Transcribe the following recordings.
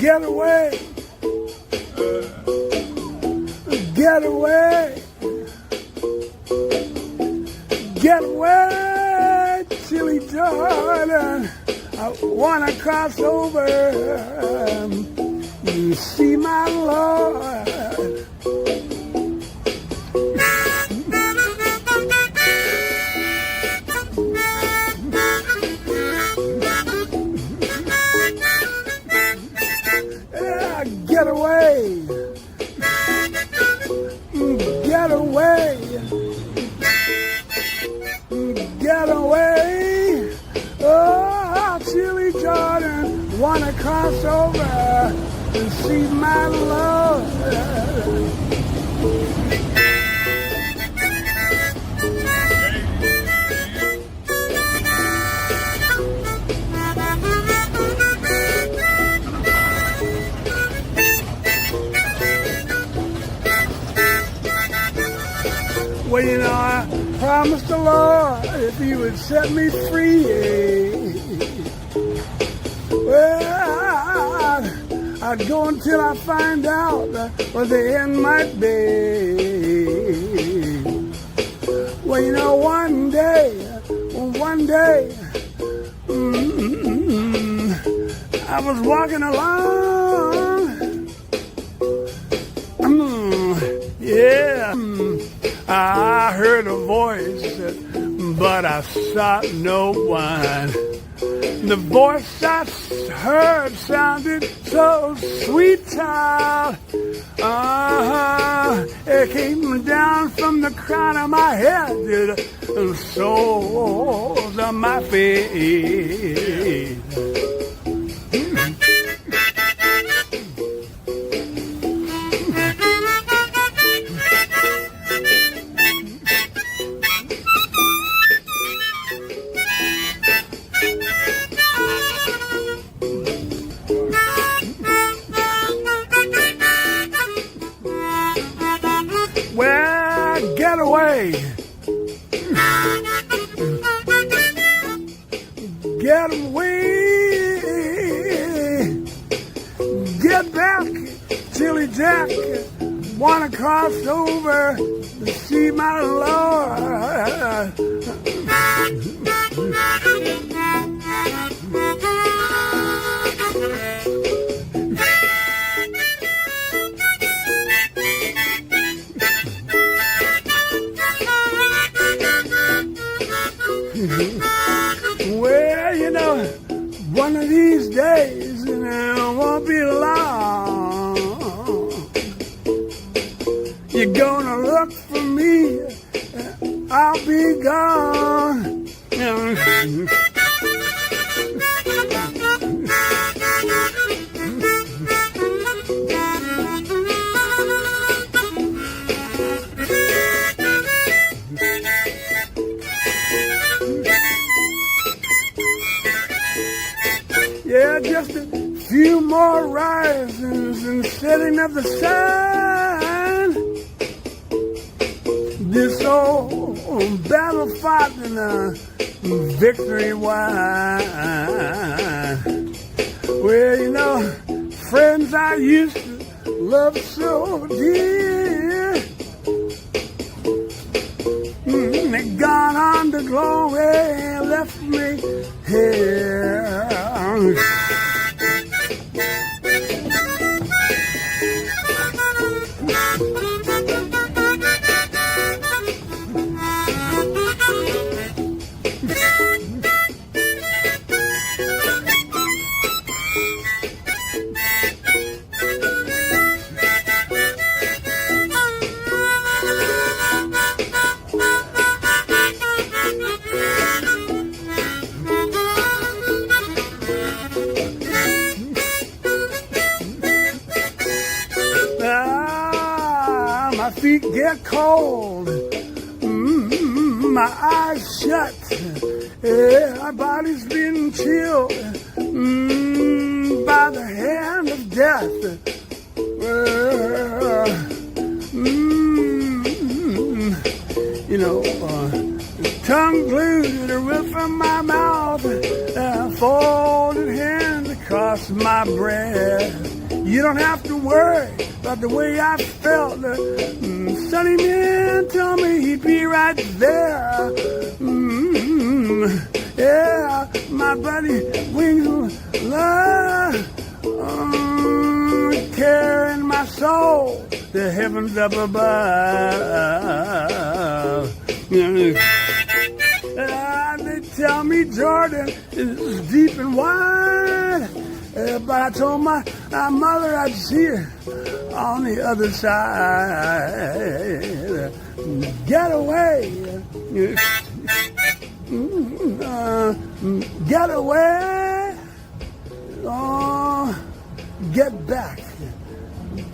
Get away. Get away. Get away, chilly Jordan. I wanna cross over and see my Lord. Yeah, get away. Get away. Get away. Oh, chilly Jordan, wanna cross over and see my Lord. Well, you know, I promised the Lord if He would set me free. Well, I'd go until I find out what the end might be. Well, you know, one day, I was walking along. Yeah. I heard a voice, but I saw no one. The voice I heard sounded so sweet, child. It came down from the crown of my head to the soles of my feet. Well, get away. Get away. Get back, Chilly Jack. Wanna cross over to see my Lord. Well, you know, one of these days, and it won't be long, you're gonna look for me, I'll be gone. Yeah, just a few more risings and setting of the sun. This old battle fought and a victory won. Well, you know, friends I used to love so dear, they gone on to glory and left me here. My feet get cold, my eyes shut, yeah, my body's been chilled by the hand of death. You know, tongue glued to the roof of my mouth, folded hands across my breast. You don't have to worry about the way I felt. Sunny man told me he'd be right there. Yeah, my buddy Wings of Love, carrying my soul to heavens up above. They tell me Jordan is deep and wide, but I told my mother I'd see her on the other side. Get away. Get away. Oh, get back.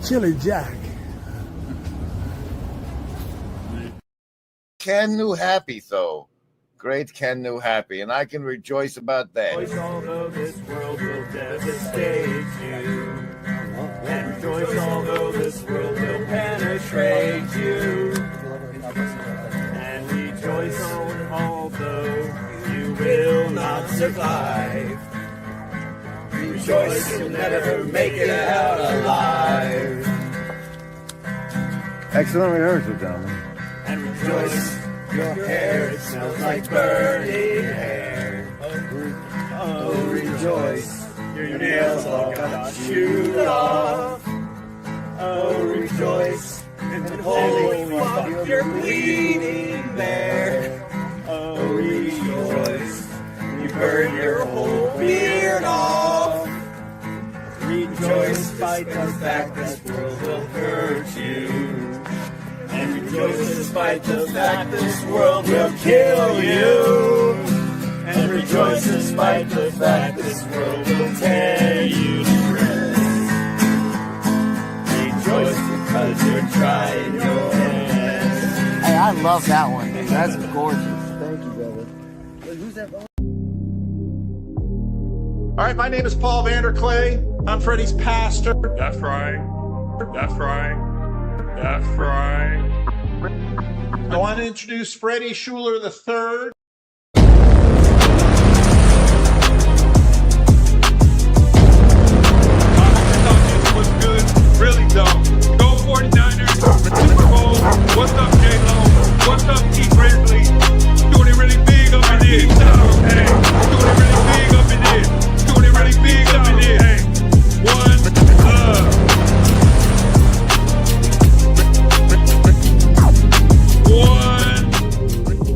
Chili Jack. Ken knew Happy, though. Great Ken knew Happy, and I can rejoice about that. Rejoice, although this world will devastate you. And rejoice, although this world will penetrate you. And rejoice, although you will not survive. Rejoice, you'll never make it out alive. Excellent rehearsal, gentlemen. And rejoice, your hair, it smells like burning hair. Oh, rejoice, your nails all got chewed off. Oh, rejoice, and holy fuck, you're bleeding there. Oh, rejoice, you burn your whole beard off. Rejoice, despite the fact this world will hurt you. And rejoice despite the fact this world will kill you. And rejoice despite the fact this world will tear you to shreds. Rejoice because you're trying your best. Hey, I love that one. That's gorgeous. Thank you, brother. Who's that? All right, my name is Paul Vanderclay. I'm Freddie's pastor. That's right. That's right. That's right. I want to introduce Freddie Schuler III. Was good, really though. Go 49ers, Super Bowl. What's up, J-Lo? What's up, T. Grizzly? Doing it really big up in here. Hey, doing it really big up in here. Doing it really big up in here. Hey, one love. One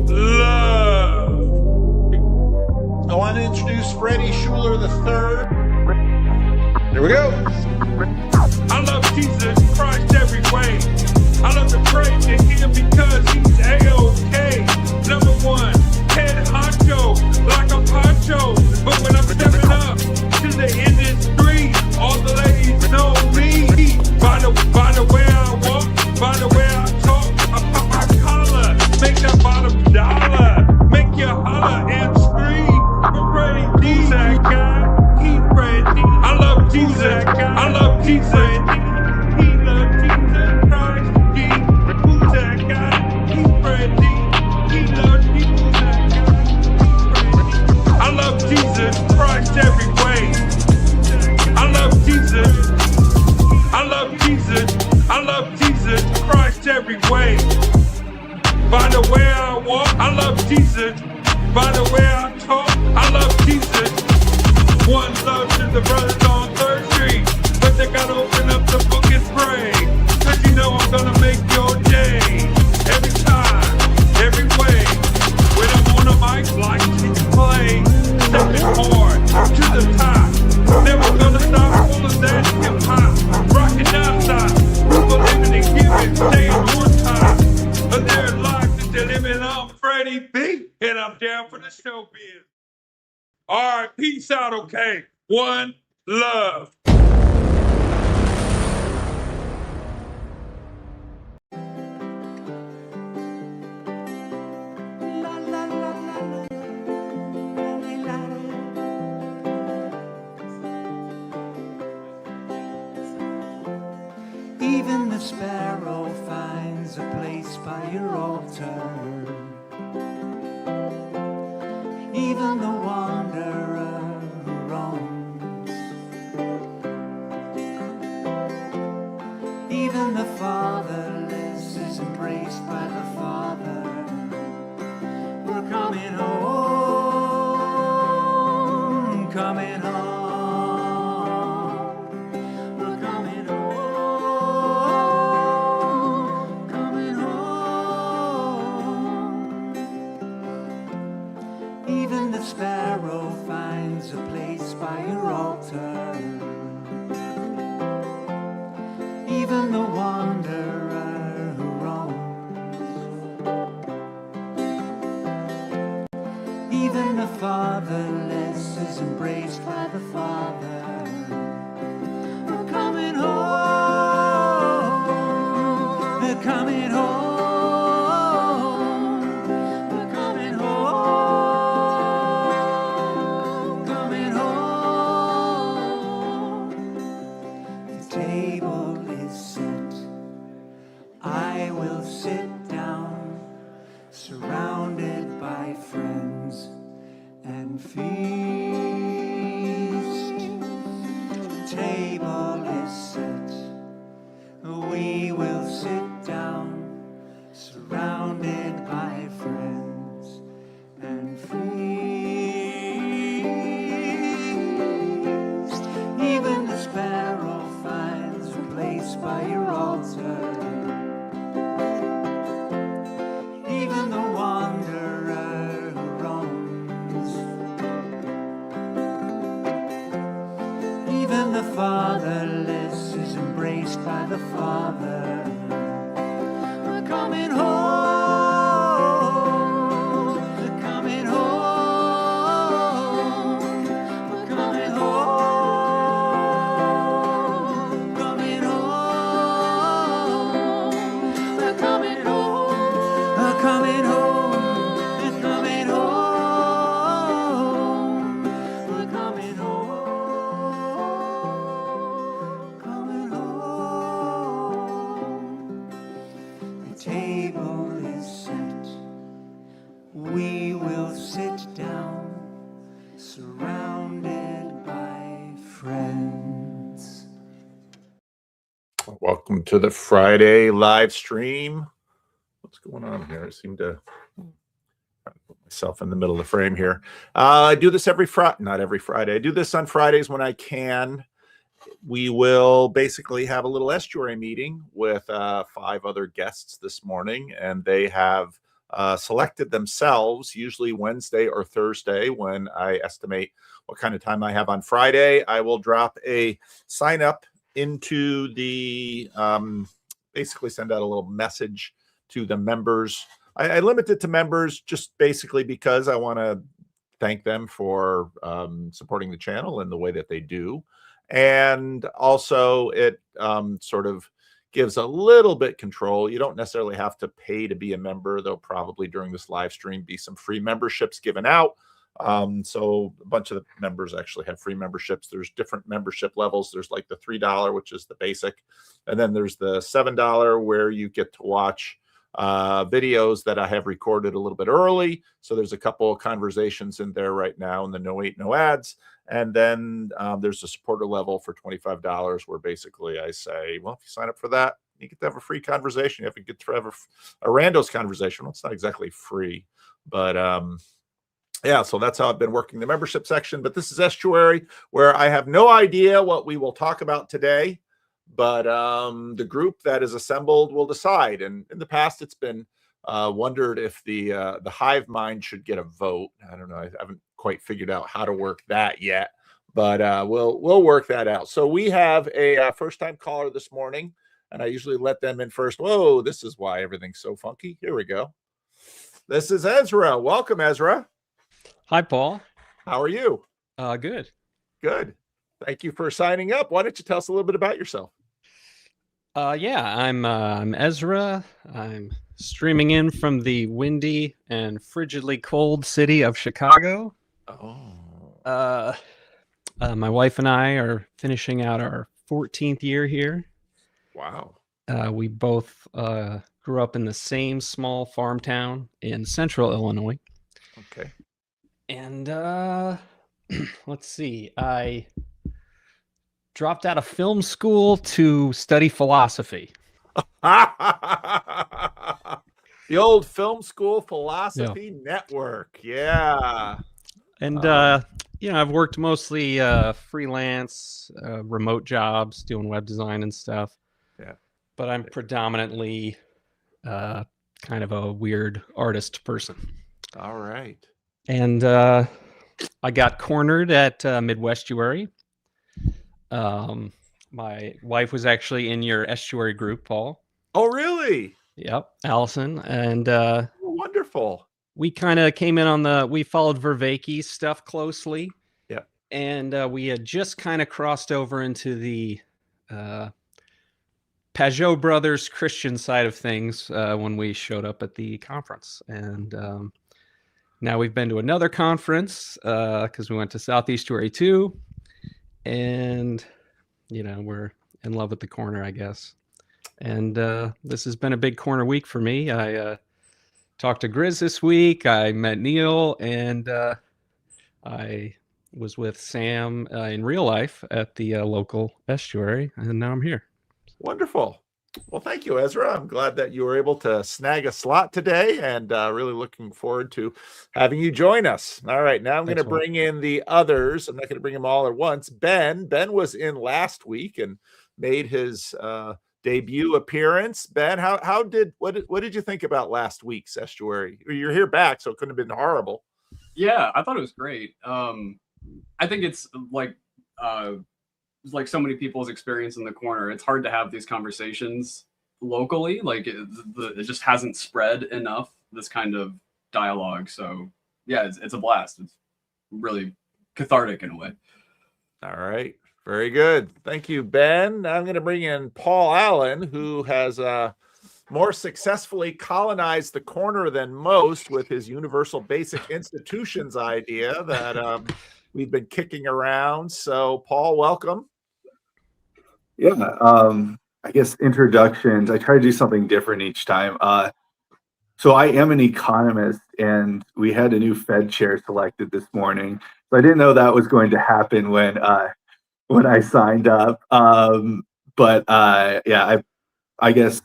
love. I want to introduce Freddie Schuler III. Here we go. I love Jesus Christ every way. I love to pray to him because he's A-OK. Number one, head honcho, like a poncho. But when I'm stepping up to the industry, all the ladies know me. By the way I walk, by the way I talk, I pop my collar, make that bottom dollar, make you holler and scream. For Freddie D, that guy, he's Freddie. I love Jesus, I love Jesus. He loves Jesus Christ. Who's that guy? He's Freddie. He loves Jesus, that guy. He's Freddie. I love Jesus Christ every way. I love Jesus. I love Jesus. I love Jesus Christ every way. By the way I walk, I love Jesus. By the way I talk, I love Jesus. One love to the brothers on 3rd Street, but they gotta open up the book and pray. Cause you know I'm gonna make your day. Every time, every way. When I'm on a mic, like to play. Stepping hard to the top. Never gonna stop all of that hip hop. Rockin' outside. People living and giving, staying on time. But their lives that they're living on Freddie B. And I'm down for the showbiz. All right, peace out, okay? One love. Even the sparrow finds a place by your altar. Even the wanderer who roams the sparrow finds a place by your altar. Even the wanderer who roams. Even the fatherless is embraced by the Father. We're coming home. We're coming home. We're coming home. Coming home. The table is set. I will sit down, surrounded by friends and feast. The table is set. We will sit down, surrounded by friends and feast. Even the sparrow finds a place by your altar. Even the wanderer who roams. Even the fatherless is embraced by the Father. We're coming home. We're coming home. We're coming home. Coming home. We're coming home. We're coming home. We're coming home. We're coming home. Coming home. The table is set. We will sit down, surrounded by friends. Welcome to the Friday live stream. What's going on here? I seem to put myself in the middle of the frame here. I do this every Friday, not every Friday. I do this on Fridays when I can. We will basically have a little Estuary meeting with 5 other guests this morning, and they have selected themselves, usually Wednesday or Thursday, when I estimate what kind of time I have on Friday. I will drop a sign up into the basically send out a little message to the members. I limit it to members just basically because I want to thank them for supporting the channel in the way that they do. And also it sort of gives a little bit control. You don't necessarily have to pay to be a member. There'll probably during this live stream be some free memberships given out. So a bunch of the members actually have free memberships. There's different membership levels. There's like the $3, which is the basic. And then there's the $7 where you get to watch videos that I have recorded a little bit early. So there's a couple of conversations in there right now in the No 8, No Ads. And then there's a supporter level for $25 where basically I say, well, if you sign up for that, you get to have a free conversation. You get to have a randos conversation. Well, it's not exactly free, but yeah, so that's how I've been working the membership section. But this is Estuary, where I have no idea what we will talk about today, but the group that is assembled will decide. And in the past, it's been wondered if the hive mind should get a vote. I don't know. I haven't quite figured out how to work that yet, but we'll work that out. So we have a first-time caller this morning, and I usually let them in first. Whoa, this is why everything's so funky. Here we go. This is Ezra. Welcome, Ezra. Hi, Paul. How are you? Good. Good. Thank you for signing up. Why don't you tell us a little bit about yourself? Yeah, I'm Ezra. I'm streaming in from the windy and frigidly cold city of Chicago. Oh. My wife and I are finishing out our 14th year here. Wow. We both grew up in the same small farm town in central Illinois. Okay. And let's see, I dropped out of film school to study philosophy. The old film school philosophy network. Yeah. And, I've worked mostly freelance, remote jobs, doing web design and stuff. Yeah. But I'm predominantly kind of a weird artist person. All right. And I got cornered at Midwestuary. My wife was actually in your Estuary group, Paul. Oh, really? Yep, Allison, and Oh, wonderful. we kind of came in on we followed Vervaeke's stuff closely. Yeah. And we had just kind of crossed over into the Pajot Brothers Christian side of things when we showed up at the conference. And now we've been to another conference because we went to Southestuary too. And, we're in love with the corner, I guess. And this has been a big corner week for me. I talked to Grizz this week. I met Neil, and I was with Sam in real life at the local estuary, and now I'm here. Wonderful. Well, thank you, Ezra. I'm glad that you were able to snag a slot today, and really looking forward to having you join us. All right, now I'm going to bring in the others. I'm not going to bring them all at once. Ben was in last week and made his debut appearance. Ben, what did you think about last week's estuary? You're here back, so it couldn't have been horrible. Yeah, I thought it was great. I think it's like so many people's experience in the corner. It's hard to have these conversations locally. Like it just hasn't spread enough, this kind of dialogue. So yeah, it's a blast. It's really cathartic in a way. All right. Very good. Thank you, Ben. I'm going to bring in Paul Allen, who has more successfully colonized the corner than most with his universal basic institutions idea that we've been kicking around. So, Paul, welcome. Yeah, I guess introductions. I try to do something different each time. So I am an economist, and we had a new Fed chair selected this morning. So I didn't know that was going to happen when I signed up. Yeah, I guess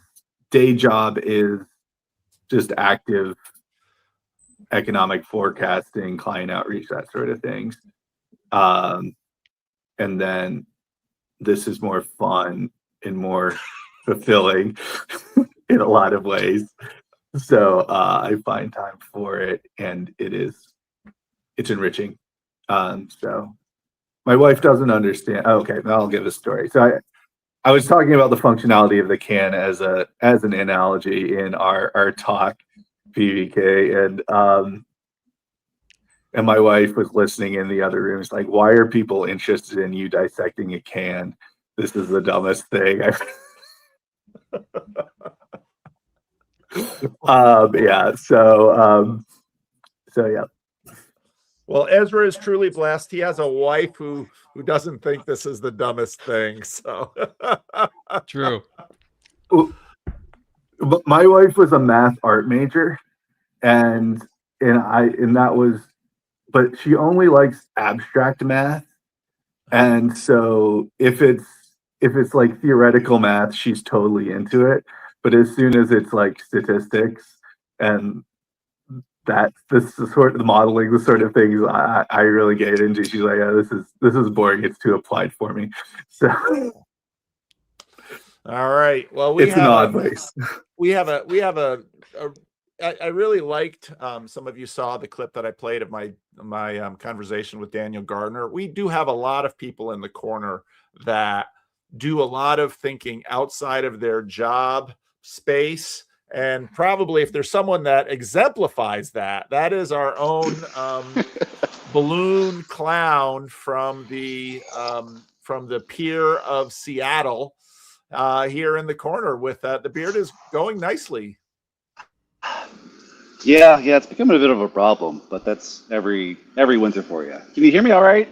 day job is just active economic forecasting, client outreach, that sort of things. And then this is more fun and more fulfilling in a lot of ways. So I find time for it, and it's enriching. So my wife doesn't understand. Okay, I'll give a story. So I was talking about the functionality of the can as an analogy in our talk, PVK, and my wife was listening in the other room. It's like, why are people interested in you dissecting a can? This is the dumbest thing. Yeah. So yeah. Well, Ezra is truly blessed. He has a wife who doesn't think this is the dumbest thing. So True. But my wife was a math art major, and that was, but she only likes abstract math. And so if it's like theoretical math, she's totally into it. But as soon as it's like statistics and this is sort of the modeling, the sort of things I really get into, she's like, oh, this is boring. It's too applied for me. So all right. Well, it's an odd place. I really liked, some of you saw the clip that I played of my conversation with Daniel Gardner. We do have a lot of people in the corner that do a lot of thinking outside of their job space. And probably if there's someone that exemplifies that is our own balloon clown from the pier of Seattle here in the corner with the beard is going nicely. Yeah, it's becoming a bit of a problem, but that's every winter for you. Can you hear me all right?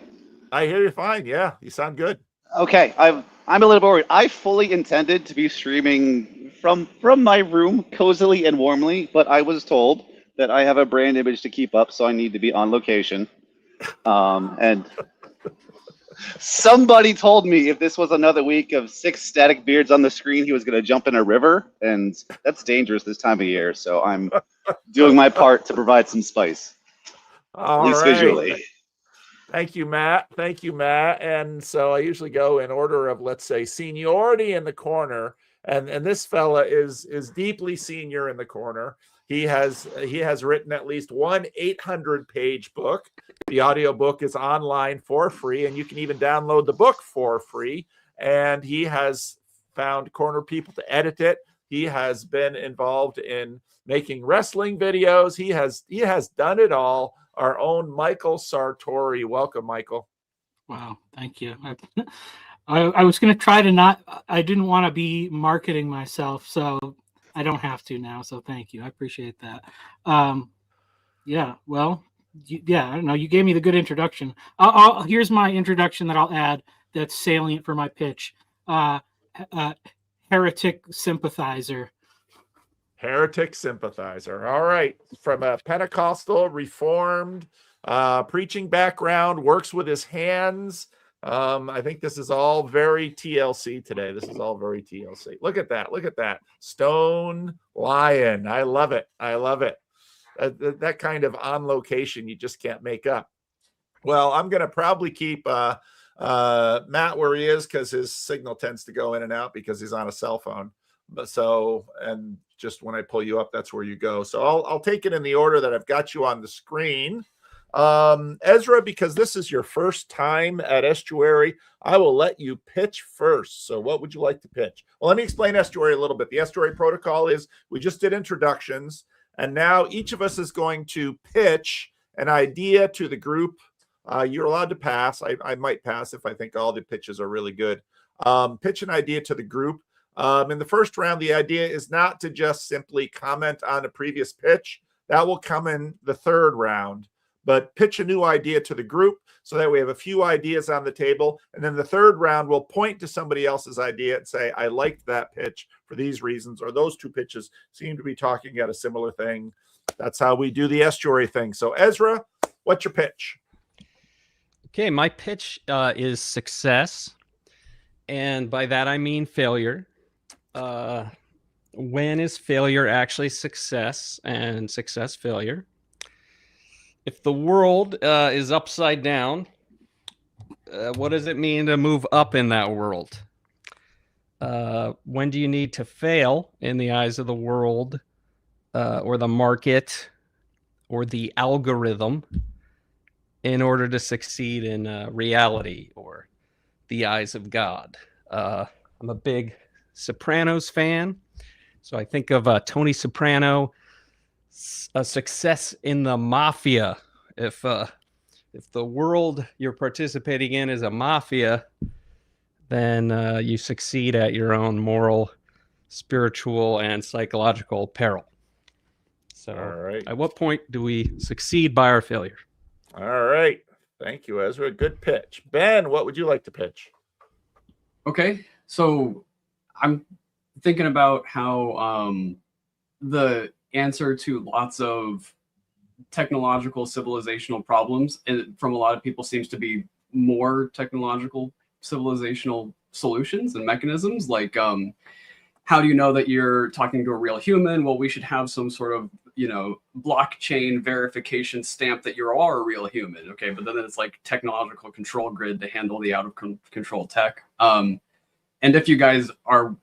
I hear you fine. Yeah, you sound good. Okay, I'm a little worried. I fully intended to be streaming from my room, cozily and warmly, but I was told that I have a brand image to keep up, so I need to be on location. And somebody told me if this was another week of 6 static beards on the screen, he was going to jump in a river, and that's dangerous this time of year. So I'm doing my part to provide some spice, at least visually. Thank you, Matt. And so I usually go in order of, let's say, seniority in the corner. And this fella is deeply senior in the corner. He has written at least one 800-page book. The audiobook is online for free, and you can even download the book for free. And he has found corner people to edit it. He has been involved in making wrestling videos. He has done it all. Our own Michael Sartori. Welcome, Michael. Wow, thank you. I was going to try to not. I didn't want to be marketing myself, so I don't have to now. So thank you. I appreciate that. Yeah. Well. Yeah. I don't know. You gave me the good introduction. Here's my introduction that I'll add. That's salient for my pitch. Heretic sympathizer. Heretic sympathizer. All right. From a Pentecostal, Reformed, preaching background, works with his hands. I think this is all very TLC today. This is all very TLC. Look at that. Look at that. Stone Lion. I love it. I love it. That kind of on location you just can't make up. Well, I'm going to probably keep Matt where he is because his signal tends to go in and out because he's on a cell phone. But so, and just when I pull you up, that's where you go. So I'll take it in the order that I've got you on the screen. Ezra, because this is your first time at Estuary, I will let you pitch first. So what would you like to pitch? Well, let me explain Estuary a little bit. The Estuary protocol is we just did introductions, and now each of us is going to pitch an idea to the group. You're allowed to pass. I might pass if I think all the pitches are really good. Pitch an idea to the group. In the first round, the idea is not to just simply comment on a previous pitch. That will come in the third round. But pitch a new idea to the group so that we have a few ideas on the table. And then the third round, we'll point to somebody else's idea and say, I liked that pitch for these reasons, or those two pitches seem to be talking at a similar thing. That's how we do the Estuary thing. So Ezra, what's your pitch? Okay, my pitch is success. And by that, I mean failure. When is failure actually success and success failure? If the world is upside down, what does it mean to move up in that world? When do you need to fail in the eyes of the world or the market or the algorithm in order to succeed in reality or the eyes of God? I'm a big Sopranos fan, so I think of Tony Soprano, a success in the mafia. If the world you're participating in is a mafia, then you succeed at your own moral, spiritual, and psychological peril. So, all right. At what point do we succeed by our failure? All right. Thank you, Ezra. Good pitch. Ben, what would you like to pitch? Okay, so I'm thinking about how the answer to lots of technological civilizational problems from a lot of people seems to be more technological civilizational solutions and mechanisms. Like, how do you know that you're talking to a real human? Well, we should have some sort of, blockchain verification stamp that you are a real human. Okay, but then it's like technological control grid to handle the out of control tech. And if you guys are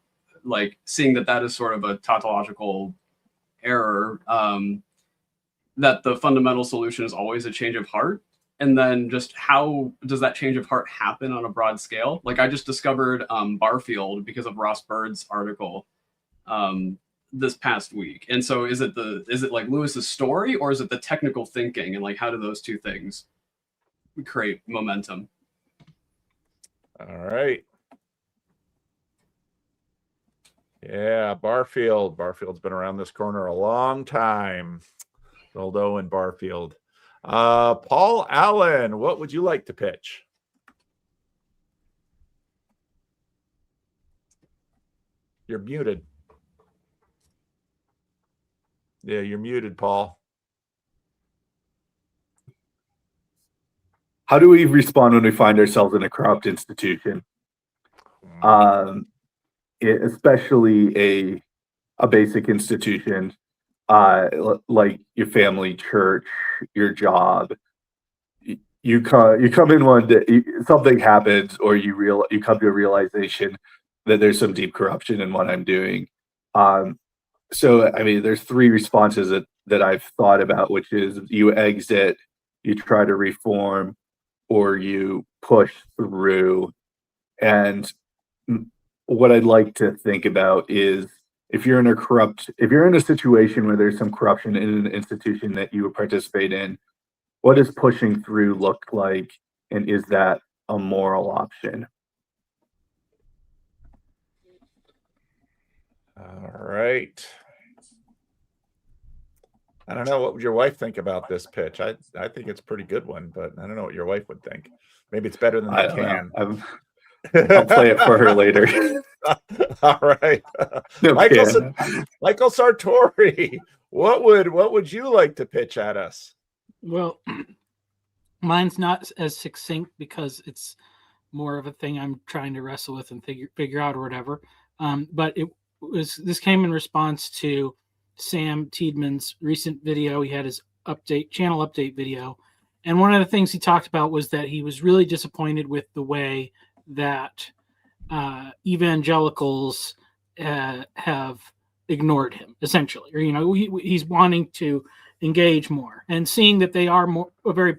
like seeing that is sort of a tautological error, that the fundamental solution is always a change of heart. And then just how does that change of heart happen on a broad scale? Like, I just discovered Barfield because of Ross Bird's article this past week. And so is it like Lewis's story, or is it the technical thinking? And like, how do those two things create momentum? All right. Yeah, Barfield. Barfield's been around this corner a long time. Old Owen Barfield. Paul Allen, what would you like to pitch? You're muted. Yeah, you're muted, Paul. How do we respond when we find ourselves in a corrupt institution? Especially a basic institution like your family, church, your job. You come in one day, something happens, or you come to a realization that there's some deep corruption in what I'm doing. So, I mean, there's three responses that I've thought about, which is you exit, you try to reform, or you push through. And what I'd like to think about is if you're in a situation where there's some corruption in an institution that you participate in, what does pushing through look like? And is that a moral option? All right. I don't know. What would your wife think about this pitch? I think it's a pretty good one, but I don't know what your wife would think. Maybe it's better than I the don't can. know. I'll play it for her later. All right. Michael Sartori, what would you like to pitch at us? Well, mine's not as succinct because it's more of a thing I'm trying to wrestle with and figure out or whatever. But this came in response to Sam Tiedeman's recent video. He had his channel update video, and one of the things he talked about was that he was really disappointed with the way that evangelicals have ignored him, essentially, or he's wanting to engage more, and seeing that they are a very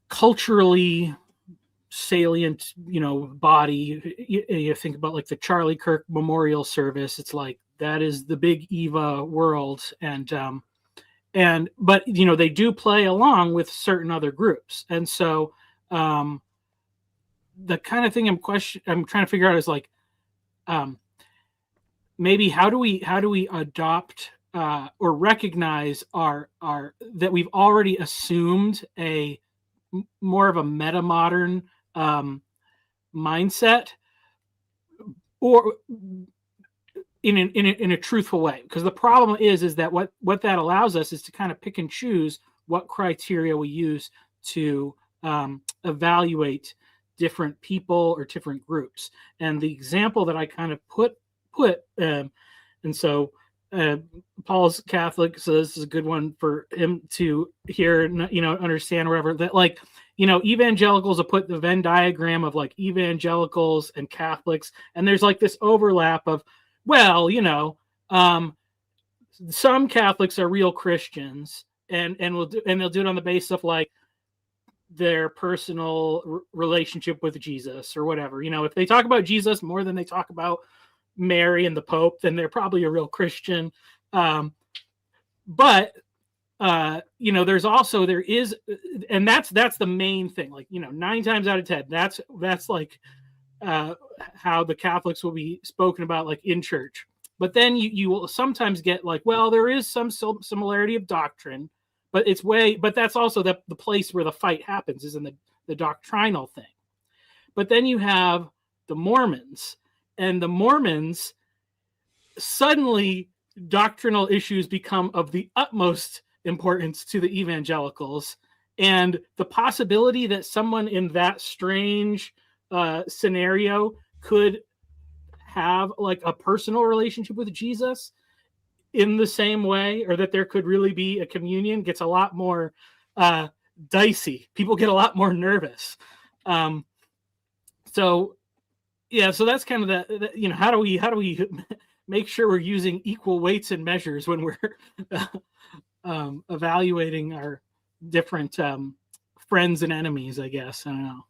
culturally salient, body. You think about like the Charlie Kirk memorial service. It's like that is the big Eva world, but they do play along with certain other groups, and so the kind of thing I'm trying to figure out is like maybe how do we adopt or recognize our that we've already assumed a more of a meta modern mindset, or in a truthful way, because the problem is that what that allows us is to kind of pick and choose what criteria we use to evaluate different people or different groups. And the example that I kind of put and so Paul's Catholic, so this is a good one for him to hear, understand, whatever, that like, evangelicals will put the Venn diagram of like evangelicals and Catholics, and there's like this overlap of, well, some Catholics are real Christians, and they'll do it on the basis of like their personal relationship with Jesus or whatever. If they talk about Jesus more than they talk about Mary and the Pope, then they're probably a real Christian. But there's also, and that's the main thing. Like, 9 times out of 10, that's like how the Catholics will be spoken about, like in church. But then you will sometimes get like, well, there is some similarity of doctrine, but but that's also the place where the fight happens, is in the doctrinal thing. But then you have the Mormons, and the Mormons, suddenly doctrinal issues become of the utmost importance to the evangelicals. And the possibility that someone in that strange scenario could have like a personal relationship with Jesus in the same way, or that there could really be a communion, gets a lot more dicey. People get a lot more nervous. So that's kind of the how do we make sure we're using equal weights and measures when we're evaluating our different friends and enemies, I guess. I don't know.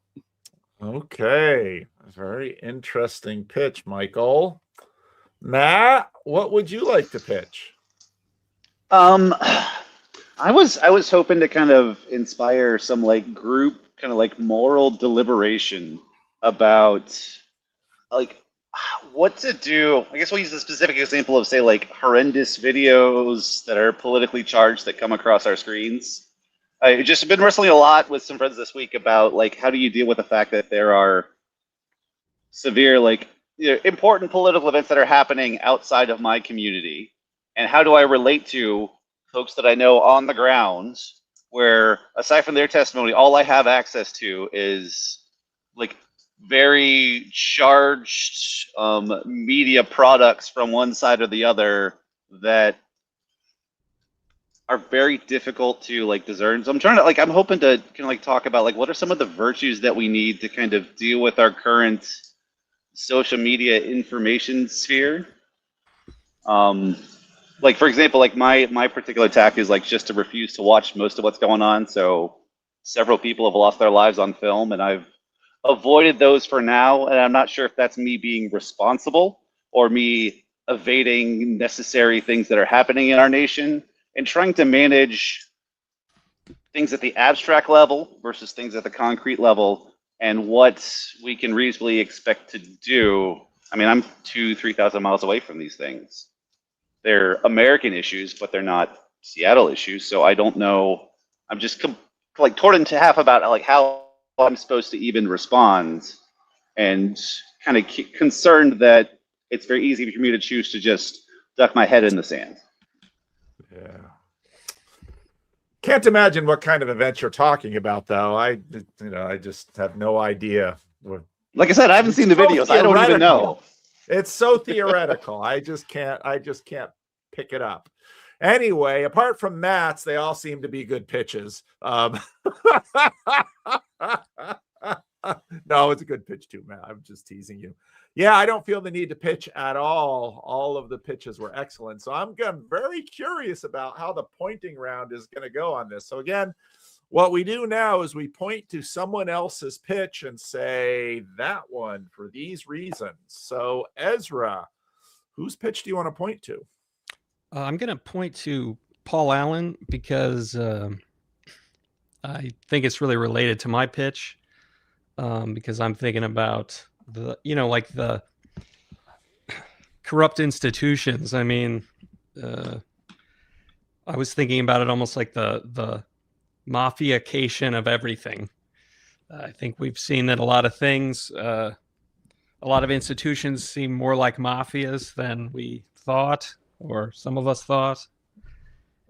Okay. Very interesting pitch, Michael. Matt, what would you like to pitch? I was hoping to kind of inspire some like group kind of like moral deliberation about like what to do. I guess we'll use a specific example of, say, like horrendous videos that are politically charged that come across our screens. I've just been wrestling a lot with some friends this week about like how do you deal with the fact that there are severe like important political events that are happening outside of my community, and how do I relate to folks that I know on the ground, where aside from their testimony, all I have access to is like very charged media products from one side or the other that are very difficult to like discern. So I'm hoping to kind of like talk about like what are some of the virtues that we need to kind of deal with our current social media information sphere. Like, for example, like my particular tack is like just to refuse to watch most of what's going on. So several people have lost their lives on film, and I've avoided those for now. And I'm not sure if that's me being responsible or me evading necessary things that are happening in our nation and trying to manage things at the abstract level versus things at the concrete level and what we can reasonably expect to do. I mean, I'm 3,000 miles away from these things. They're American issues, but they're not Seattle issues. So I don't know. I'm just like torn into half about like how I'm supposed to even respond, and kind of concerned that it's very easy for me to choose to just duck my head in the sand. Yeah. Can't imagine what kind of event you're talking about, though. I just have no idea. Like I said, I haven't seen the videos. I don't even know. It's so theoretical. I just can't pick it up. Anyway, apart from Matt's, they all seem to be good pitches. No, it's a good pitch too, Matt. I'm just teasing you. Yeah, I don't feel the need to pitch at all. All of the pitches were excellent. So I'm very curious about how the pointing round is going to go on this. So again, what we do now is we point to someone else's pitch and say that one for these reasons. So Ezra, whose pitch do you want to point to? I'm going to point to Paul Allen because I think it's really related to my pitch, because I'm thinking about the corrupt institutions. I mean, I was thinking about it almost like the mafia-cation of everything. I think we've seen that a lot of things, a lot of institutions seem more like mafias than we thought, or some of us thought.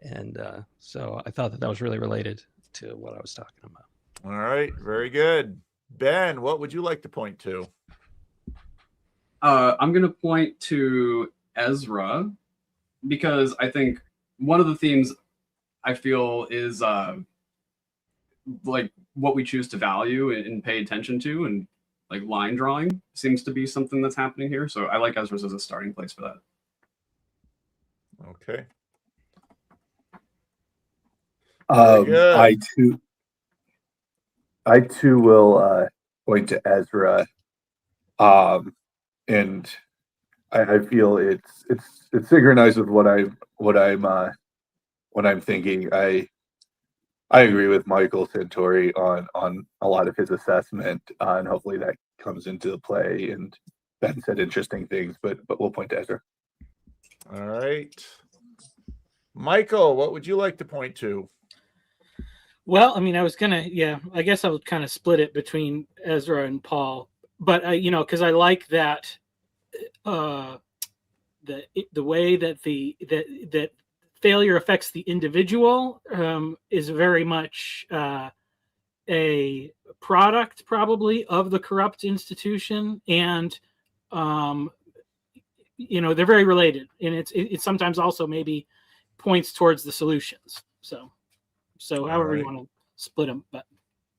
And so I thought that was really related to what I was talking about. All right, very good. Ben, what would you like to point to? I'm going to point to Ezra because I think one of the themes I feel is like what we choose to value and pay attention to, and like line drawing seems to be something that's happening here. So I like Ezra's as a starting place for that. Okay. I too will point to Ezra, and I feel it's synchronized with what I'm thinking. I agree with Michael Sartori on a lot of his assessment, and hopefully that comes into the play. And Ben said interesting things, but we'll point to Ezra. All right, Michael, what would you like to point to? Well, I mean, I guess I would kind of split it between Ezra and Paul, but because I like that the way that that failure affects the individual is very much a product probably of the corrupt institution, and they're very related, and it sometimes also maybe points towards the solutions. So however you want to split them. But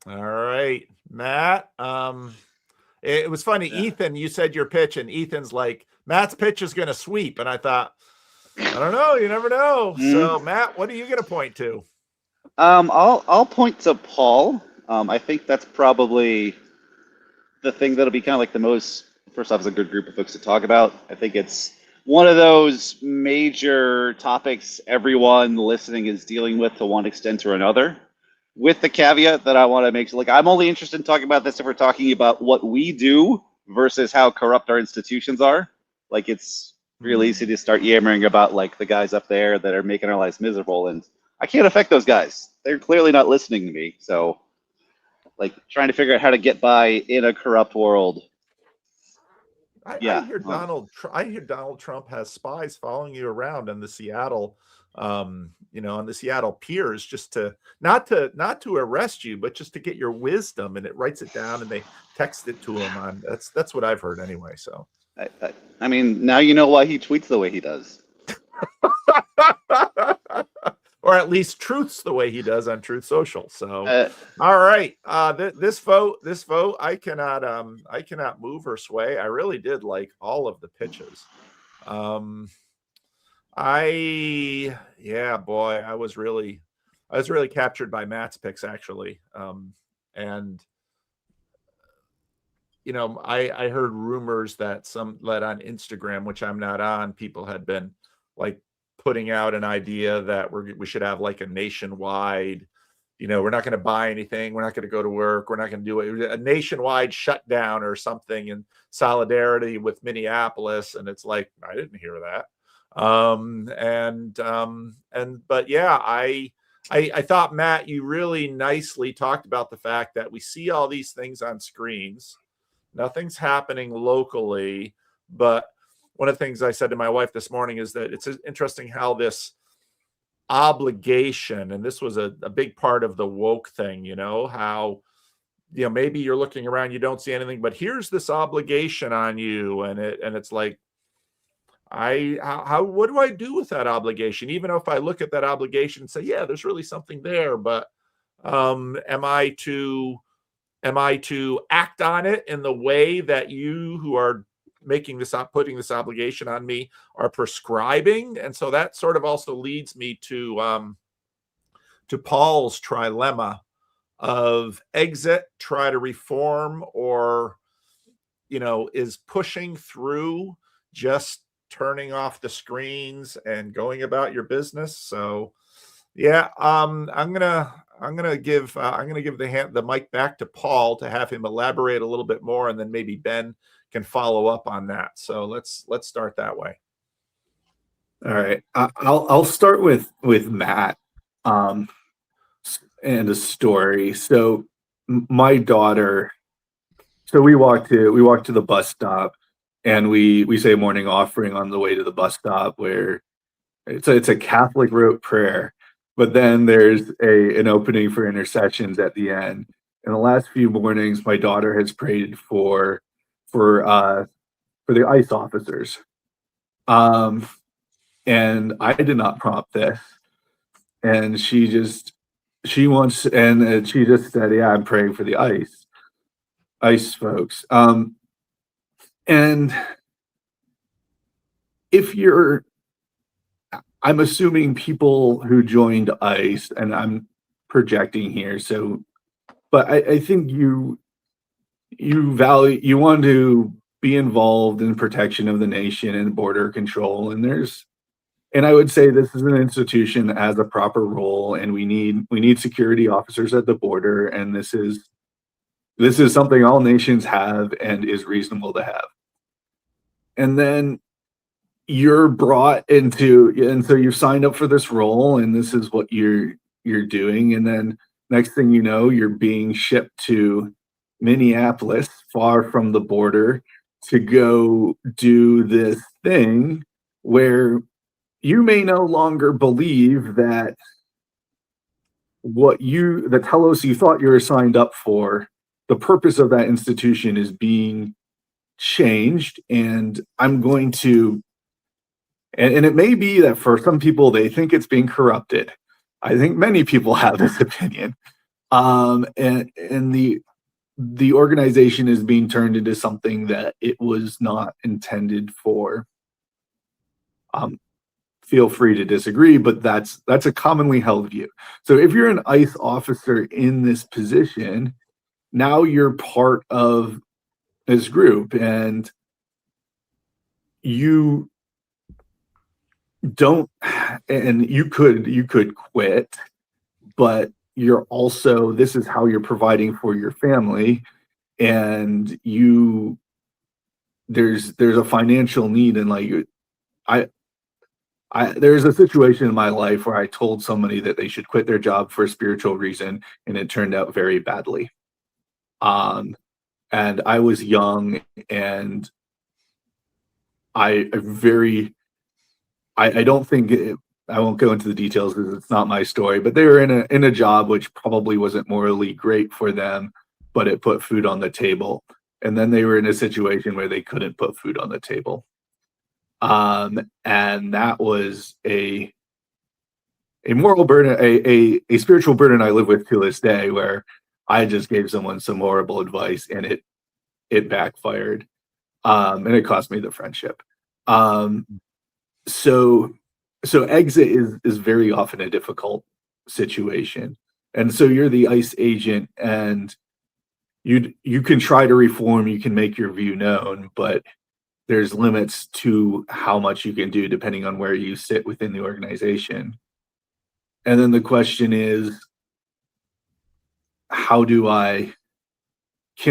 all right, Matt. It was funny, yeah. Ethan, you said your pitch, and Ethan's like, Matt's pitch is going to sweep, and I thought, I don't know, you never know. So Matt, what are you going to point to? I'll point to Paul. I think that's probably the thing that'll be kind of like the most. First off, it's a good group of folks to talk about. I think it's one of those major topics everyone listening is dealing with to one extent or another, with the caveat that I want to make. Like, I'm only interested in talking about this if we're talking about what we do versus how corrupt our institutions are. Like, it's real easy to start yammering about like the guys up there that are making our lives miserable, and I can't affect those guys. They're clearly not listening to me. So, like, trying to figure out how to get by in a corrupt world. I hear Donald Trump has spies following you around in the Seattle, on the Seattle piers, just to not to arrest you, but just to get your wisdom, and it writes it down and they text it to him. That's what I've heard anyway. So, I mean, now you know why he tweets the way he does. Or at least truths the way he does on Truth Social. So, all right, this vote, I cannot move or sway. I really did like all of the pitches. Boy, I was really captured by Matt's picks, actually. And I heard rumors that on Instagram, which I'm not on, people had been like putting out an idea that we should have like a nationwide, we're not going to buy anything, we're not going to go to work, we're not going to do a nationwide shutdown or something in solidarity with Minneapolis. And it's like, I didn't hear that. But yeah, I thought, Matt, you really nicely talked about the fact that we see all these things on screens. Nothing's happening locally. But one of the things I said to my wife this morning is that it's interesting how this obligation, and this was a big part of the woke thing, how, maybe you're looking around, you don't see anything, but here's this obligation on you. And it's like, what do I do with that obligation? Even if I look at that obligation and say, yeah, there's really something there, but am I to act on it in the way that you who are putting this obligation on me are prescribing? And so that sort of also leads me to Paul's trilemma of exit, try to reform, or is pushing through just turning off the screens and going about your business. So yeah, I'm gonna give the mic back to Paul to have him elaborate a little bit more, and then maybe Ben can follow up on that. So let's start that way. All right, I'll start with Matt and a story. So my daughter, so we walk to the bus stop, and we say morning offering on the way to the bus stop, where it's a Catholic rote prayer, but then there's an opening for intercessions at the end. In the last few mornings, my daughter has prayed for the ICE officers, and I did not prompt this, and she just said, yeah, I'm praying for the ICE folks. And I'm assuming people who joined ICE, and I'm projecting here, but I think you want to be involved in protection of the nation and border control, and I would say this is an institution that has a proper role, and we need security officers at the border, and this is something all nations have and is reasonable to have. And then you're brought into, and so you signed up for this role, and this is what you're doing. And then next thing you know, you're being shipped to Minneapolis, far from the border, to go do this thing where you may no longer believe that the telos you thought you were signed up for, the purpose of that institution is being changed. And I'm going to, and it may be that for some people, they think it's being corrupted. I think many people have this opinion. And the organization is being turned into something that it was not intended for. Feel free to disagree, but that's a commonly held view. So if you're an ICE officer in this position, now you're part of this group, and you could quit, but you're also, this is how you're providing for your family, and there's a financial need, and there's a situation in my life where I told somebody that they should quit their job for a spiritual reason, and it turned out very badly. And I was young, and I don't think I won't go into the details because it's not my story, but they were in a job which probably wasn't morally great for them, but it put food on the table. And then they were in a situation where they couldn't put food on the table. And that was a moral burden, a spiritual burden I live with to this day, where I just gave someone some horrible advice, and it backfired. And it cost me the friendship. So so exit is very often a difficult situation. And so you're the ICE agent, and you can try to reform, you can make your view known, but there's limits to how much you can do depending on where you sit within the organization. And then the question is, can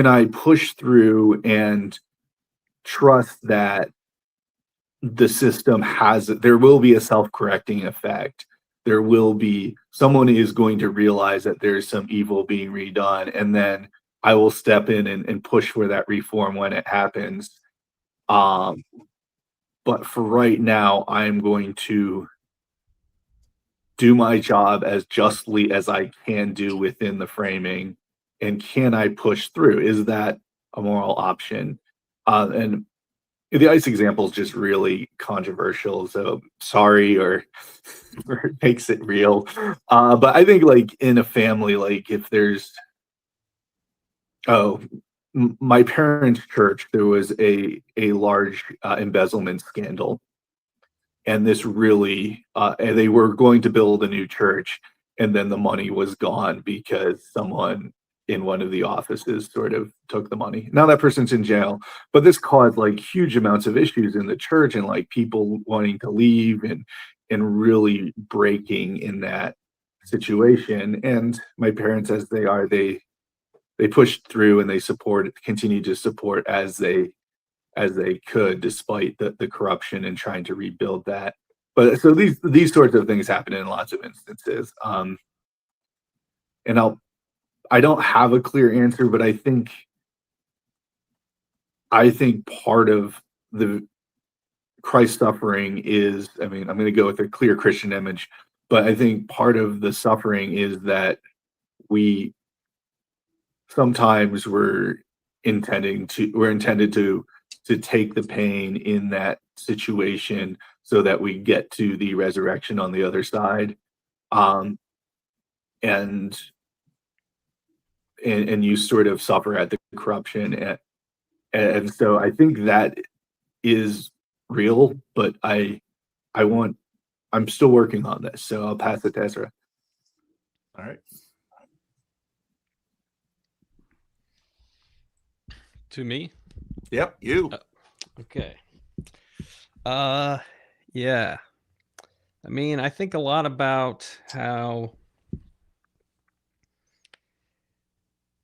I push through and trust that the system there will be a self-correcting effect. Someone is going to realize that there's some evil being redone, and then I will step in and push for that reform when it happens. But for right now, I'm going to do my job as justly as I can do within the framing. And can I push through? Is that a moral option? And the ICE example is just really controversial, so sorry, or it makes it real. But I think, like, in a family, like, if there's my parents' church, there was a large embezzlement scandal, and this really and they were going to build a new church, and then the money was gone because someone in one of the offices sort of took the money. Now that person's in jail, but this caused like huge amounts of issues in the church, and like people wanting to leave and really breaking in that situation. And my parents, as they are, they pushed through, and they continued to support as they could, despite the corruption, and trying to rebuild that. But so these sorts of things happen in lots of instances. And I don't have a clear answer, but I think part of the Christ suffering is, I mean, I'm going to go with a clear Christian image, but I think part of the suffering is that we sometimes we're intended to take the pain in that situation so that we get to the resurrection on the other side. And you sort of suffer at the corruption, and so I think that is real, but I'm still working on this, so I'll pass it to Ezra. All right. To me? Yep, you. Okay. Yeah. I mean, I think a lot about how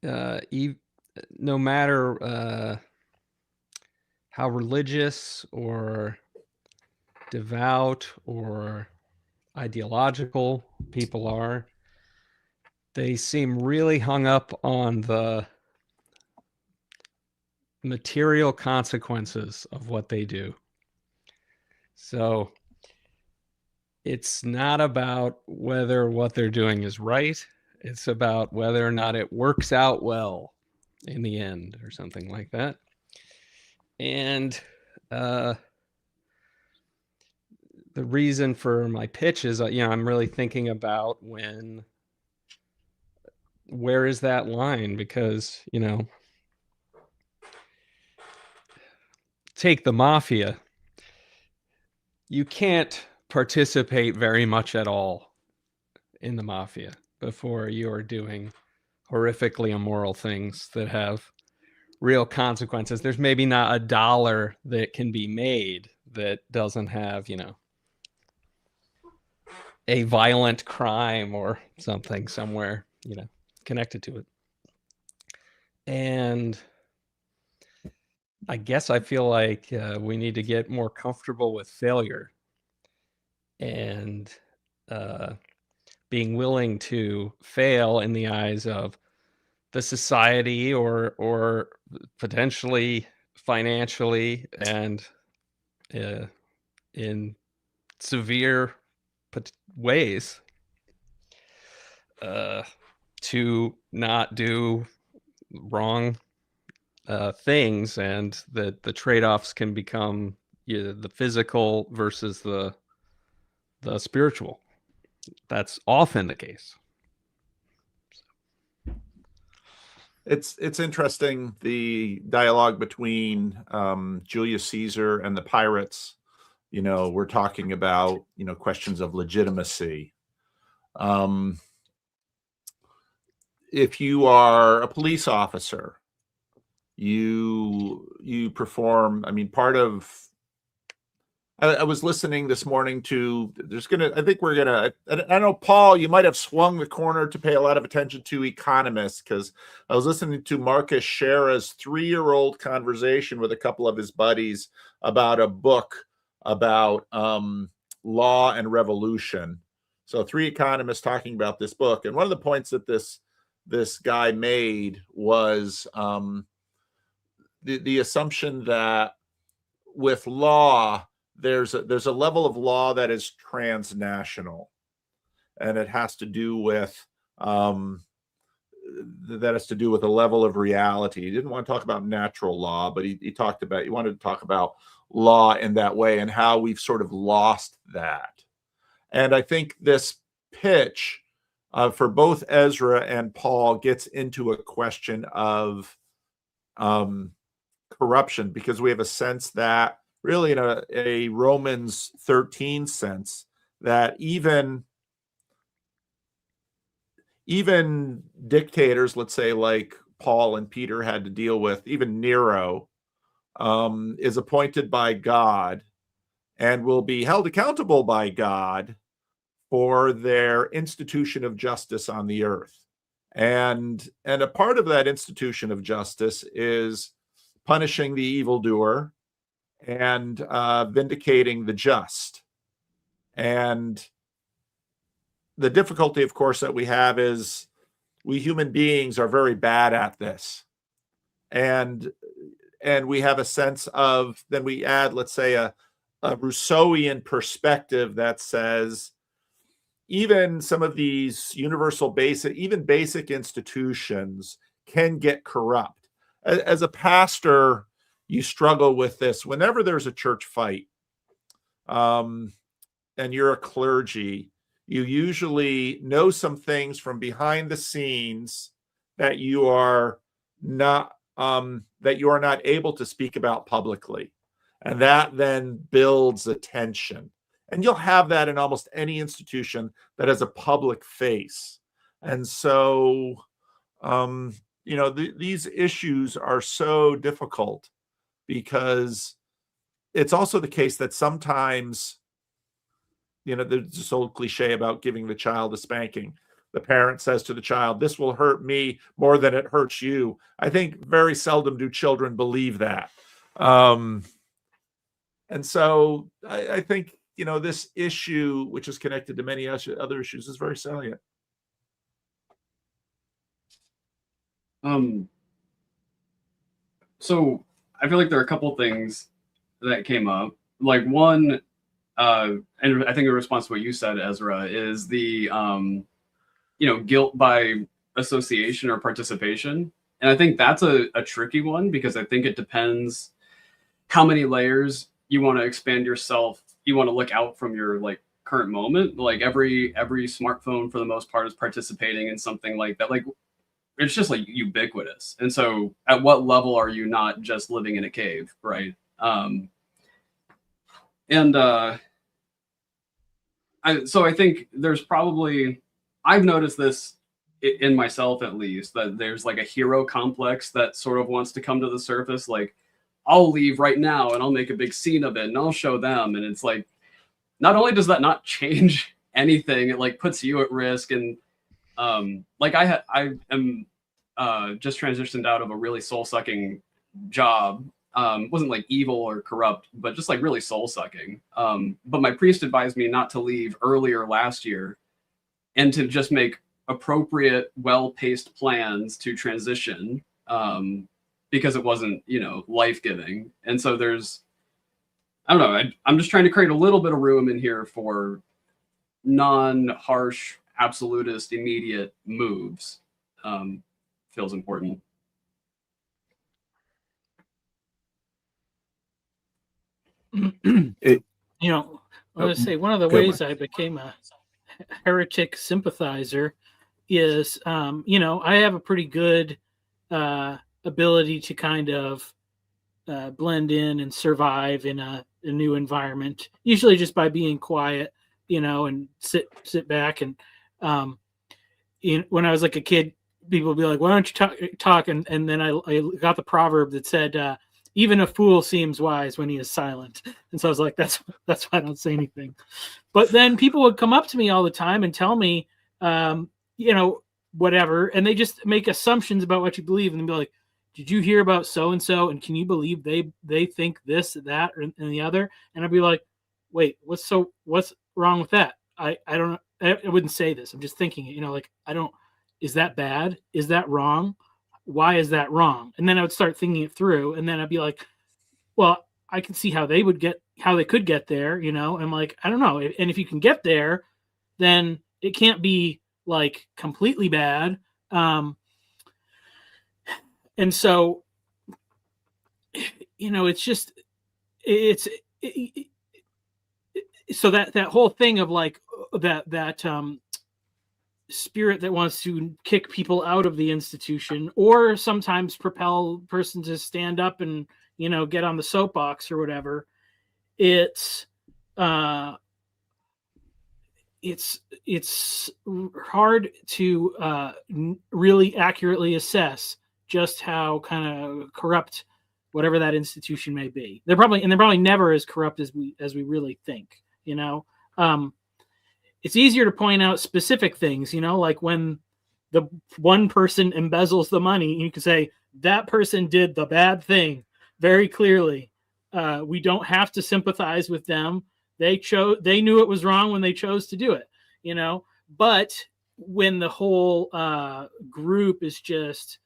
no matter how religious or devout or ideological people are, they seem really hung up on the material consequences of what they do. So it's not about whether what they're doing is right. It's about whether or not it works out well in the end, or something like that. And the reason for my pitch is, I'm really thinking about where is that line? Because, take the mafia. You can't participate very much at all in the mafia before you are doing horrifically immoral things that have real consequences. There's maybe not $1 that can be made that doesn't have, a violent crime or something somewhere, connected to it. And I guess I feel like we need to get more comfortable with failure and being willing to fail in the eyes of the society or potentially financially and in severe ways to not do wrong things, and that the trade-offs can become the physical versus the spiritual. That's often the case. It's interesting, the dialogue between Julius Caesar and the pirates. we're talking about, questions of legitimacy. If you are a police officer, you perform, part of, I was listening this morning to, I know, Paul, you might have swung the corner to pay a lot of attention to economists, because I was listening to Marcus Shera's 3-year-old conversation with a couple of his buddies about a book about law and revolution. So 3 economists talking about this book. And one of the points that this guy made was the assumption that with law, there's a level of law that is transnational, and it has to do with a level of reality. He didn't want to talk about natural law, but he wanted to talk about law in that way, and how we've sort of lost that. And I think this pitch for both Ezra and Paul gets into a question of corruption, because we have a sense that, really in a Romans 13 sense, that even dictators, let's say like Paul and Peter had to deal with, even Nero, is appointed by God and will be held accountable by God for their institution of justice on the earth. And a part of that institution of justice is punishing the evildoer and vindicating the just. And the difficulty, of course, that we have is we human beings are very bad at this. And we have a sense of, then we add, let's say, a Rousseauian perspective that says even some of these universal basic institutions can get corrupt. As a pastor, you struggle with this whenever there's a church fight, and you're a clergy. You usually know some things from behind the scenes that you are not able to speak about publicly, and that then builds a tension. And you'll have that in almost any institution that has a public face. And so, these issues are so difficult, because it's also the case that sometimes, there's this old cliche about giving the child a spanking. The parent says to the child, "This will hurt me more than it hurts you." I think very seldom do children believe that. And so I think, this issue, which is connected to many other issues, is very salient. So I feel like there are a couple things that came up. Like one, and I think in response to what you said, Ezra, is the guilt by association or participation. And I think that's a tricky one, because I think it depends how many layers you want to expand yourself. You want to look out from your current moment. Like every smartphone for the most part is participating in something like that. Like it's just ubiquitous. And so at what level are you not just living in a cave, right? So I think there's probably, I've noticed this in myself at least, that there's a hero complex that sort of wants to come to the surface. Like, I'll leave right now and I'll make a big scene of it and I'll show them. And it's not only does that not change anything, it puts you at risk. And I am just transitioned out of a really soul-sucking job. Wasn't evil or corrupt, but just really soul-sucking. But my priest advised me not to leave earlier last year and to just make appropriate, well-paced plans to transition, because it wasn't, life-giving. And so I don't know, I'm just trying to create a little bit of room in here for non-harsh, absolutist, immediate moves. Feels important. I want to say one of the ways I became a heretic sympathizer is, I have a pretty good ability to kind of blend in and survive in a new environment, usually just by being quiet, and sit back. And when I was like a kid, people would be like, why don't you talk? And then I got the proverb that said, even a fool seems wise when he is silent. And so I was like, that's why I don't say anything. But then people would come up to me all the time and tell me, whatever. And they just make assumptions about what you believe. And they'd be like, did you hear about so-and-so? And can you believe they think this, that, and the other? And I'd be like, wait, what's wrong with that? I don't know. I wouldn't say this. I'm just thinking it, is that bad? Is that wrong? Why is that wrong? And then I would start thinking it through. And then I'd be like, well, I can see how they could get there. I'm like, I don't know. And if you can get there, then it can't be like completely bad. And so, so that whole thing of like that spirit that wants to kick people out of the institution, or sometimes propel a person to stand up and get on the soapbox or whatever. It's hard to really accurately assess just how kind of corrupt whatever that institution may be. They're probably never as corrupt as we really think. It's easier to point out specific things, like when the one person embezzles the money, you can say that person did the bad thing very clearly. We don't have to sympathize with them. They knew it was wrong when they chose to do it, but when the whole group is just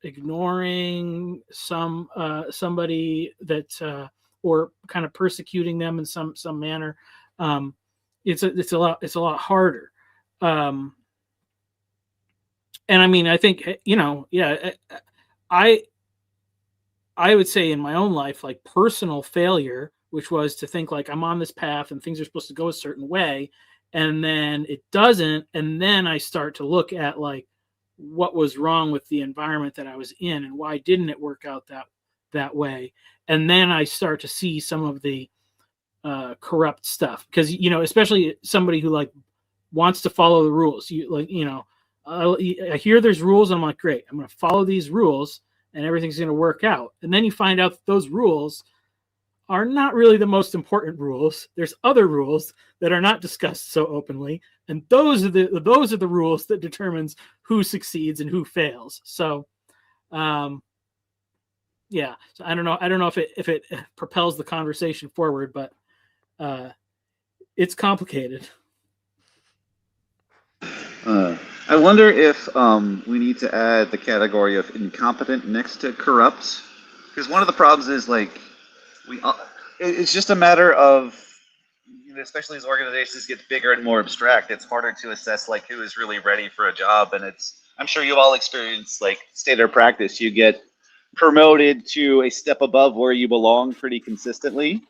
ignoring somebody that or kind of persecuting them in some manner, it's a lot harder. And I mean, I think I would say in my own life, like personal failure, which was to think like I'm on this path and things are supposed to go a certain way, and then it doesn't, and then I start to look at like what was wrong with the environment that I was in and why didn't it work out that way, and then I start to see some of the corrupt stuff, because especially somebody who like wants to follow the rules. I hear there's rules and I'm like, great, I'm going to follow these rules and everything's going to work out. And then you find out that those rules are not really the most important rules. There's other rules that are not discussed so openly, and those are the rules that determines who succeeds and who fails. So, so I don't know if it propels the conversation forward, but it's complicated. I wonder if we need to add the category of incompetent next to corrupt, because one of the problems is like it's just a matter of, especially as organizations get bigger and more abstract, it's harder to assess like who is really ready for a job. And I'm sure you've all experienced like standard practice. You get promoted to a step above where you belong pretty consistently.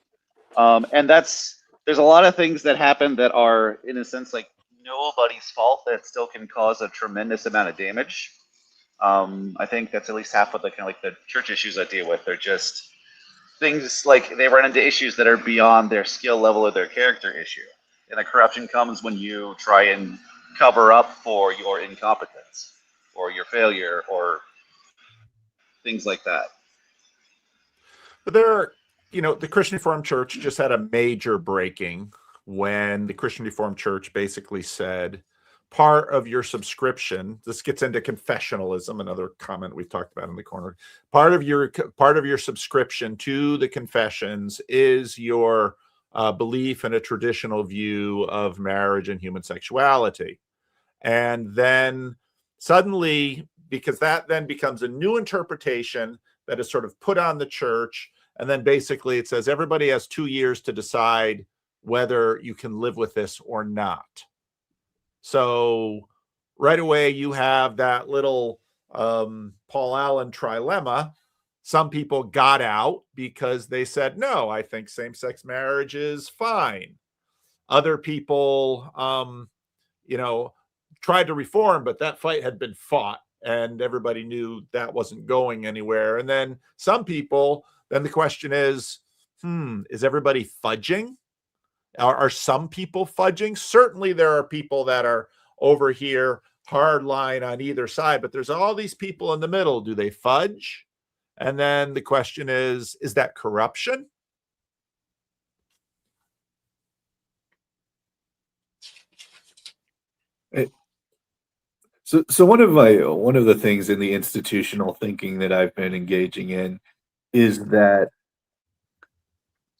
And there's a lot of things that happen that are, in a sense, like nobody's fault, that still can cause a tremendous amount of damage. I think that's at least half of the kind of like the church issues I deal with. They're just things like they run into issues that are beyond their skill level or their character issue. And the corruption comes when you try and cover up for your incompetence or your failure or things like that. But there are, the Christian Reformed Church just had a major breaking when the Christian Reformed Church basically said part of your subscription, this gets into confessionalism, another comment we've talked about in the corner, part of your subscription to the confessions is your belief in a traditional view of marriage and human sexuality. And then suddenly, because that then becomes a new interpretation that is sort of put on the church, and then basically it says everybody has 2 years to decide whether you can live with this or not. So right away you have that little Paul Allen trilemma. Some people got out because they said, no, I think same-sex marriage is fine. Other people, tried to reform, but that fight had been fought and everybody knew that wasn't going anywhere. And then some people then the question is everybody fudging? Are some people fudging? Certainly there are people that are over here hard line on either side, but there's all these people in the middle. Do they fudge? And then the question is that corruption? So one of the things in the institutional thinking that I've been engaging in is that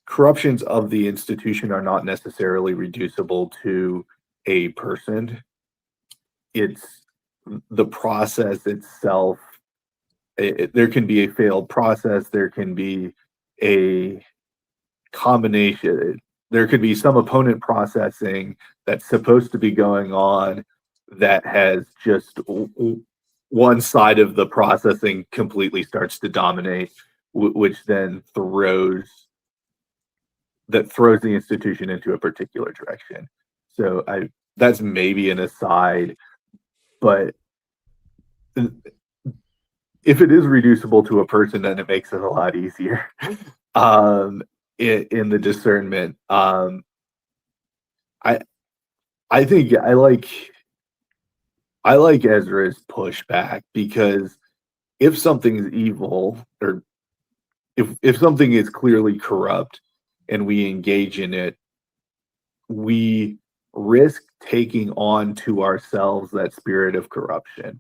corruptions of the institution are not necessarily reducible to a person. It's the process itself. There can be a failed process. There can be a combination. There could be some opponent processing that's supposed to be going on that has just one side of the processing completely starts to dominate, which then throws the institution into a particular direction. So that's maybe an aside, but if it is reducible to a person, then it makes it a lot easier in the discernment. I think I like Ezra's pushback, because if something's evil, or if something is clearly corrupt and we engage in it, we risk taking on to ourselves that spirit of corruption.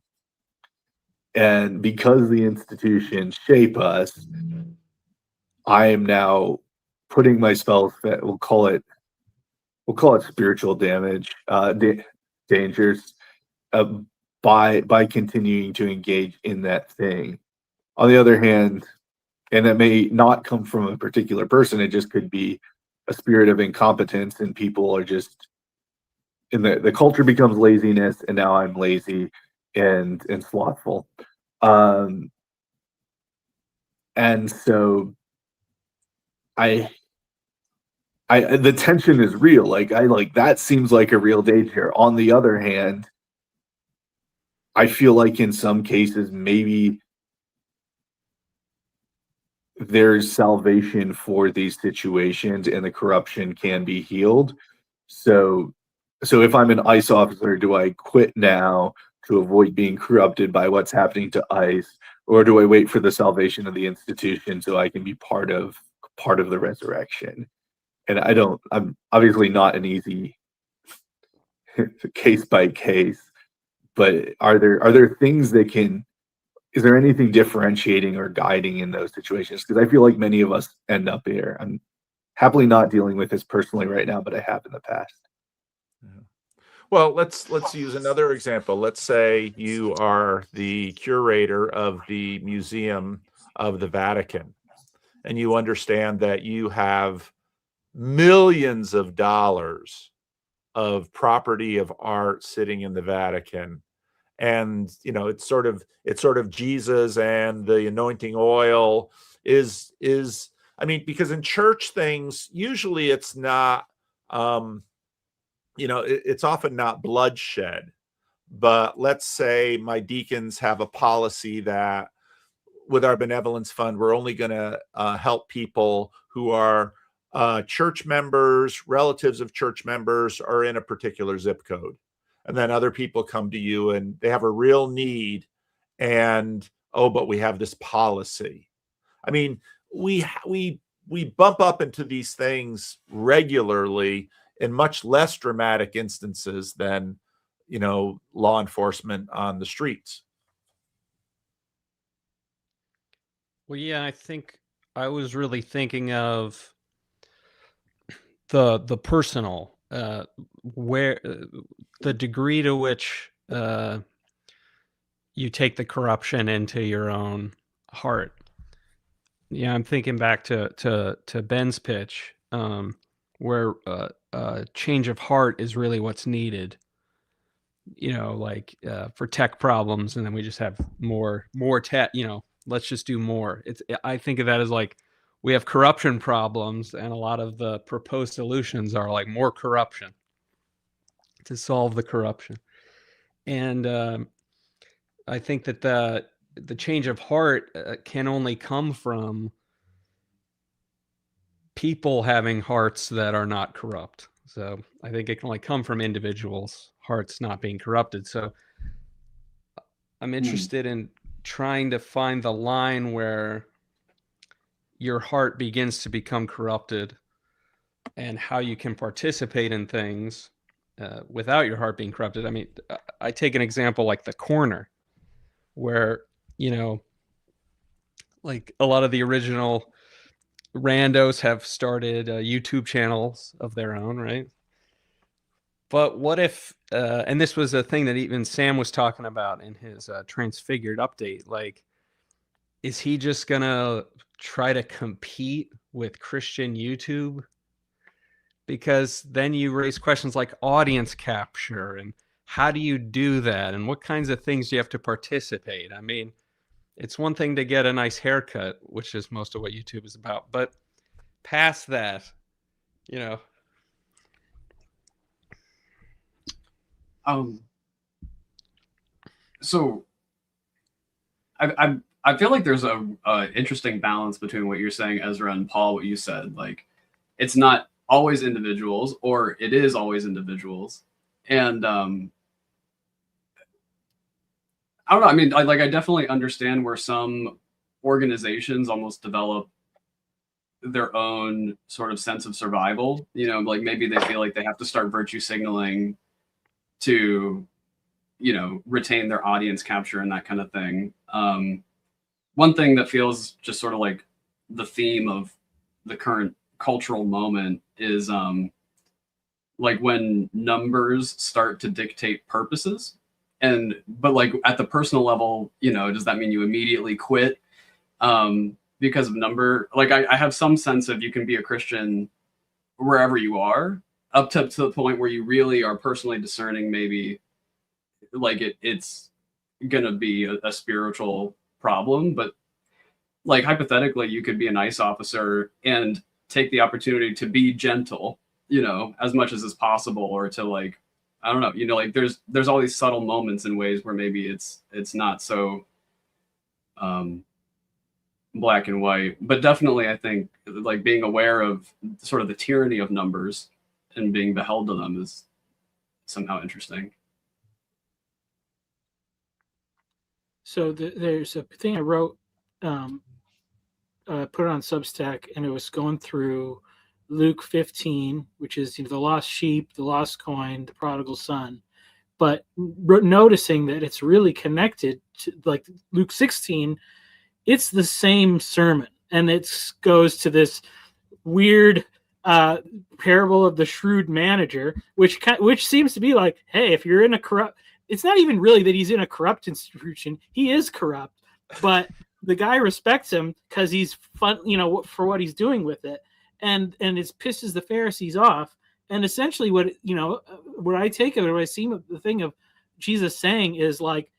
And because the institutions shape us, I am now putting myself at, we'll call it spiritual damage, dangers, by continuing to engage in that thing. On the other hand, and that may not come from a particular person, it just could be a spirit of incompetence, and people are just, and the culture becomes laziness, and now I'm lazy and slothful. And so the tension is real. Like that seems like a real danger. On the other hand, I feel like in some cases maybe there's salvation for these situations and the corruption can be healed. So if I'm an ICE officer, do I quit now to avoid being corrupted by what's happening to ICE, or do I wait for the salvation of the institution so I can be part of the resurrection? And I'm obviously not an easy case by case, but are there things that is there anything differentiating or guiding in those situations? Because I feel like many of us end up here. I'm happily not dealing with this personally right now, but I have in the past. Well, let's use another example. Let's say you are the curator of the Museum of the Vatican, and you understand that you have millions of dollars of property of art sitting in the Vatican. And it's sort of Jesus and the anointing oil is because in church things usually it's not it's often not bloodshed, but let's say my deacons have a policy that with our benevolence fund we're only going to help people who are church members, relatives of church members, are in a particular zip code. And then other people come to you and they have a real need, and but we have this policy. I mean, we bump up into these things regularly in much less dramatic instances than law enforcement on the streets. Well, yeah, I think I was really thinking of the personal, where the degree to which you take the corruption into your own heart. Yeah, I'm thinking back to Ben's pitch, where change of heart is really what's needed. For tech problems, and then we just have more tech. Let's just do more. I think of that as like we have corruption problems, and a lot of the proposed solutions are like more corruption to solve the corruption. And I think that the change of heart can only come from people having hearts that are not corrupt. So I think it can only come from individuals' hearts not being corrupted. So I'm interested in trying to find the line where your heart begins to become corrupted and how you can participate in things without your heart being corrupted. I mean, I take an example like the corner, where, you know, like a lot of the original randos have started YouTube channels of their own, right? But what if, and this was a thing that even Sam was talking about in his Transfigured update, like, is he just gonna try to compete with Christian YouTube? Because then you raise questions like audience capture and how do you do that? And what kinds of things do you have to participate? I mean, it's one thing to get a nice haircut, which is most of what YouTube is about. But past that, you know. So I feel like there's a interesting balance between what you're saying, Ezra, and Paul, what you said. Like, it's not always individuals, or it is always individuals. And I don't know. I mean, I definitely understand where some organizations almost develop their own sort of sense of survival. You know, like maybe they feel like they have to start virtue signaling to, you know, retain their audience capture and that kind of thing. One thing that feels just sort of like the theme of the current cultural moment is like when numbers start to dictate purposes. But like at the personal level, you know, does that mean you immediately quit because of number? Like I have some sense of you can be a Christian wherever you are, up to the point where you really are personally discerning, maybe like it's gonna be a spiritual problem. But like hypothetically, you could be an ICE officer and take the opportunity to be gentle, you know, as much as is possible, or to like, I don't know, you know, like there's all these subtle moments in ways where maybe it's not so black and white. But definitely I think like being aware of sort of the tyranny of numbers and being beheld to them is somehow interesting. So there's a thing I wrote, put it on Substack, and it was going through Luke 15, which is, you know, the lost sheep, the lost coin, the prodigal son, but noticing that it's really connected to like Luke 16. It's the same sermon, and it goes to this weird parable of the shrewd manager, which seems to be like, hey, if you're in a corrupt, it's not even really that he's in a corrupt institution. He is corrupt, but the guy respects him because he's fun, you know, for what he's doing with it. And it pisses the Pharisees off. And essentially what, you know, what I take of it, what I see the thing of Jesus saying is like,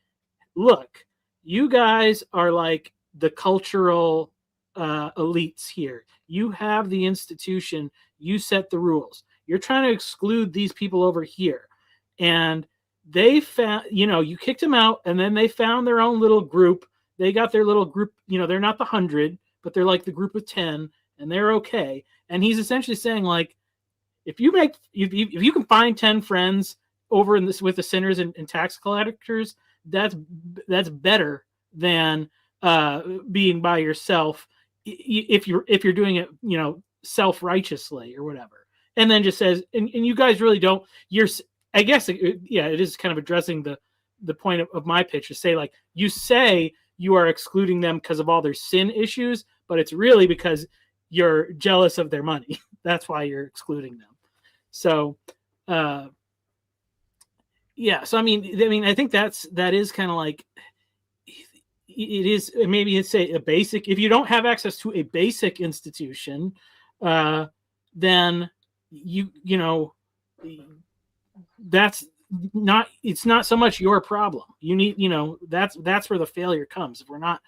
look, you guys are like the cultural elites here. You have the institution, you set the rules. You're trying to exclude these people over here. And they found, you know, you kicked them out, and then they found their own little group. They got their little group, you know, they're not the 100, but they're like the group of 10, and they're okay. And he's essentially saying, like, if you can find 10 friends over in this with the sinners and tax collectors, that's better than being by yourself if you're doing it, you know, self-righteously or whatever. And then just says, and you guys really don't, I guess, yeah, it is kind of addressing the point of my pitch, to say, like, you say you are excluding them because of all their sin issues, but it's really because you're jealous of their money. That's why you're excluding them. So, yeah. So I mean, I think that is kind of like, it is, maybe it's a basic. If you don't have access to a basic institution, then you know. It's not so much your problem. You need, you know, that's where the failure comes. If we're not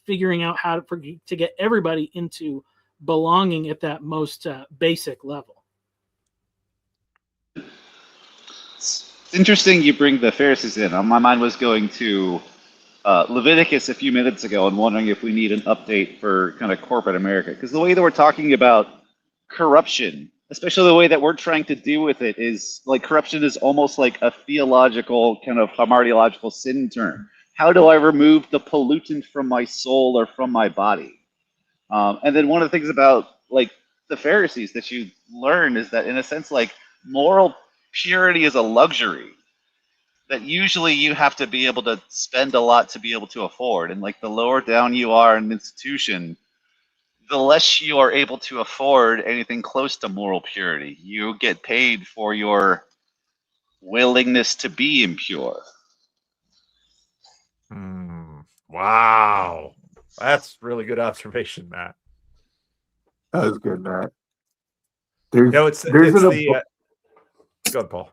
figuring out how to get everybody into belonging at that most basic level. It's interesting you bring the Pharisees in. My mind was going to Leviticus a few minutes ago and wondering if we need an update for kind of corporate America. Because the way that we're talking about corruption, especially the way that we're trying to deal with it, is like corruption is almost like a theological kind of hamartiological sin term. How do I remove the pollutant from my soul or from my body? And then one of the things about like the Pharisees that you learn is that in a sense, like moral purity is a luxury that usually you have to be able to spend a lot to be able to afford. And like the lower down you are in an institution, the less you are able to afford anything close to moral purity. You get paid for your willingness to be impure. Wow. That's really good observation, Matt. That was good, Matt. Go ahead, Paul.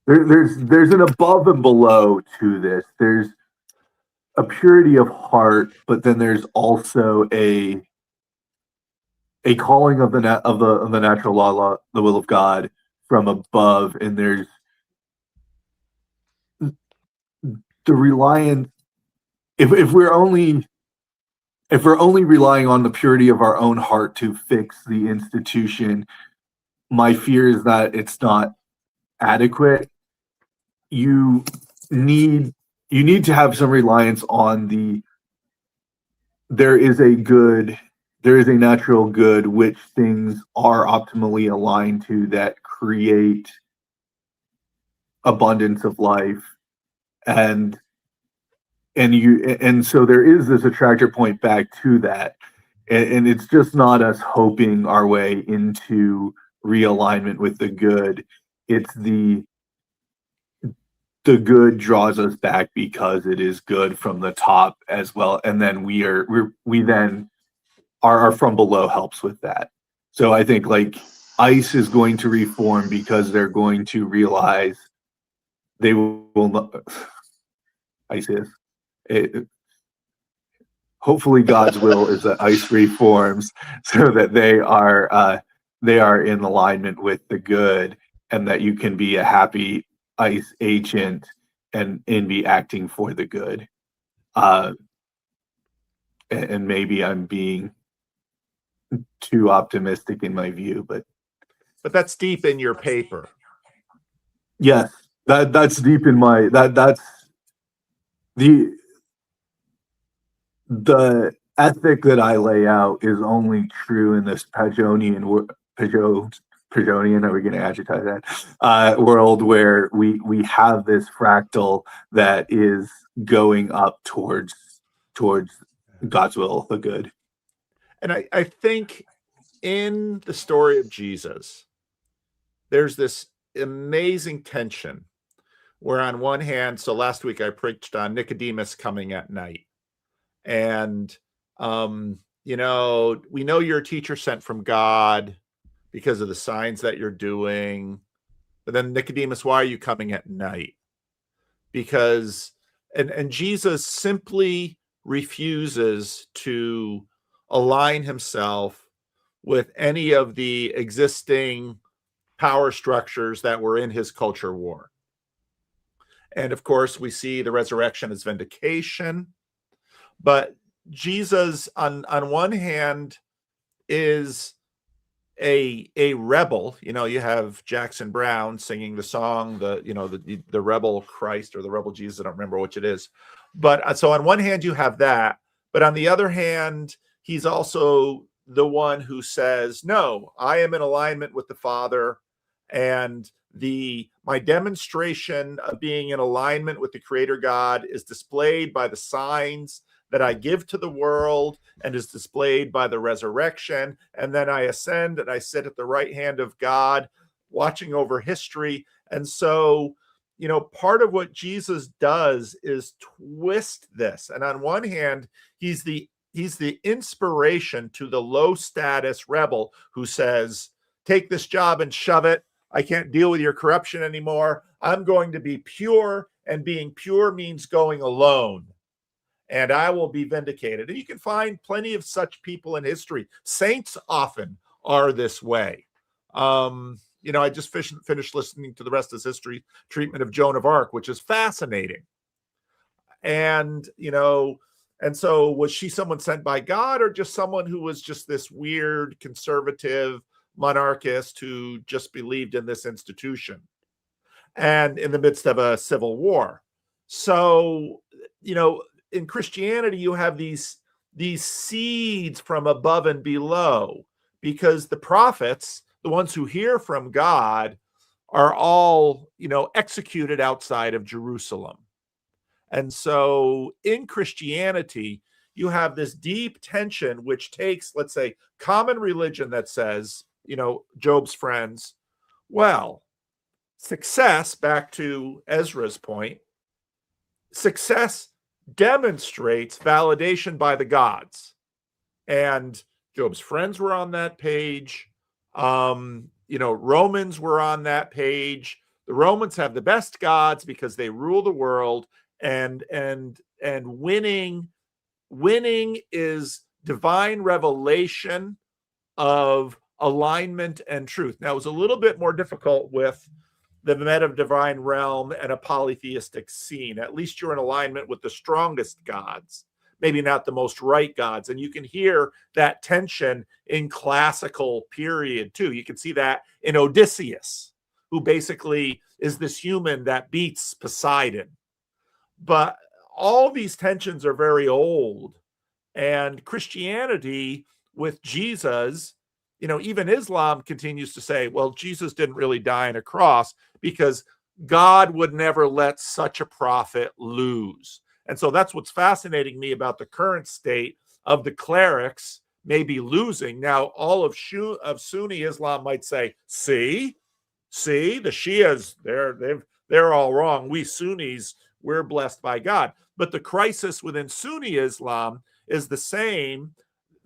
There's an above and below to this. There's a purity of heart, but then there's also a calling of the natural law, the will of God from above, and there's the reliance. If we're only relying on the purity of our own heart to fix the institution, my fear is that it's not adequate. You need to have some reliance on there is a natural good which things are optimally aligned to that create abundance of life, and so there is this attractor point back to that, and it's just not us hoping our way into realignment with the good. It's the good draws us back because it is good from the top as well, and then we then our from below helps with that. So I think like ICE is going to reform because they're going to realize they will not. ICE is. Hopefully God's will is that ICE reforms so that they are in alignment with the good, and that you can be a happy ICE agent and be acting for the good. And maybe I'm being too optimistic in my view, but that's deep in your paper. Yes, that's deep in my that's the ethic that I lay out is only true in this Pagonian, are we going to adjective that, world where we have this fractal that is going up towards God's will, the good. And I think in the story of Jesus, there's this amazing tension where on one hand, so last week I preached on Nicodemus coming at night. And, we know you're a teacher sent from God because of the signs that you're doing. But then Nicodemus, why are you coming at night? Because, and Jesus simply refuses to align himself with any of the existing power structures that were in his culture war. And of course, we see the resurrection as vindication. But Jesus, on one hand, is a rebel. You have Jackson Brown singing the song, the rebel Christ or the rebel Jesus. I don't remember which it is. But so on one hand, you have that. But on the other hand, he's also the one who says, no, I am in alignment with the Father, and my demonstration of being in alignment with the Creator God is displayed by the signs that I give to the world and is displayed by the resurrection. And then I ascend and I sit at the right hand of God, watching over history. And so, part of what Jesus does is twist this. And on one hand, he's the inspiration to the low status rebel who says, take this job and shove it. I can't deal with your corruption anymore. I'm going to be pure, and being pure means going alone. And I will be vindicated. And you can find plenty of such people in history. Saints often are this way. I just finished listening to the rest of history treatment of Joan of Arc, which is fascinating. And, and so was she someone sent by God, or just someone who was just this weird conservative monarchist who just believed in this institution and in the midst of a civil war? So, in Christianity, you have these seeds from above and below, because the prophets, the ones who hear from God, are all, executed outside of Jerusalem. And so in Christianity, you have this deep tension, which takes, let's say, common religion that says, Job's friends, well, success, back to Ezra's point, success demonstrates validation by the gods. And Job's friends were on that page. Romans were on that page. The Romans have the best gods because they rule the world. And winning is divine revelation of alignment and truth. Now, it was a little bit more difficult with the meta divine realm and a polytheistic scene. At least you're in alignment with the strongest gods, maybe not the most right gods. And you can hear that tension in classical period too. You can see that in Odysseus, who basically is this human that beats Poseidon. But all these tensions are very old. And Christianity with Jesus, even Islam continues to say, well, Jesus didn't really die on a cross because God would never let such a prophet lose. And so that's what's fascinating me about the current state of the clerics maybe losing. Now, all of Sunni Islam might say, see, the Shias, they're all wrong. We Sunnis, we're blessed by God. But the crisis within Sunni Islam is the same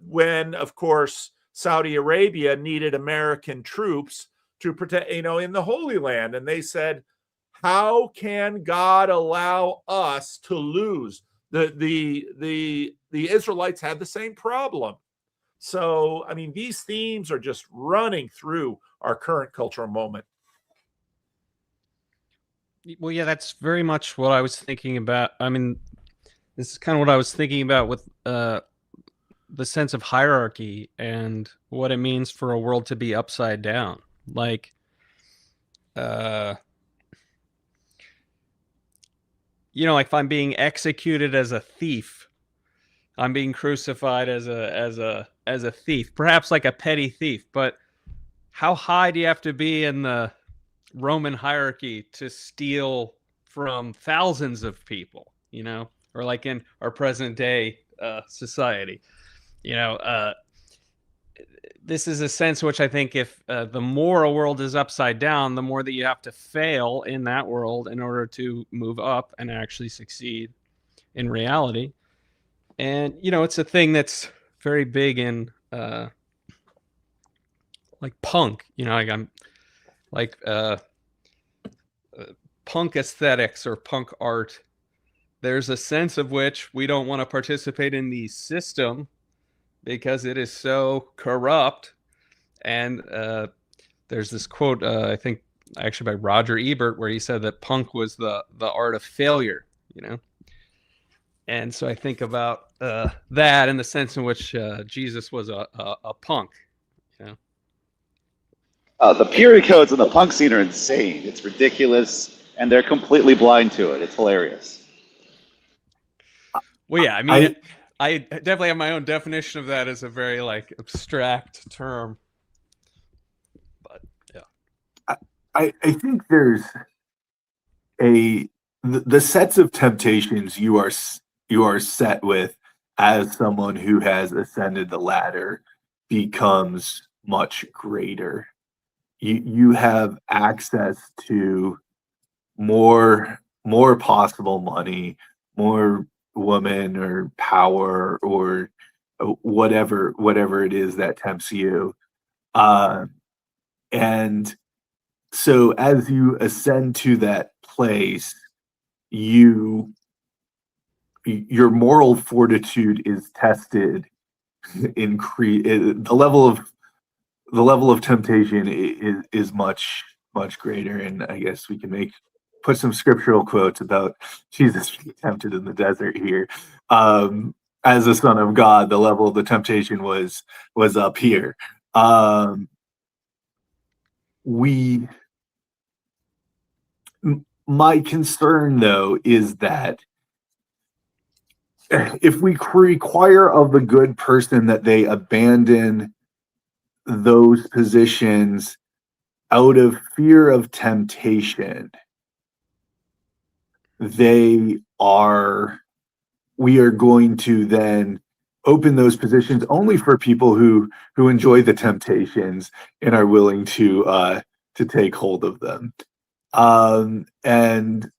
when, of course, Saudi Arabia needed American troops to protect, in the Holy Land. And they said, how can God allow us to lose? The Israelites had the same problem. So, these themes are just running through our current cultural moment. Well, yeah, that's very much what I was thinking about. This is kind of what I was thinking about with the sense of hierarchy and what it means for a world to be upside down. Like, like if I'm being executed as a thief, I'm being crucified as a thief, perhaps like a petty thief. But how high do you have to be in the Roman hierarchy to steal from thousands of people, or like in our present day society, this is a sense which I think if the more a world is upside down, the more that you have to fail in that world in order to move up and actually succeed in reality. And, it's a thing that's very big in like punk, I'm like punk aesthetics or punk art. There's a sense of which we don't want to participate in the system because it is so corrupt. And there's this quote, I think actually by Roger Ebert, where he said that punk was the art of failure, And so I think about that in the sense in which Jesus was a punk, The period codes in the punk scene are insane. It's ridiculous, and they're completely blind to it. It's hilarious. Well, yeah, I mean, I definitely have my own definition of that as a very abstract term. But yeah, I think there's the sets of temptations you are set with as someone who has ascended the ladder becomes much greater. You have access to more possible money, more woman or power or whatever it is that tempts you. And so as you ascend to that place, your moral fortitude is tested. The level of temptation is much greater, and I guess we can make put some scriptural quotes about Jesus being tempted in the desert here. As a son of God, the level of the temptation was up here. My concern, though, is that if we require of the good person that they abandon those positions out of fear of temptation, we are going to then open those positions only for people who enjoy the temptations and are willing to take hold of them. And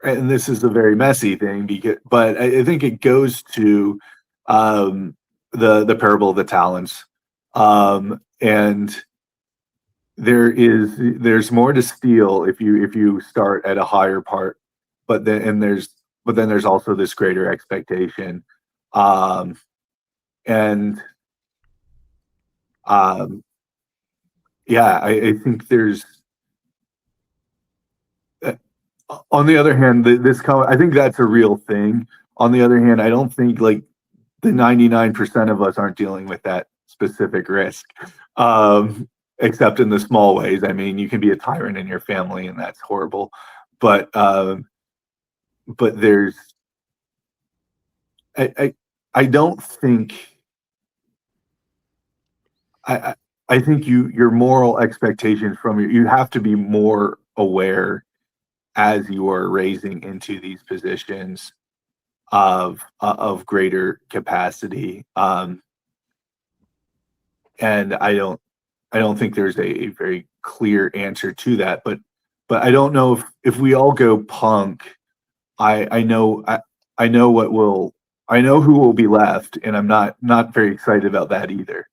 this is a very messy thing, but I think it goes to the parable of the talents, and there's more to steal if you start at a higher part, but then there's also this greater expectation, I think there's. On the other hand, I think that's a real thing. On the other hand, I don't think like the 99% of us aren't dealing with that specific risk, except in the small ways. I mean, you can be a tyrant in your family, and that's horrible. But there's, I don't think. I think your moral expectations you have to be more aware as you are raising into these positions of greater capacity, and I don't think there's a very clear answer to that. But I don't know if we all go punk. I know who will be left, and I'm not very excited about that either.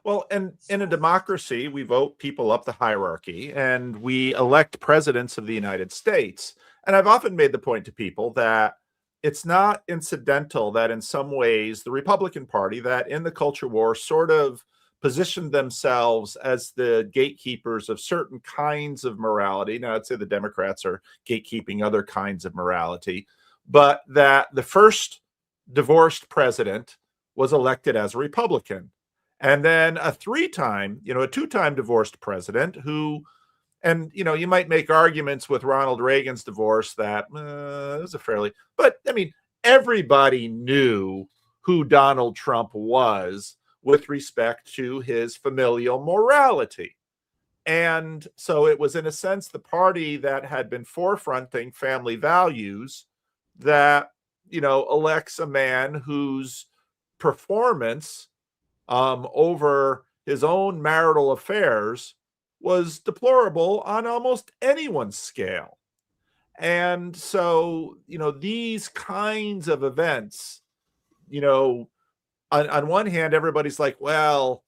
Well, and in a democracy, we vote people up the hierarchy and we elect presidents of the United States. And I've often made the point to people that it's not incidental that in some ways the Republican Party, that in the culture war sort of positioned themselves as the gatekeepers of certain kinds of morality. Now, I'd say the Democrats are gatekeeping other kinds of morality, but that the first divorced president was elected as a Republican. And then a two-time divorced president who, and, you might make arguments with Ronald Reagan's divorce that it was but I mean, everybody knew who Donald Trump was with respect to his familial morality. And so it was, in a sense, the party that had been forefronting family values that, elects a man whose performance over his own marital affairs was deplorable on almost anyone's scale. And so, these kinds of events, on one hand, everybody's like, well,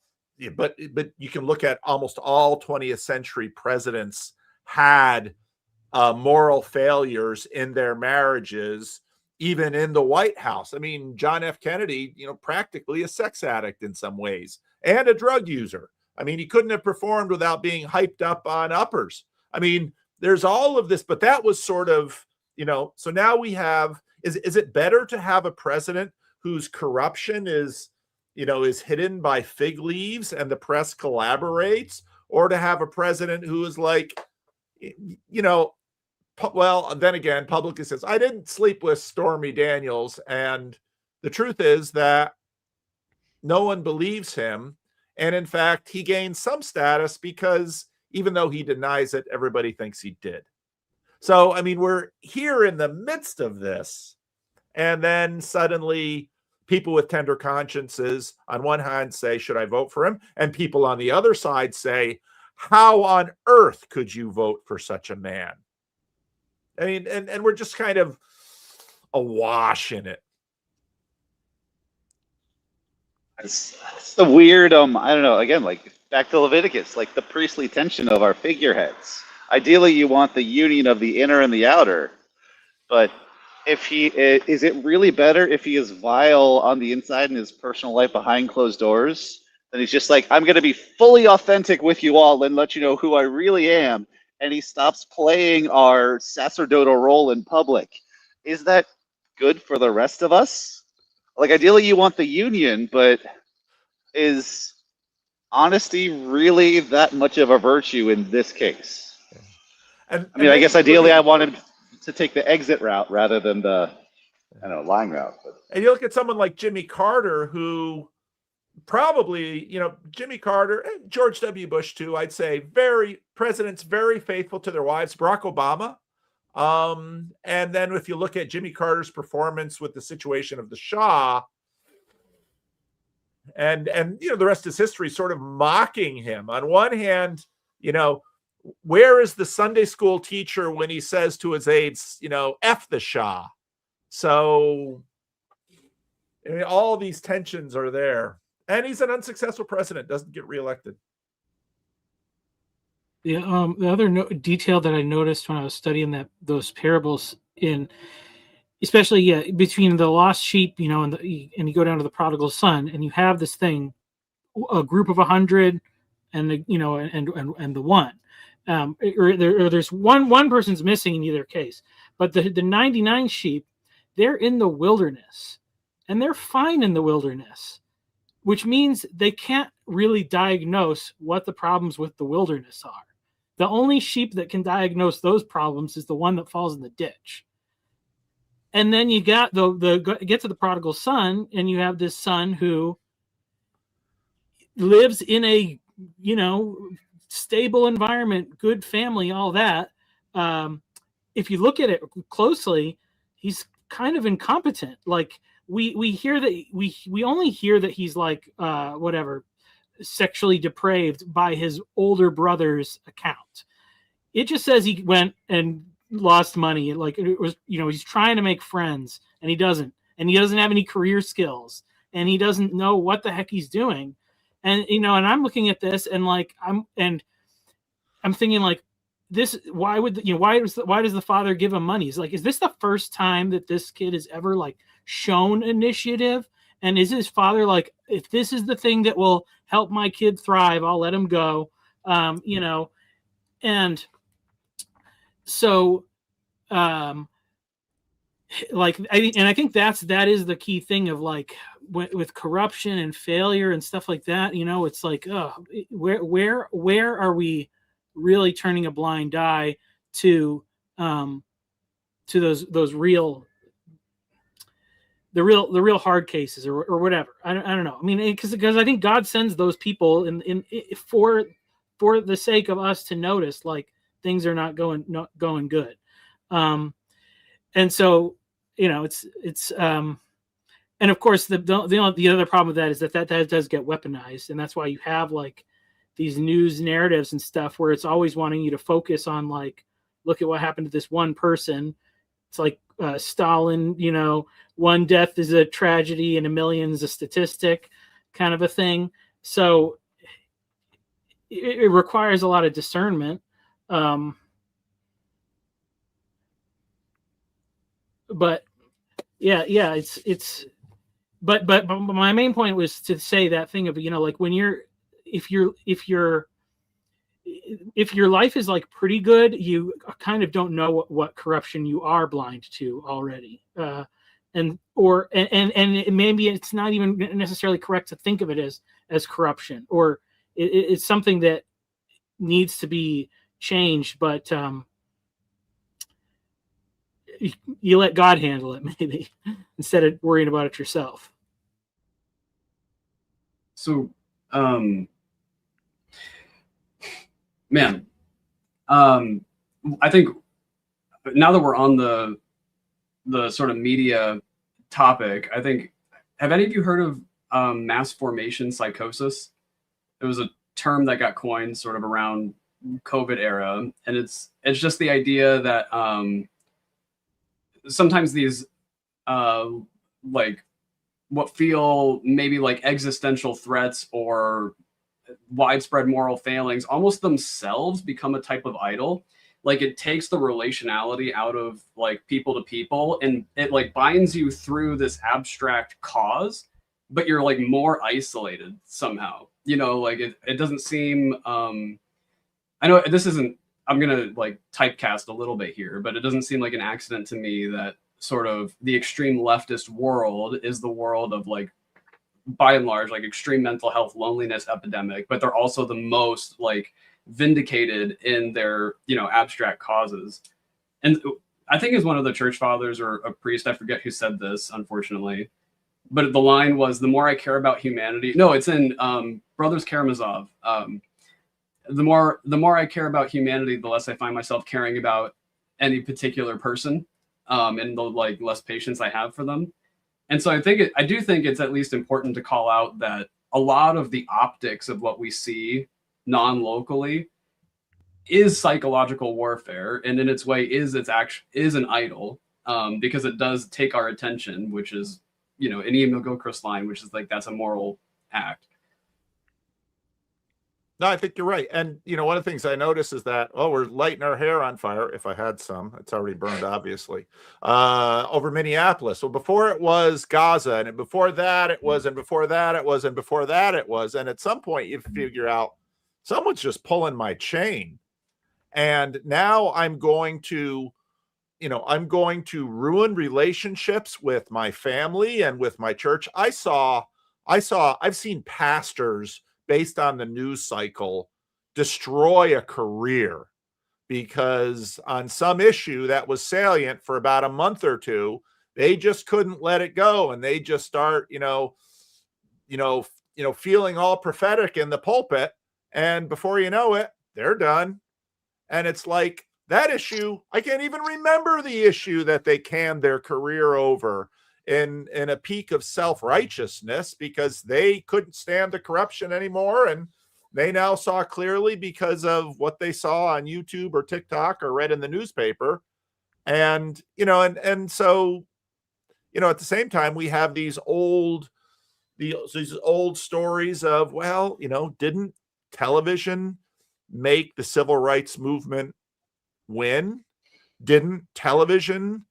but you can look at almost all 20th century presidents had moral failures in their marriages, even in the White House. I mean, John F. Kennedy, practically a sex addict in some ways and a drug user. I mean, he couldn't have performed without being hyped up on uppers. I mean, there's all of this, but that was sort of, so now we have, is it better to have a president whose corruption is hidden by fig leaves and the press collaborates, or to have a president who is like, well, then again, publicly says, I didn't sleep with Stormy Daniels. And the truth is that no one believes him. And in fact, he gained some status because even though he denies it, everybody thinks he did. So, I mean, we're here in the midst of this. And then suddenly people with tender consciences on one hand say, should I vote for him? And people on the other side say, how on earth could you vote for such a man? I mean, and we're just kind of awash in it. It's the weird, I don't know, again, like back to Leviticus, like the priestly tension of our figureheads. Ideally, you want the union of the inner and the outer, but is it really better if he is vile on the inside in his personal life behind closed doors? Then he's just like, I'm going to be fully authentic with you all and let you know who I really am. and he stops playing our sacerdotal role in public, is that good for the rest of us? Like, ideally, you want the union, but is honesty really that much of a virtue in this case? And I mean, I guess ideally I wanted to take the exit route rather than the, I don't know, lying route. But. And you look at someone like Jimmy Carter, who probably, Jimmy Carter and George W. Bush too, I'd say presidents very faithful to their wives. Barack Obama. And then if you look at Jimmy Carter's performance with the situation of the Shah, and the rest is history, sort of mocking him. On one hand, where is the Sunday school teacher when he says to his aides, F the Shah? So all these tensions are there. And he's an unsuccessful president, doesn't get reelected. Yeah, the other detail that I noticed when I was studying those parables especially between the lost sheep, and you go down to the prodigal son, and you have this thing, a group of 100, and the one, or there's one person's missing in either case, but the 99 sheep, they're in the wilderness, and they're fine in the wilderness, which means they can't really diagnose what the problems with the wilderness are. The only sheep that can diagnose those problems is the one that falls in the ditch. And then you got get to the prodigal son, and you have this son who lives in a, stable environment, good family, all that. If you look at it closely, he's kind of incompetent. Like we hear that we only hear that he's like sexually depraved by his older brother's account. It just says he went and lost money. Like it was, he's trying to make friends, and he doesn't have any career skills, and he doesn't know what the heck he's doing. And and I'm looking at this, and like I'm thinking like this. Why does the father give him money? He's like, is this the first time that this kid has ever like shown initiative? And is his father like, if this is the thing that will help my kid thrive, I'll let him go. And so, I think that is the key thing of like with corruption and failure and stuff like that. It's like, where are we really turning a blind eye to those real hard cases or whatever. I don't know. I mean, because I think God sends those people in for the sake of us to notice like things are not going good. And so, it's and of course the other problem with that is that does get weaponized, and that's why you have like these news narratives and stuff where it's always wanting you to focus on like, look at what happened to this one person. It's like Stalin, one death is a tragedy and a million is a statistic kind of a thing. So it requires a lot of discernment. But but my main point was to say that thing of, like when if your life is like pretty good, you kind of don't know what corruption you are blind to already. And maybe it's not even necessarily correct to think of it as corruption, or it's something that needs to be changed, but you let God handle it maybe instead of worrying about it yourself. So, man, I think now that we're on the sort of media topic, I think, have any of you heard of mass formation psychosis? It was a term that got coined sort of around COVID era, and it's just the idea that sometimes these like what feel maybe like existential threats or widespread moral failings almost themselves become a type of idol. Like it takes the relationality out of like people to people, and it like binds you through this abstract cause, but you're like more isolated somehow, like it doesn't seem I know this isn't I'm gonna like typecast a little bit here, but it doesn't seem like an accident to me that sort of the extreme leftist world is the world of like, by and large, like extreme mental health, loneliness epidemic, but they're also the most like vindicated in their, you know, abstract causes. And I think it's one of the church fathers or a priest, I forget who said this, unfortunately, but the line was, the more I care about humanity. No, it's in Brothers Karamazov. The more I care about humanity, the less I find myself caring about any particular person, and the like less patience I have for them. And so I do think it's at least important to call out that a lot of the optics of what we see non-locally is psychological warfare, and in its way is an idol, because it does take our attention, which is, you know, an Emil Gilchrist line, which is like, that's a moral act. No, I think you're right. And, you know, one of the things I notice is that, oh, we're lighting our hair on fire. If I had some, it's already burned, obviously, over Minneapolis. Well, before it was Gaza, and before that it was, and before that it was, and before that it was. And at some point you figure out someone's just pulling my chain. And now I'm going to ruin relationships with my family and with my church. I've seen pastors, based on the news cycle, destroy a career because on some issue that was salient for about a month or two, they just couldn't let it go. And they just start, feeling all prophetic in the pulpit. And before you know it, they're done. And it's like that issue, I can't even remember the issue that they canned their career over in a peak of self-righteousness because they couldn't stand the corruption anymore. And they now saw clearly because of what they saw on YouTube or TikTok or read in the newspaper. And, so, at the same time, we have these old stories of, well, didn't television make the civil rights movement win? Didn't television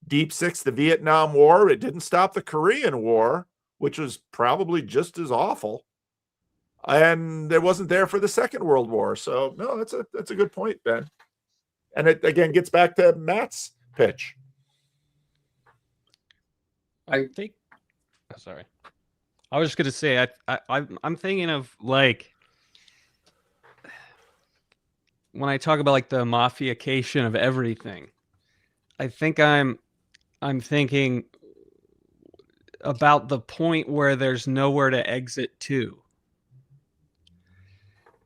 deep six the Vietnam War? It didn't stop the Korean War, which was probably just as awful. And it wasn't there for the Second World War. So no, that's a good point, Ben. And it again gets back to Matt's pitch. I think. Oh, sorry, I was just gonna say I'm thinking of like when I talk about like the mafiacation of everything. I think I'm thinking about the point where there's nowhere to exit to.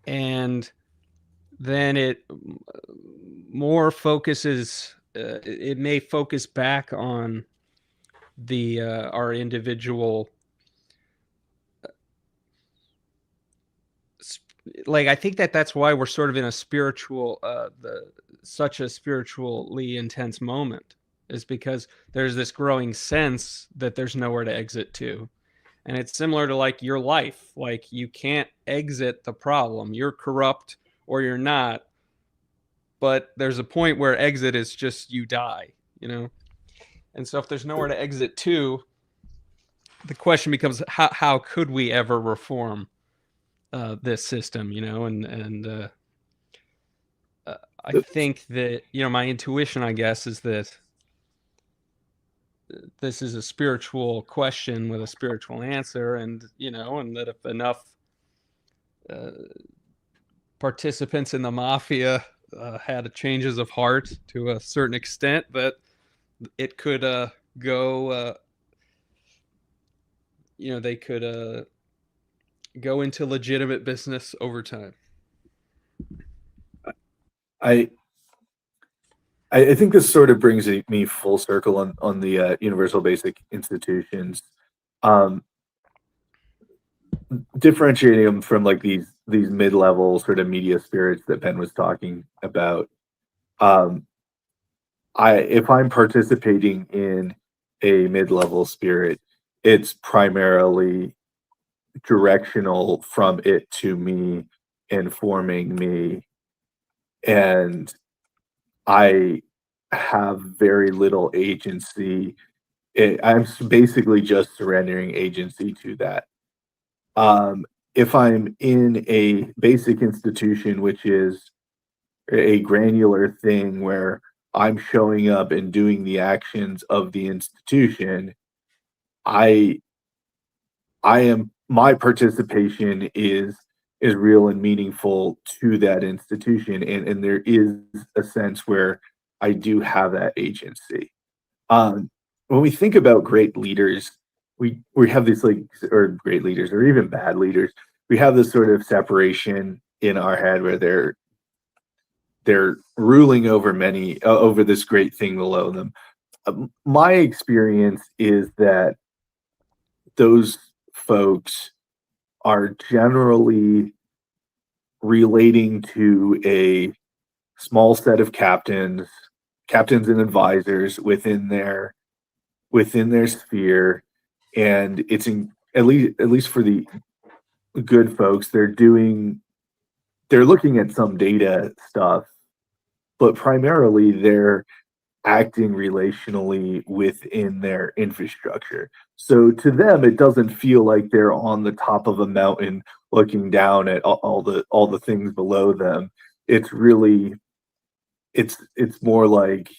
And then it more focuses, it may focus back on the our individual, like I think that's why we're sort of in a spiritual, such a spiritually intense moment, is because there's this growing sense that there's nowhere to exit to. And it's similar to like your life. Like you can't exit the problem. You're corrupt or you're not. But there's a point where exit is just you die, And so if there's nowhere to exit to, the question becomes how could we ever reform this system, And I think that, my intuition, I guess, is that this is a spiritual question with a spiritual answer, and and that if enough participants in the mafia had changes of heart to a certain extent, that it could go they could go into legitimate business over time. I think this sort of brings me full circle on the universal basic institutions, differentiating them from like these mid-level sort of media spirits that Ben was talking about. If I'm participating in a mid-level spirit, it's primarily directional from it to me, informing me, and I have very little agency. I'm basically just surrendering agency to that. If I'm in a basic institution, which is a granular thing where I'm showing up and doing the actions of the institution, my participation is real and meaningful to that institution, and there is a sense where I do have that agency. When we think about great leaders, we have this or great leaders, or even bad leaders, we have this sort of separation in our head where they're ruling over many over this great thing below them. My experience is that those folks are generally relating to a small set of captains and advisors within their sphere, and it's at least for the good folks, they're looking at some data stuff, but primarily they're acting relationally within their infrastructure. So to them, it doesn't feel like they're on the top of a mountain looking down at all the things below them. It's really, it's more like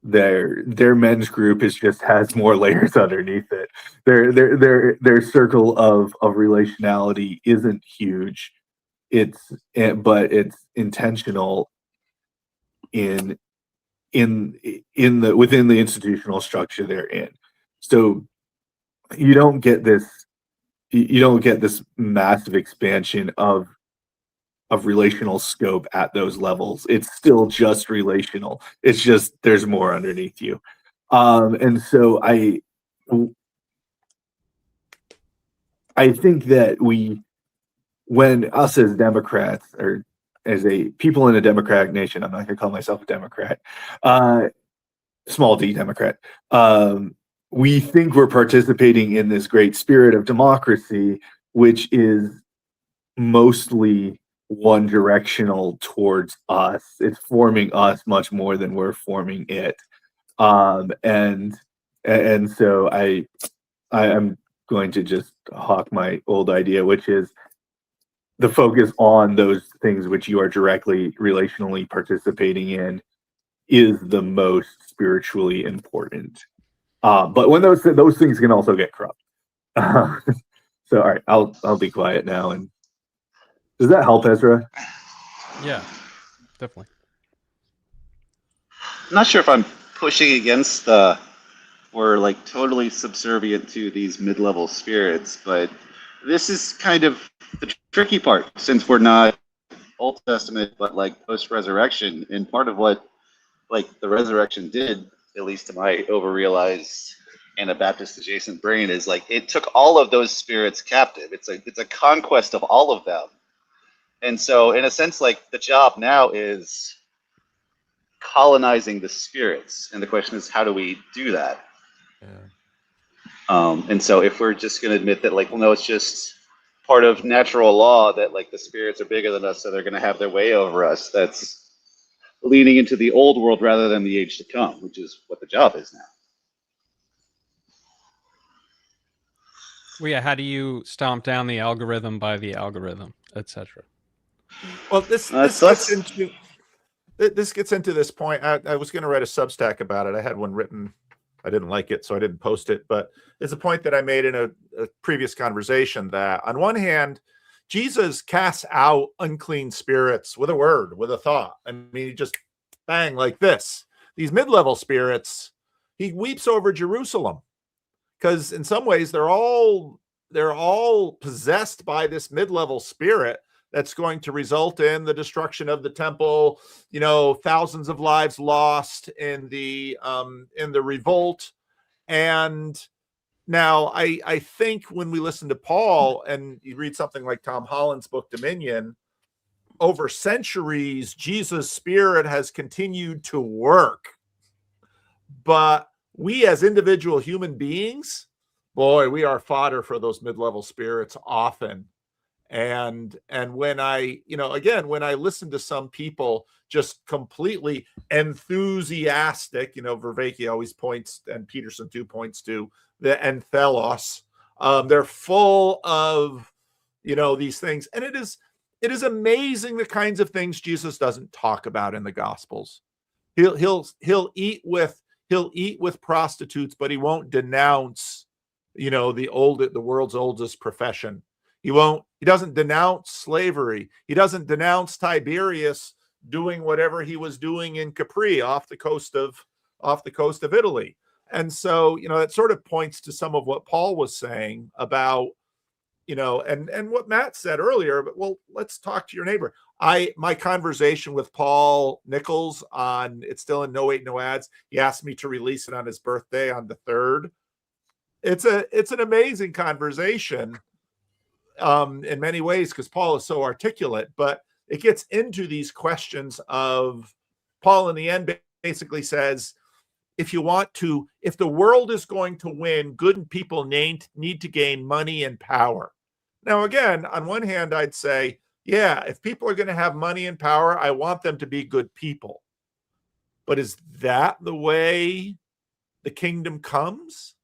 their men's group has more layers underneath it. Their circle of relationality isn't huge. But it's intentional within the institutional structure they're in. So you don't get this massive expansion of relational scope at those levels. It's still just relational. It's just there's more underneath you. And so I think that when us as Democrats, or as a people in a democratic nation, I'm not going to call myself a Democrat, small d Democrat, we think we're participating in this great spirit of democracy, which is mostly one directional towards us. It's forming us much more than we're forming it. And so I'm going to just hawk my old idea, which is the focus on those things which you are directly relationally participating in is the most spiritually important. But when those things can also get corrupt. So all right, I'll be quiet now. And does that help, Ezra? Yeah, definitely. I'm not sure if I'm pushing against we're like totally subservient to these mid-level spirits, but this is kind of the tricky part, since we're not Old Testament but like post-resurrection. And part of what like the resurrection did, at least to my overrealized Anabaptist adjacent brain, is like it took all of those spirits captive. It's a conquest of all of them. And so in a sense, like the job now is colonizing the spirits, and the question is, how do we do that? Yeah. And so if we're just going to admit that, like, well, no, it's just part of natural law that like the spirits are bigger than us, so they're going to have their way over us, that's leaning into the old world rather than the age to come, which is what the job is now. Well, yeah, how do you stomp down the algorithm by the algorithm, etc.? Well, this gets into this point. I was going to write a Substack about it. I had one written. I didn't like it, so I didn't post it. But it's a point that I made in a previous conversation, that on one hand, Jesus casts out unclean spirits with a word, with a thought. I mean, he just bang like this. These mid-level spirits, he weeps over Jerusalem, because in some ways they're all possessed by this mid-level spirit that's going to result in the destruction of the temple, thousands of lives lost in the revolt. And now I think when we listen to Paul and you read something like Tom Holland's book Dominion, over centuries, Jesus' spirit has continued to work. But we as individual human beings, boy, we are fodder for those mid-level spirits often. And when I listen to some people just completely enthusiastic, Vervaeke always points, and Peterson too points to the enthelos. They're full of, these things. And it is, It is amazing the kinds of things Jesus doesn't talk about in the Gospels. He'll eat with prostitutes, but he won't denounce, the world's oldest profession. He doesn't denounce slavery. He doesn't denounce Tiberius doing whatever he was doing in Capri off the coast of Italy. And so, that sort of points to some of what Paul was saying about, and what Matt said earlier, but let's talk to your neighbor. My conversation with Paul Nichols on It's Still in No Wait, No Ads, he asked me to release it on his birthday on the 3rd. It's an amazing conversation in many ways, because Paul is so articulate, but it gets into these questions of Paul in the end basically says, if the world is going to win, good people need to gain money and power. Now, again, on one hand, I'd say, yeah, if people are going to have money and power, I want them to be good people. But is that the way the kingdom comes?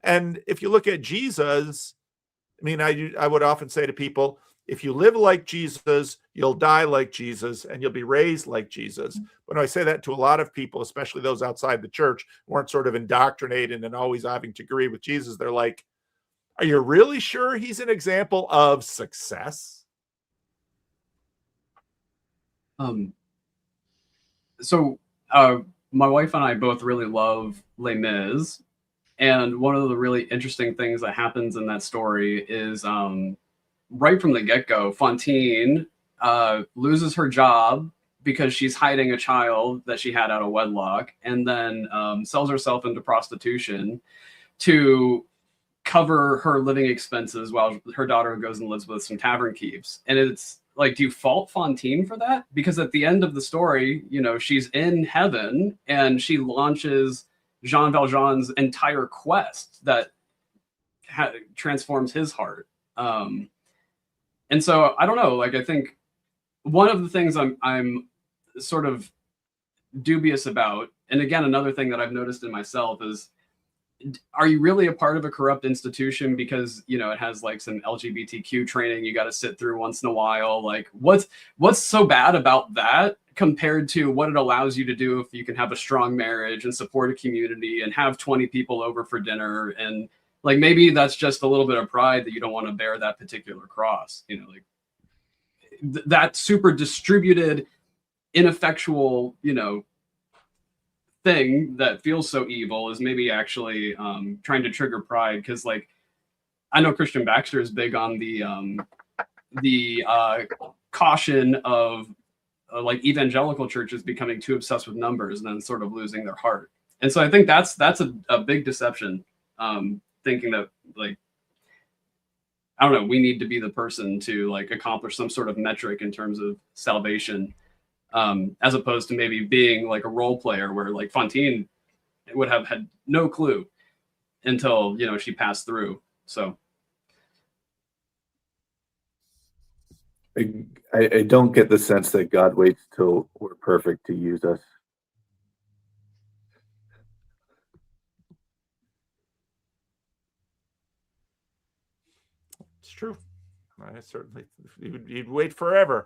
And if you look at Jesus, I would often say to people, if you live like Jesus, you'll die like Jesus, and you'll be raised like Jesus. When I say that to a lot of people, especially those outside the church, who aren't sort of indoctrinated and always having to agree with Jesus, they're like, are you really sure he's an example of success? So my wife and I both really love Les Mis. And one of the really interesting things that happens in that story is right from the get-go, Fantine loses her job because she's hiding a child that she had out of wedlock, and then sells herself into prostitution to cover her living expenses while her daughter goes and lives with some tavern keeps. And it's like, do you fault Fantine for that? Because at the end of the story, she's in heaven and she launches Jean Valjean's entire quest that transforms his heart. And so I don't know, I think one of the things I'm sort of dubious about, and again, another thing that I've noticed in myself is, are you really a part of a corrupt institution because, it has some LGBTQ training you got to sit through once in a while? What's so bad about that compared to what it allows you to do if you can have a strong marriage and support a community and have 20 people over for dinner? And maybe that's just a little bit of pride that you don't want to bear that particular cross, that super distributed, ineffectual, thing that feels so evil is maybe actually trying to trigger pride. Because I know Christian Baxter is big on the caution of evangelical churches becoming too obsessed with numbers and then sort of losing their heart. And so I think that's a big deception, thinking that I don't know, we need to be the person to accomplish some sort of metric in terms of salvation, as opposed to maybe being a role player where Fantine would have had no clue until she passed through. So I don't get the sense that God waits till we're perfect to use us. It's true. I certainly, you'd wait forever.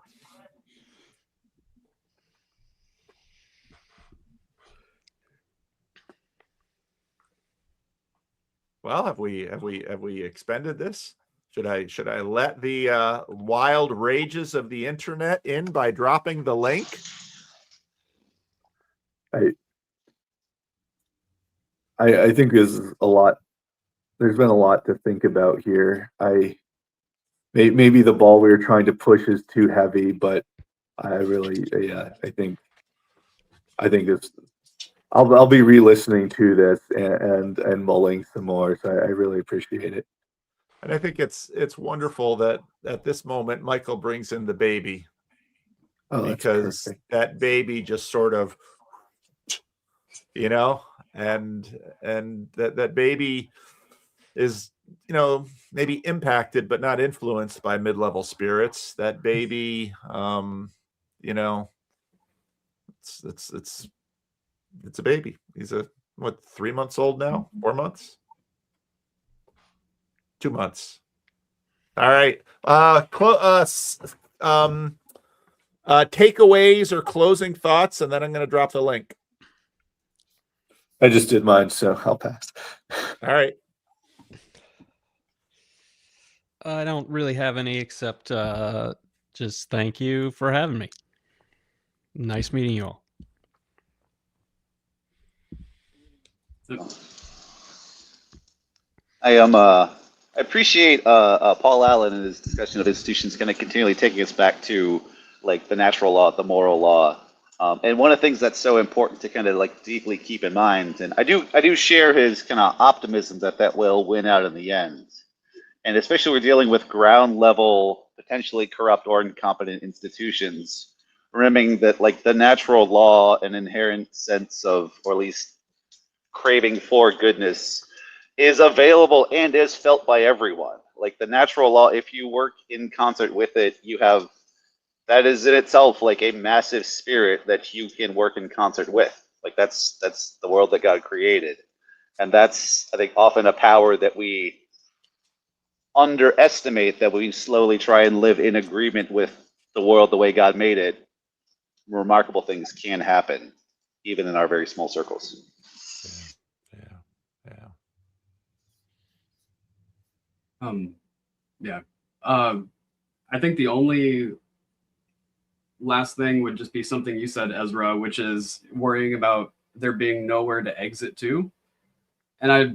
Well, have we expended this? Should I let the wild rages of the internet in by dropping the link? I think there's a lot. There's been a lot to think about here. Maybe the ball we were trying to push is too heavy, but I think it's. I'll be re-listening to this and mulling some more. So I really appreciate it. And I think it's wonderful that at this moment Michael brings in the baby, because that baby just sort of, and that baby is, maybe impacted but not influenced by mid-level spirits. That baby, it's a baby. He's 3 months old now? 4 months? 2 months. All right. Takeaways or closing thoughts, and then I'm going to drop the link. I just did mine, so I'll pass. All right. I don't really have any except just thank you for having me. Nice meeting you all. I appreciate Paul Allen and his discussion of institutions kind of continually taking us back to like the natural law, the moral law. And one of the things that's so important to kind of like deeply keep in mind, and I do share his kind of optimism that will win out in the end. And especially we're dealing with ground level, potentially corrupt or incompetent institutions, remembering that like the natural law, an inherent sense of, or at least craving for goodness, is available and is felt by everyone. Like the natural law, if you work in concert with it, you have, that is in itself like a massive spirit that you can work in concert with. Like that's the world that God created. And that's, I think, often a power that we underestimate, that we slowly try and live in agreement with the world the way God made it. Remarkable things can happen, even in our very small circles. I think the only last thing would just be something you said, Ezra, which is worrying about there being nowhere to exit to. And I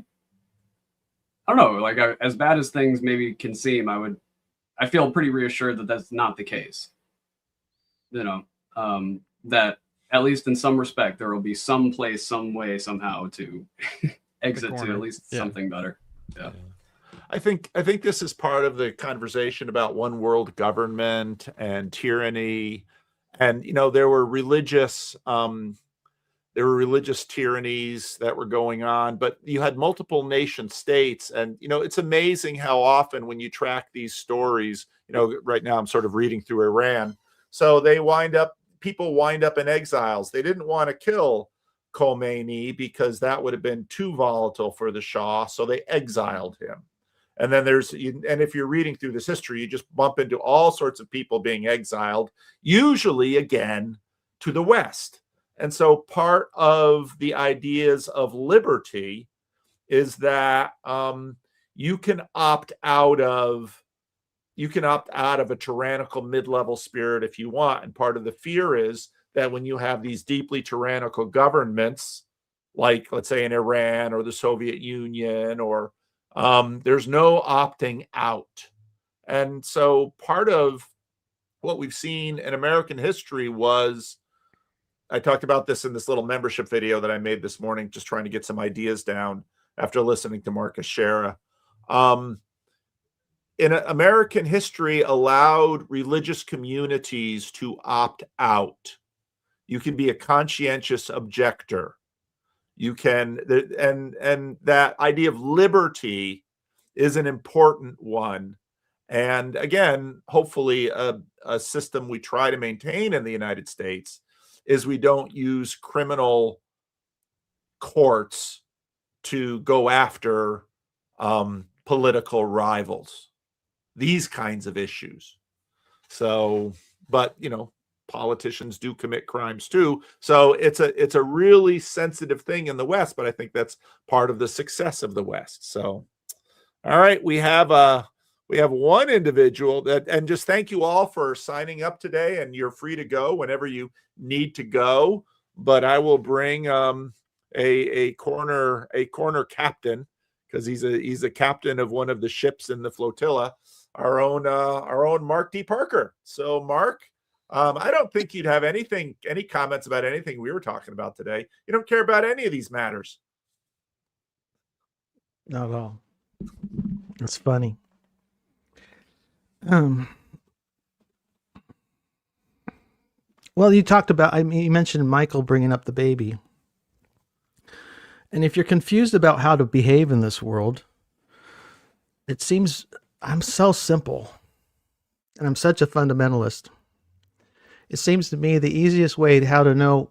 don't know, like as bad as things maybe can seem, I feel pretty reassured that that's not the case. You know, that at least in some respect, there will be some place, some way, somehow to exit to at least something better. Yeah. I think this is part of the conversation about one world government and tyranny, and you know there were religious tyrannies that were going on, but you had multiple nation states, and you know it's amazing how often when you track these stories, you know right now I'm sort of reading through Iran, so people wind up in exiles. They didn't want to kill Khomeini because that would have been too volatile for the Shah, so they exiled him. And then and if you're reading through this history, you just bump into all sorts of people being exiled, usually again to the West. And so part of the ideas of liberty is that you can opt out of a tyrannical mid-level spirit if you want. And part of the fear is that when you have these deeply tyrannical governments, like let's say in Iran or the Soviet Union, or there's no opting out. And so part of what we've seen in American history was, I talked about this in this little membership video that I made this morning, just trying to get some ideas down after listening to Marcus Shera. In American history allowed religious communities to opt out. You can be a conscientious objector. You can, and that idea of liberty is an important one. And again, hopefully a system we try to maintain in the United States is we don't use criminal courts to go after political rivals, these kinds of issues. So, but you know, politicians do commit crimes too. So it's a really sensitive thing in the West, but I think that's part of the success of the West. So, all right, we have one individual that, and just thank you all for signing up today, and you're free to go whenever you need to go. But I will bring a corner captain, because he's a captain of one of the ships in the flotilla, our own Mark D. Parker. So Mark, I don't think you'd have any comments about anything we were talking about today. You don't care about any of these matters. Not at all. It's funny. Well, you talked about, you mentioned Michael bringing up the baby. And if you're confused about how to behave in this world, it seems I'm so simple and I'm such a fundamentalist. It seems to me the easiest way to how to know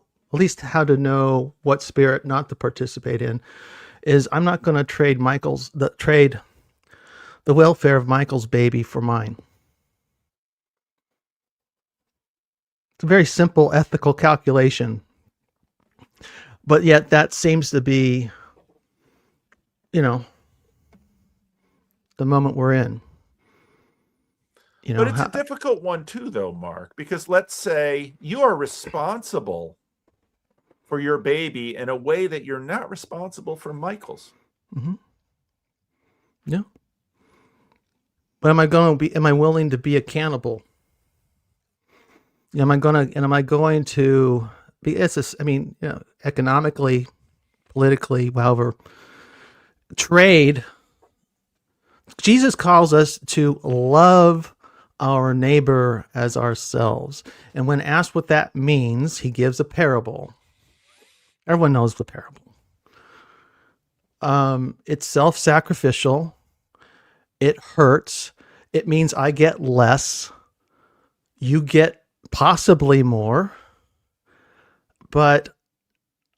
what spirit not to participate in is I'm not going to trade the welfare of Michael's baby for mine. It's a very simple ethical calculation. But yet that seems to be, the moment we're in. But it's a difficult one too, though, Mark, because let's say you are responsible for your baby in a way that you're not responsible for Michael's. Mm-hmm. Yeah. But am I willing to be a cannibal? Am I going to be, economically, politically, however, trade. Jesus calls us to love our neighbor as ourselves. And when asked what that means, he gives a parable. Everyone knows the parable. It's self-sacrificial. It hurts. It means I get less. You get possibly more. But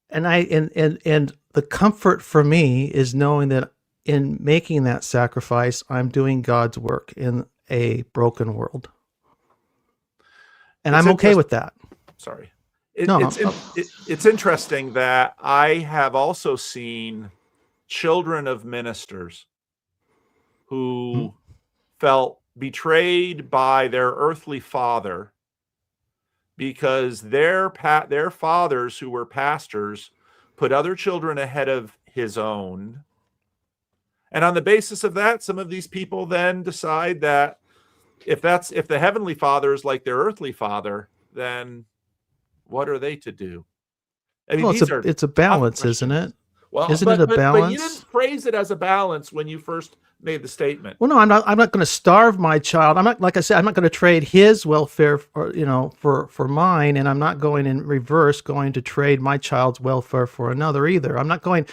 and the comfort for me is knowing that in making that sacrifice, I'm doing God's work in a broken world. And I'm okay with that. Sorry. It's interesting that I have also seen children of ministers who felt betrayed by their earthly father because their fathers who were pastors put other children ahead of his own. And on the basis of that, some of these people then decide that if the heavenly father is like their earthly father, then what are they to do? I mean, it's a balance, isn't it? Well, isn't it a balance? But you didn't phrase it as a balance when you first made the statement. Well, no, I'm not going to starve my child. I'm not, like I said, I'm not going to trade his welfare for mine, and I'm not going in reverse, going to trade my child's welfare for another either. I'm not going,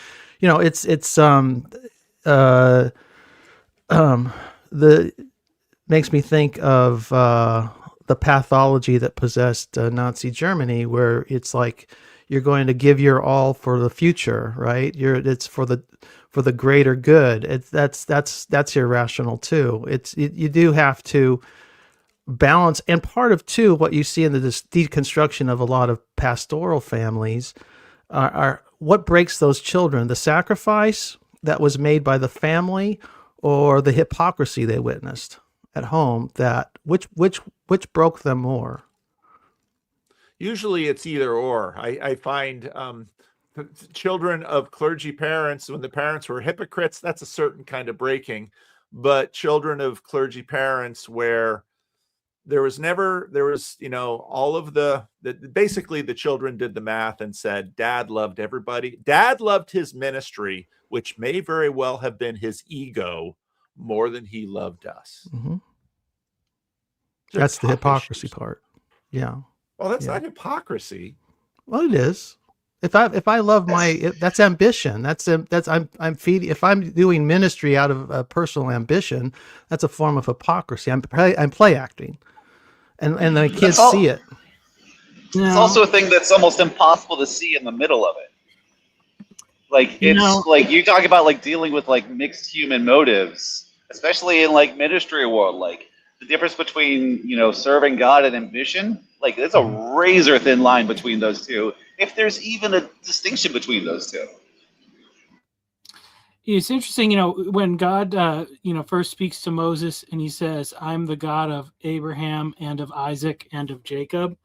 makes me think of the pathology that possessed Nazi Germany, where it's like you're going to give your all for the future, right? It's for the greater good. That's irrational too. You do have to balance, and part of too what you see in this deconstruction of a lot of pastoral families are what breaks those children: the sacrifice that was made by the family, or the hypocrisy they witnessed at home. That which broke them more? Usually it's either or. I find children of clergy parents, when the parents were hypocrites, that's a certain kind of breaking. But children of clergy parents where there was all of basically the children did the math and said, Dad loved everybody. Dad loved his ministry, which may very well have been his ego more than he loved us. Mm-hmm. That's the hypocrisy part. Yeah. Well, that's not hypocrisy. Well, it is. If I love that's ambition. I'm feeding. If I'm doing ministry out of personal ambition, that's a form of hypocrisy. I'm play acting, and the kids see it. It's also a thing that's almost impossible to see in the middle of it. Like like you talk about like dealing with like mixed human motives, especially in like ministry world, like the difference between serving God and ambition. Like there's a razor thin line between those two, if there's even a distinction between those two. It's interesting, when God, first speaks to Moses and he says, I'm the God of Abraham and of Isaac and of Jacob.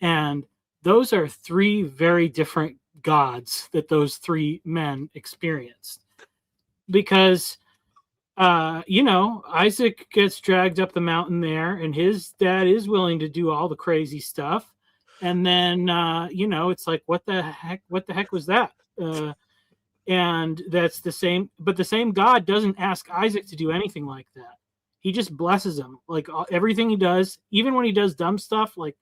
And those are three very different gods that those three men experienced. Because, Isaac gets dragged up the mountain there and his dad is willing to do all the crazy stuff. And then, it's like, what the heck was that? And that's the same, but the same God doesn't ask Isaac to do anything like that. He just blesses him. Like everything he does, even when he does dumb stuff, like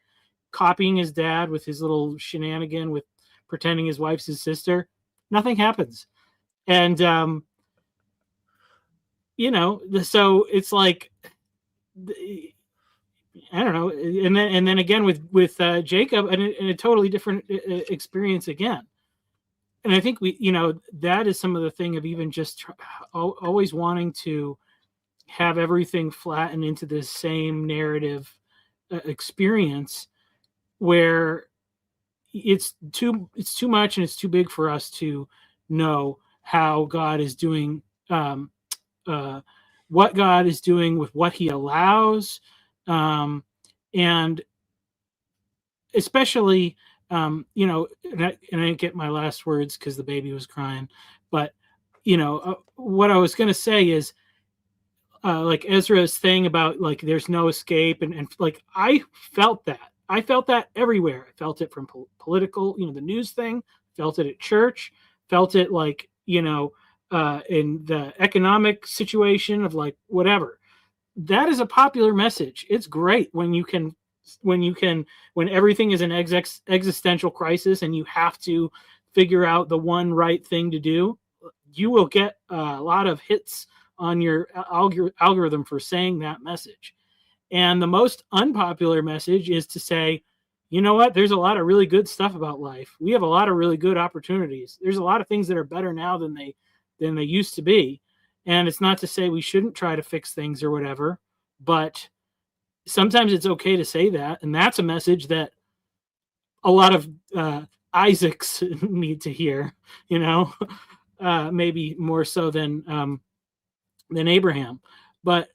copying his dad with his little shenanigan with pretending his wife's his sister, nothing happens. And, so it's like, I don't know. And then again with Jacob, and a totally different experience again. And I think that is some of the thing of even just always wanting to have everything flatten into this same narrative experience where it's too much and it's too big for us to know how God is doing, what God is doing with what he allows, and especially, you know, and I didn't get my last words because the baby was crying, but you know, what I was going to say is, like Ezra's thing about like there's no escape, and like I felt that everywhere. I felt it from political, you know, the news thing, felt it at church, felt it like, you know, in the economic situation of like whatever. That is a popular message. It's great when everything is an existential crisis and you have to figure out the one right thing to do. You will get a lot of hits on your algorithm for saying that message. And the most unpopular message is to say, you know what, there's a lot of really good stuff about life. We have a lot of really good opportunities. There's a lot of things that are better now than they used to be. And it's not to say we shouldn't try to fix things or whatever, but sometimes it's okay to say that. And that's a message that a lot of Isaacs need to hear, you know, maybe more so than Abraham. But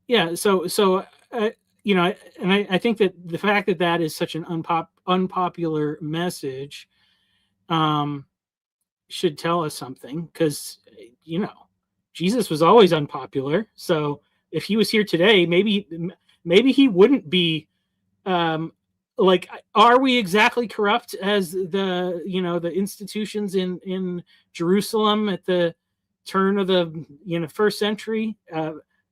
yeah, so you know, and I think that the fact that that is such an unpopular message should tell us something, because you know Jesus was always unpopular. So if he was here today, maybe he wouldn't be like, are we exactly corrupt as the, you know, the institutions in Jerusalem at the turn of the, you know, first century?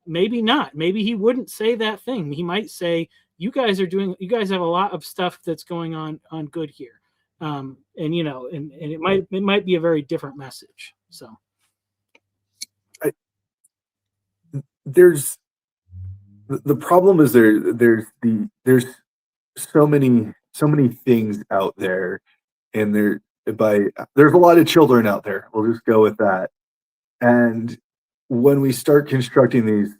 Maybe not. Maybe he wouldn't say that thing. He might say, you guys have a lot of stuff that's going on good here. And you know, and it might be a very different message. So there's the problem is there's so many things out there, and there's a lot of children out there. We'll just go with that. And when we start constructing these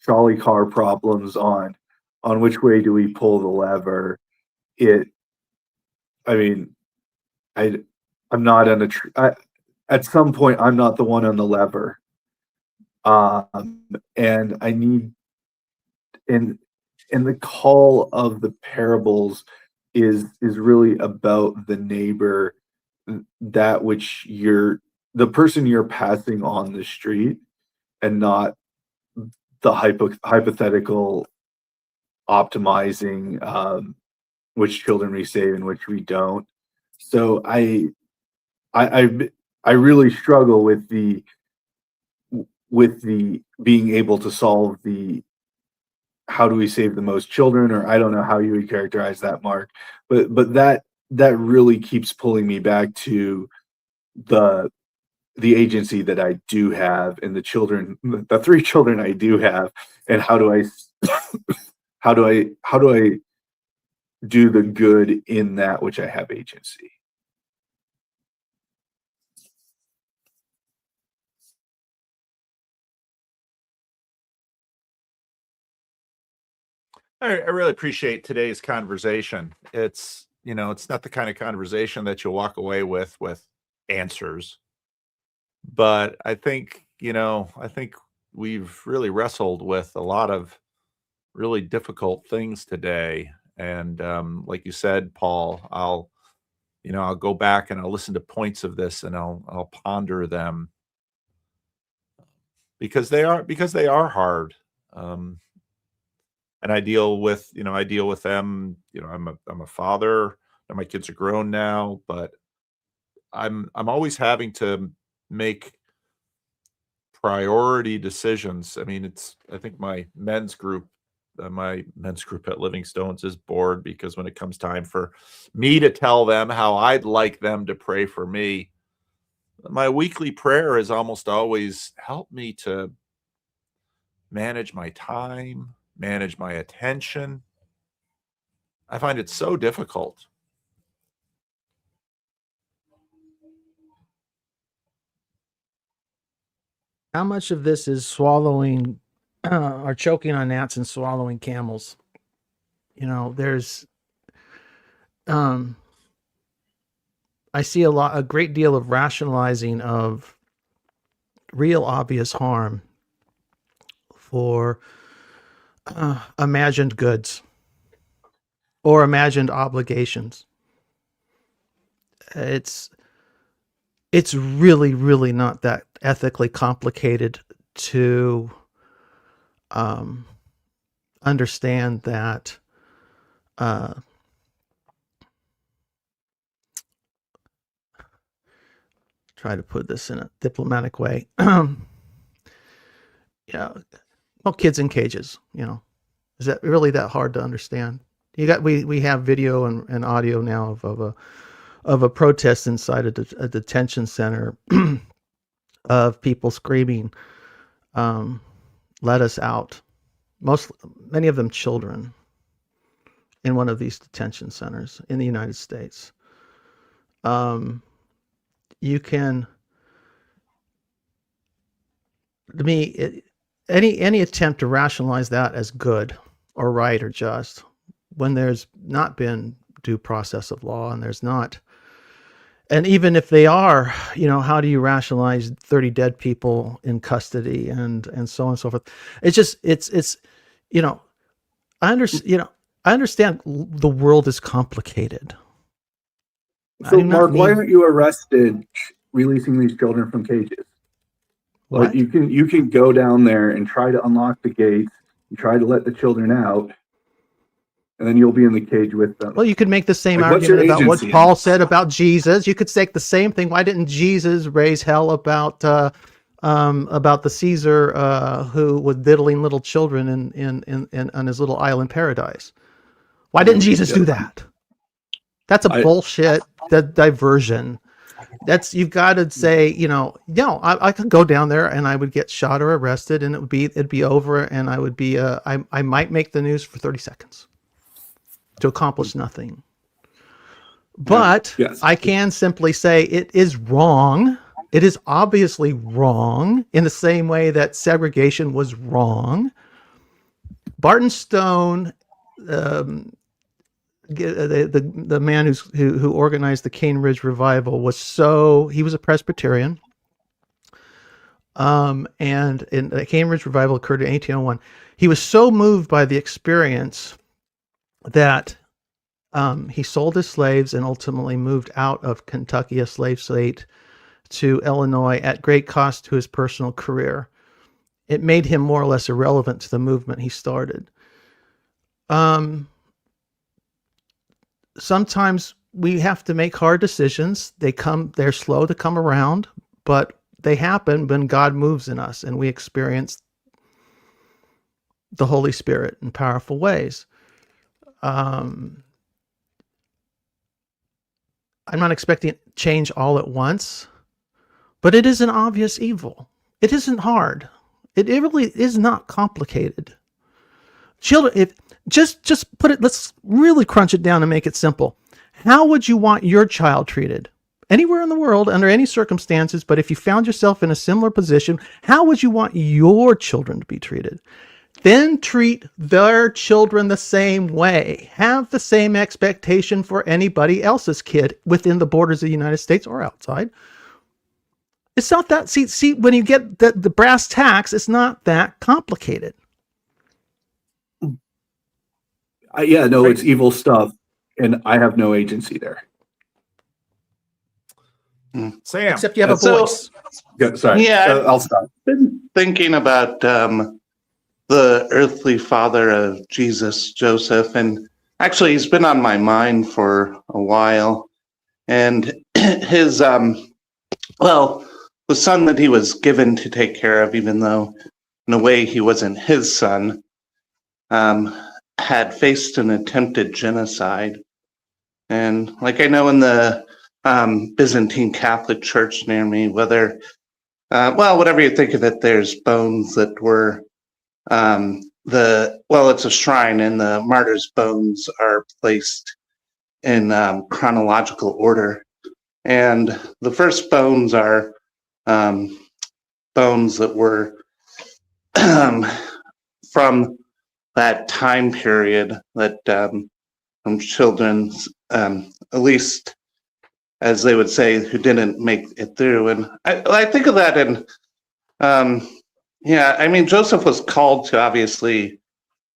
trolley car problems on which way do we pull the lever, I'm not on at some point I'm not the one on the lever. And I need, and the call of the parables is really about the neighbor, that which the person you're passing on the street, and not the hypothetical optimizing which children we save and which we don't. So I really struggle with the being able to solve the how do we save the most children, or I don't know how you would characterize that, Mark, but that really keeps pulling me back to the agency that I do have, and the 3 children I do have, and how do I do the good in that which I have agency. I really appreciate today's conversation. It's, you know, it's not the kind of conversation that you'll walk away with answers, but I think, you know, we've really wrestled with a lot of really difficult things today. And like you said, Paul, I'll go back and I'll listen to points of this, and I'll ponder them, because they are hard. And I deal with them. You know, I'm a father, and my kids are grown now, but I'm always having to make priority decisions. I mean, I think my men's group at Livingstone's is bored, because when it comes time for me to tell them how I'd like them to pray for me, my weekly prayer is almost always, help me to manage my time, manage my attention. I find it so difficult. How much of this is swallowing or choking on gnats and swallowing camels? You know, there's I see a great deal of rationalizing of real obvious harm for imagined goods or imagined obligations. It's really, really not that ethically complicated to understand that try to put this in a diplomatic way. Yeah, well, kids in cages, you know, is that really that hard to understand? We have video and audio now of a protest inside a detention center of people screaming, "Let us out!" Many of them children in one of these detention centers in the United States. You can, to me, any attempt to rationalize that as good or right or just when there's not been due process of law and there's not, and even if they are, you know, how do you rationalize 30 dead people in custody and so on and so forth? It's just it's you know, I understand the world is complicated. So Mark, why aren't you arrested releasing these children from cages? What? Like you can go down there and try to unlock the gates and try to let the children out, and then you'll be in the cage with them. Well, you could make the same Like, what's your argument about what agency? Paul said about Jesus. You could say the same thing. Why didn't Jesus raise hell about the Caesar who was diddling little children in on his little island paradise? Why didn't Jesus do that? That's a bullshit diversion. You've got to say, you know, I could go down there and I would get shot or arrested and it'd be over and I would be I might make the news for 30 seconds to accomplish nothing. But I can simply say it is wrong. It is obviously wrong in the same way that segregation was wrong. Barton Stone, the man who organized the Cane Ridge Revival, he was a Presbyterian. And the Cane Ridge Revival occurred in 1801. He was so moved by the experience that he sold his slaves and ultimately moved out of Kentucky, a slave state, to Illinois at great cost to his personal career. It made him more or less irrelevant to the movement he started. Sometimes we have to make hard decisions. They're slow to come around, but they happen when God moves in us and we experience the Holy Spirit in powerful ways. I'm not expecting change all at once, but it is an obvious evil. It isn't hard. It really is not complicated. Children, just put it, let's really crunch it down and make it simple. How would you want your child treated? Anywhere in the world, under any circumstances, but if you found yourself in a similar position, how would you want your children to be treated? Then treat their children the same way. Have the same expectation for anybody else's kid within the borders of the United States or outside. It's not that, see, when you get the brass tacks, it's not that complicated. It's evil stuff, and I have no agency there. Sam, except you have a voice. I'll stop. Been thinking about the earthly father of Jesus, Joseph, and actually he's been on my mind for a while. And his the son that he was given to take care of, even though in a way he wasn't his son, had faced an attempted genocide. And like I know in the Byzantine Catholic Church near me, whatever you think of it, there's bones that were it's a shrine, and the martyrs' bones are placed in chronological order. And the first bones are bones that were from that time period, that from children, at least as they would say, who didn't make it through. And I think of that in, yeah, I mean, Joseph was called to obviously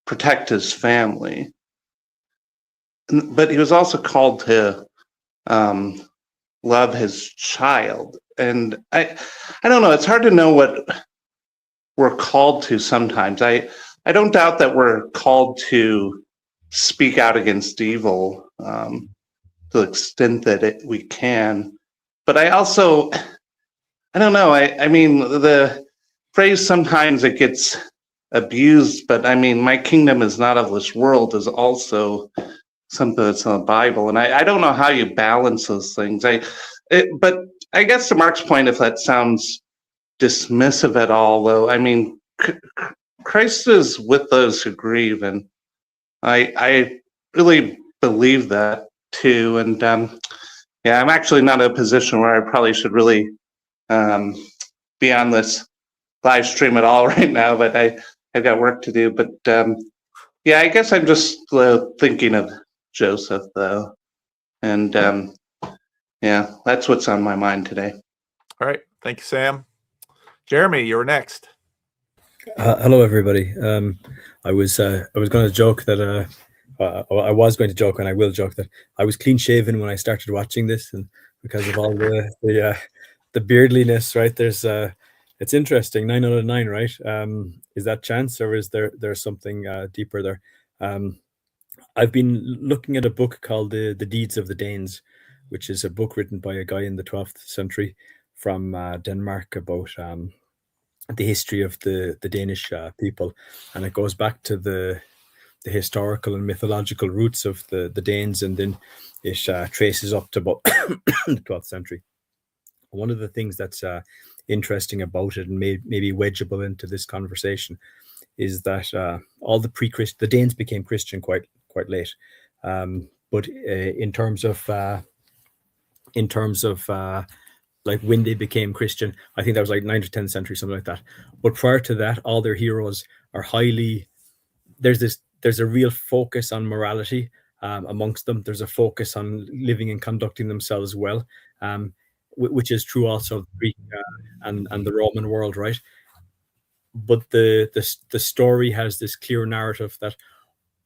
protect his family, but he was also called to love his child. And I don't know, it's hard to know what we're called to sometimes. I don't doubt that we're called to speak out against evil to the extent that we can. But I also, I don't know, I mean, the phrase sometimes it gets abused, but I mean, my kingdom is not of this world is also something that's in the Bible. And I don't know how you balance those things. But I guess to Mark's point, if that sounds dismissive at all, though, I mean, Christ is with those who grieve, and I really believe that too. And yeah, I'm actually not in a position where I probably should really be on this live stream at all right now, but I've got work to do. But yeah, I guess I'm just thinking of Joseph, though. And yeah, that's what's on my mind today. All right. Thank you, Sam. Jeremy, you're next. Hello, everybody. I was going to joke that I was going to joke, and I will joke that I was clean shaven when I started watching this, and because of all the beardliness, right? There's it's interesting. 9 out of 9, right? Is that chance, or is there's something deeper there? I've been looking at a book called the Deeds of the Danes, which is a book written by a guy in the 12th century from Denmark about the history of the Danish people, and it goes back to the historical and mythological roots of the Danes, and then it traces up to about the 12th century. One of the things that's interesting about it, and maybe wedgeable into this conversation, is that all the Danes became Christian quite late, but in terms of like when they became Christian, I think that was like 9th or 10th century, something like that. But prior to that, all their heroes are highly. There's a real focus on morality amongst them. There's a focus on living and conducting themselves well, which is true also of the Greek and the Roman world, right? But the story has this clear narrative that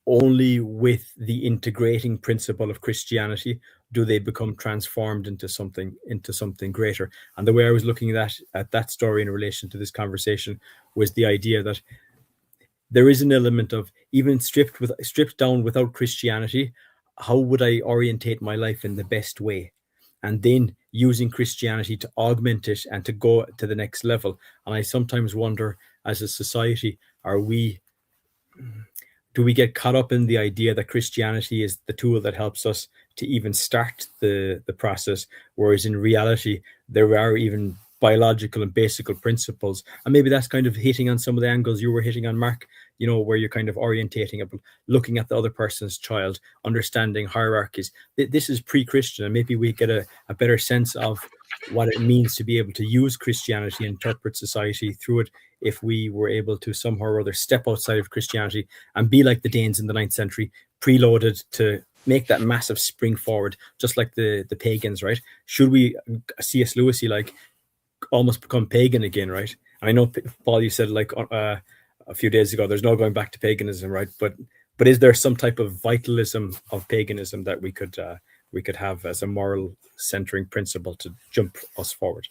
only with the integrating principle of Christianity do they become transformed into something greater. And the way I was looking at that story in relation to this conversation was the idea that there is an element of, even stripped down without Christianity, how would I orientate my life in the best way? And then using Christianity to augment it and to go to the next level. And I sometimes wonder, as a society, do we get caught up in the idea that Christianity is the tool that helps us to even start the process, whereas in reality there are even biological and basic principles? And maybe that's kind of hitting on some of the angles you were hitting on, Mark, where you're kind of orientating about looking at the other person's child, understanding hierarchies. This is pre-Christian, and maybe we get a better sense of what it means to be able to use Christianity and interpret society through it, if we were able to somehow or other step outside of Christianity and be like the Danes in the 9th century, preloaded to make that massive spring forward, just like the pagans, right? Should we, C.S. Lewisy, like almost become pagan again, right? And I know, Paul, you said like a few days ago, there's no going back to paganism, right? But is there some type of vitalism of paganism that we could have as a moral centering principle to jump us forward?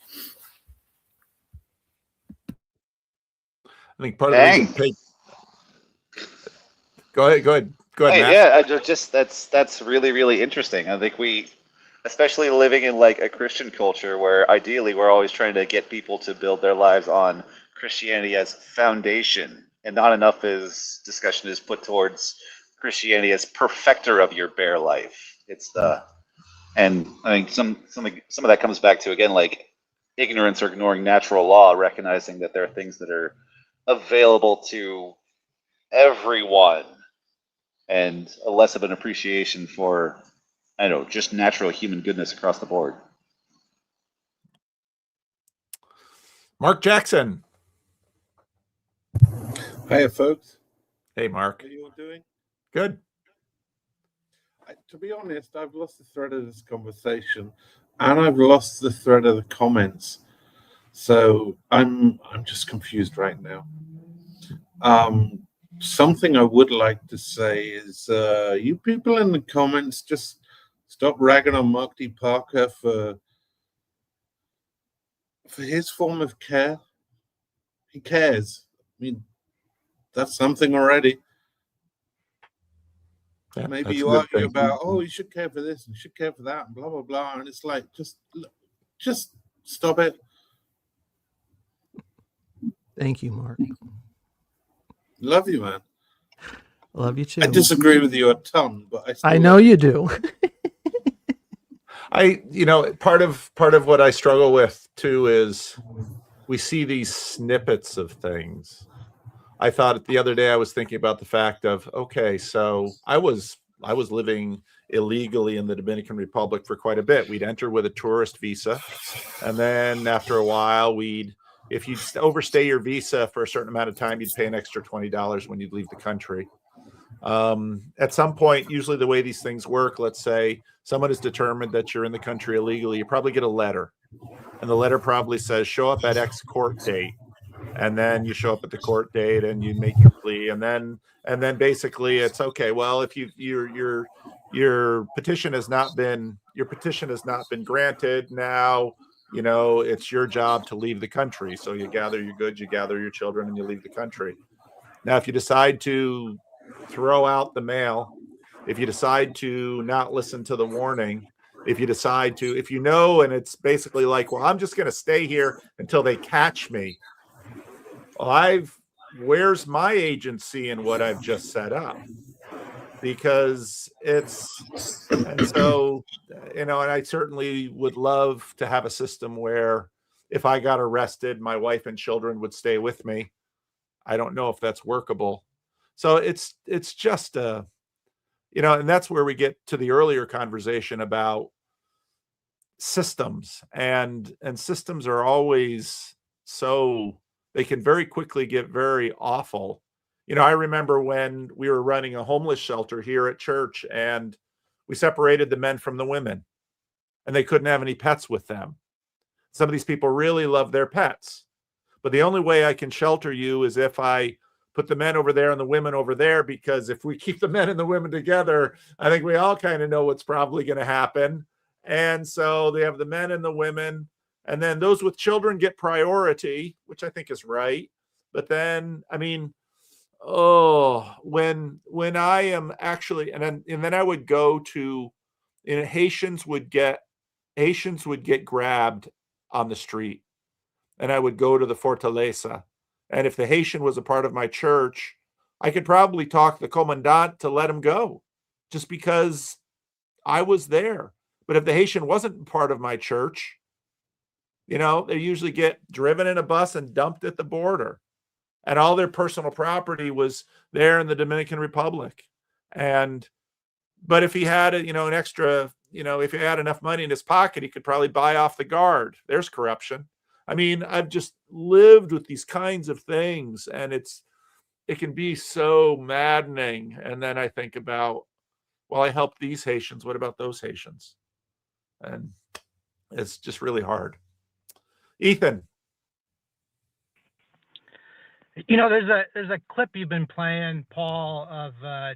I think part of the reason. Go ahead, Hey, Matt. yeah, that's really, really interesting. I think we, especially living in like a Christian culture where ideally we're always trying to get people to build their lives on Christianity as foundation, and not enough discussion is put towards Christianity as perfecter of your bare life. And I think some of that comes back to, again, like ignorance or ignoring natural law, recognizing that there are things that are available to everyone, and a less of an appreciation for, I don't know, just natural human goodness across the board. Mark Jackson. Hiya, folks. Hey, Mark. How are you all doing? Good. To be honest, I've lost the thread of this conversation, and I've lost the thread of the comments. So I'm just confused right now. Something I would like to say is, you people in the comments, just stop ragging on Mark D. Parker for his form of care. He cares. I mean, that's something already. Yeah, maybe that's you a good argue thing. about, oh, you should care for this and you should care for that and blah blah blah, and it's like just stop it. Thank you, Mark. Love you, man. Love you too. I disagree with you a ton, but I know you do. Part of what I struggle with too is we see these snippets of things. I thought the other day I was thinking about the fact of, okay, so I was living illegally in the Dominican Republic for quite a bit. We'd enter with a tourist visa, and then after a while, if you'd overstay your visa for a certain amount of time, you'd pay an extra $20 when you'd leave the country. At some point, usually the way these things work, let's say someone is determined that you're in the country illegally, you probably get a letter, and the letter probably says show up at X court date. And then you show up at the court date and you make your plea, and then basically it's okay. Well, if your petition has not been granted, now it's your job to leave the country. So you gather your goods, you gather your children, and you leave the country. Now, if you decide to throw out the mail, if you decide to not listen to the warning, if you and it's basically like, well, I'm just going to stay here until they catch me. Well, where's my agency in what I've just set up? Because and I certainly would love to have a system where if I got arrested, my wife and children would stay with me. I don't know if that's workable. So it's just and that's where we get to the earlier conversation about systems, and systems are always they can very quickly get very awful. I remember when we were running a homeless shelter here at church, and we separated the men from the women, and they couldn't have any pets with them. Some of these people really love their pets, but the only way I can shelter you is if I put the men over there and the women over there, because if we keep the men and the women together, I think we all kind of know what's probably going to happen. And so they have the men and the women, and then those with children get priority, which I think is right. But then, when I am actually, and then I would go to, Haitians would get grabbed on the street, and I would go to the Fortaleza. And if the Haitian was a part of my church, I could probably talk the commandant to let him go, just because I was there. But if the Haitian wasn't part of my church, they usually get driven in a bus and dumped at the border, and all their personal property was there in the Dominican Republic. But if he had an extra, if he had enough money in his pocket, he could probably buy off the guard. There's corruption. I've just lived with these kinds of things, and it can be so maddening. And then I think about, well, I helped these Haitians. What about those Haitians? And it's just really hard. Ethan. There's a clip you've been playing, Paul, of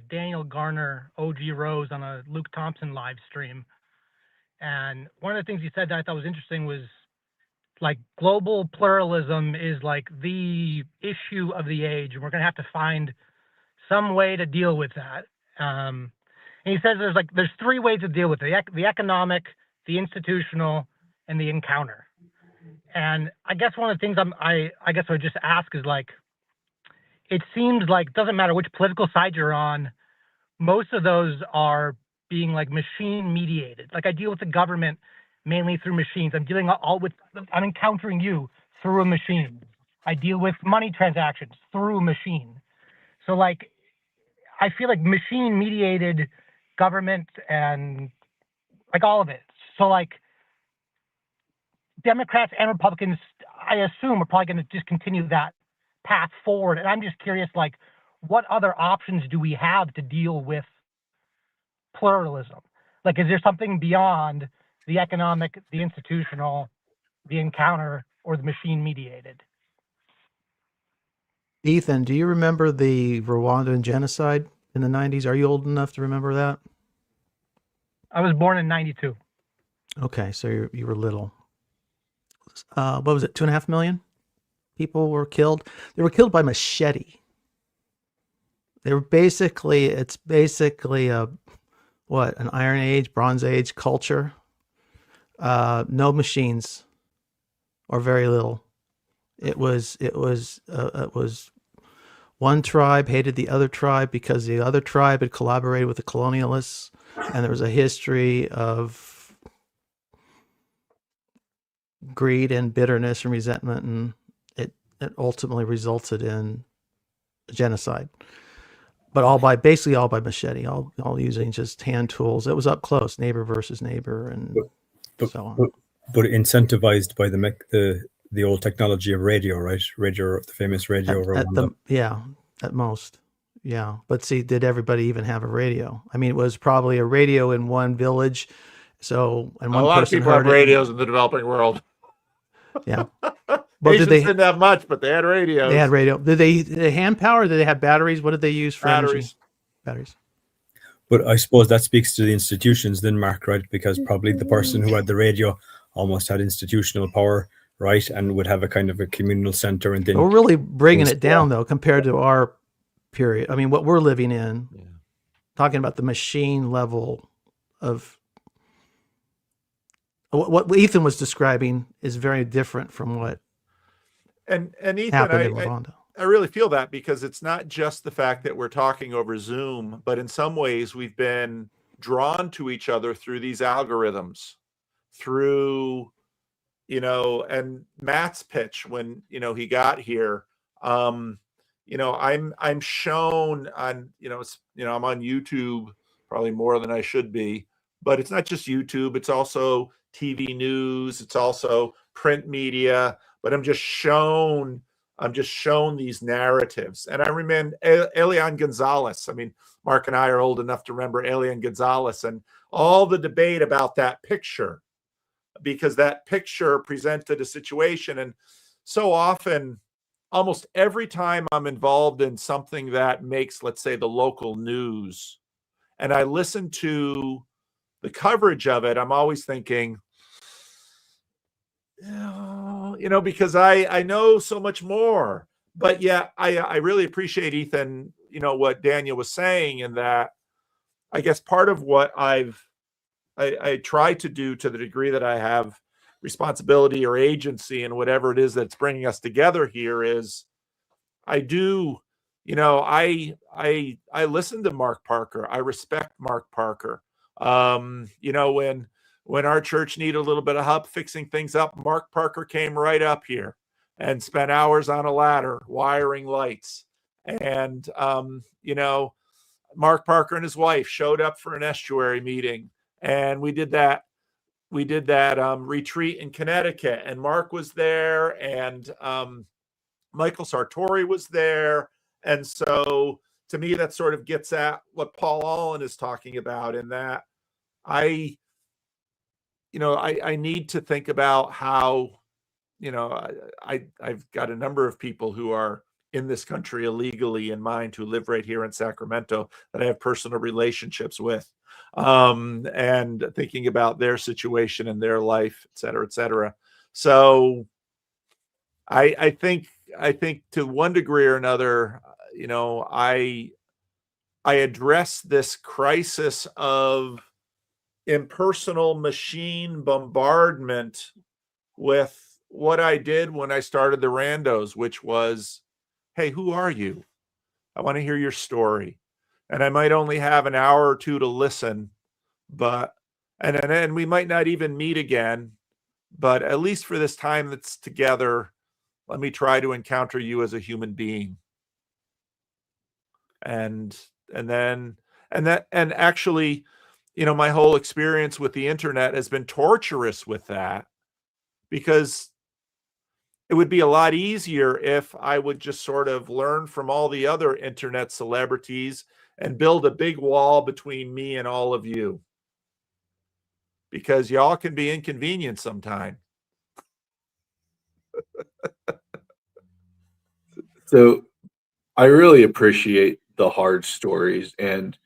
Daniel Garner, OG Rose, on a Luke Thompson live stream. And one of the things he said that I thought was interesting was, like, global pluralism is like the issue of the age, and we're going to have to find some way to deal with that. And he says there's three ways to deal with it: the economic, the institutional, and the encounter. And I guess one of the things I guess I would just ask is, like, it seems like it doesn't matter which political side you're on, most of those are being like machine mediated. Like, I deal with the government mainly through machines. I'm encountering you through a machine. I deal with money transactions through a machine. So, like, I feel like machine mediated government and like all of it. So, like, Democrats and Republicans, I assume we're probably going to just continue that path forward. And I'm just curious, like, what other options do we have to deal with pluralism? Like, is there something beyond the economic, the institutional, the encounter, or the machine mediated? Ethan, do you remember the Rwandan genocide in the 90s? Are you old enough to remember that? I was born in 92. Okay, so you were little. What was it? 2.5 million people were killed. They were killed by machete. They were basically, it's basically an Iron Age, Bronze Age culture. No machines, or very little. It was one tribe hated the other tribe because the other tribe had collaborated with the colonialists, and there was a history of greed and bitterness and resentment, and it ultimately resulted in genocide. But basically all by machete, all using just hand tools. It was up close, neighbor versus neighbor, and so on. But incentivized by the old technology of radio, right? Radio, the famous radio. At most. Yeah. But see, did everybody even have a radio? I mean, it was probably a radio in one village. So, and one a lot of person people have heard it. radios in the developing world. Yeah. Well, Asians didn't have much, but they had radios. They had radio. Did they hand power? Did they have batteries? What did they use for energy? Batteries. But I suppose that speaks to the institutions then, Mark, right? Because probably the person who had the radio almost had institutional power, right? And would have a kind of a communal center. And then we're really bringing it down, though, compared to our period. I mean, what we're living in, talking about the machine level of what Ethan was describing is very different from what and Ethan, happened in Rwanda. I really feel that, because it's not just the fact that we're talking over Zoom, but in some ways we've been drawn to each other through these algorithms, through, and Matt's pitch when, he got here, I'm shown on, I'm on YouTube probably more than I should be, but it's not just YouTube. It's also TV news. It's also print media, but I'm just shown these narratives. And I remember Elian Gonzalez. I mean, Mark and I are old enough to remember Elian Gonzalez and all the debate about that picture, because that picture presented a situation. And so often, almost every time I'm involved in something that makes, let's say, the local news, and I listen to the coverage of it, I'm always thinking, because I know so much more. But yeah, I really appreciate, Ethan, what Daniel was saying, and that I guess part of what I try to do, to the degree that I have responsibility or agency and whatever it is that's bringing us together here, is I listen to Mark Parker. I respect Mark Parker. When our church needed a little bit of help fixing things up, Mark Parker came right up here and spent hours on a ladder wiring lights. And Mark Parker and his wife showed up for an Estuary meeting, and we did that retreat in Connecticut, and Mark was there, and Michael Sartori was there. And so to me, that sort of gets at what Paul Allen is talking about, in that I need to think about how, I've got a number of people who are in this country illegally in mind, who live right here in Sacramento, that I have personal relationships with, and thinking about their situation and their life, et cetera, et cetera. So I think to one degree or another, I address this crisis of impersonal machine bombardment with what I did when I started the Randos, which was, hey, who are you? I want to hear your story. And I might only have an hour or two to listen, and we might not even meet again, but at least for this time that's together, let me try to encounter you as a human being. And actually, my whole experience with the internet has been torturous with that, because it would be a lot easier if I would just sort of learn from all the other internet celebrities and build a big wall between me and all of you. Because y'all can be inconvenient sometime. So I really appreciate the hard stories, and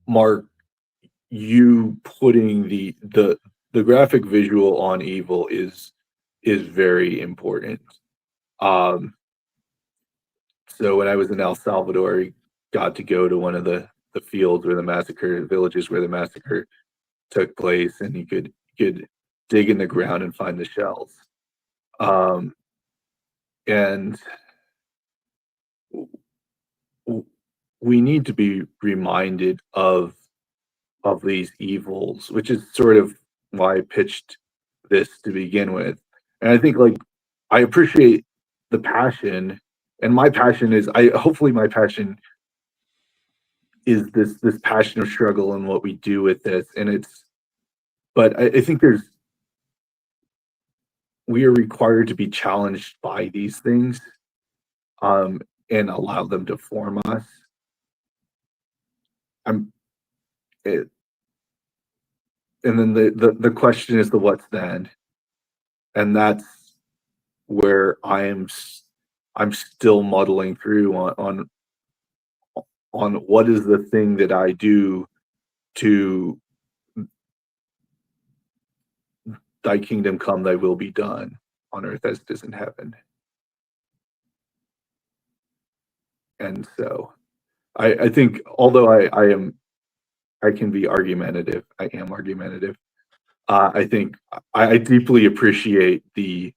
Mark, you putting the graphic visual on evil is very important. So when I was in El Salvador, I got to go to one of the fields where the massacre, villages where the massacre took place, and you could dig in the ground and find the shells. And we need to be reminded of these evils, which is sort of why I pitched this to begin with. And I think, like, I appreciate the passion, and my passion is hopefully my passion is this passion of struggle and what we do with this. And but I think we are required to be challenged by these things, and allow them to form us. And then the question is the what's then, and that's where I'm still muddling through on what is the thing that I do to thy kingdom come, thy will be done on earth as it is in heaven. And so I think, although I can be argumentative, I am argumentative. I think I deeply appreciate the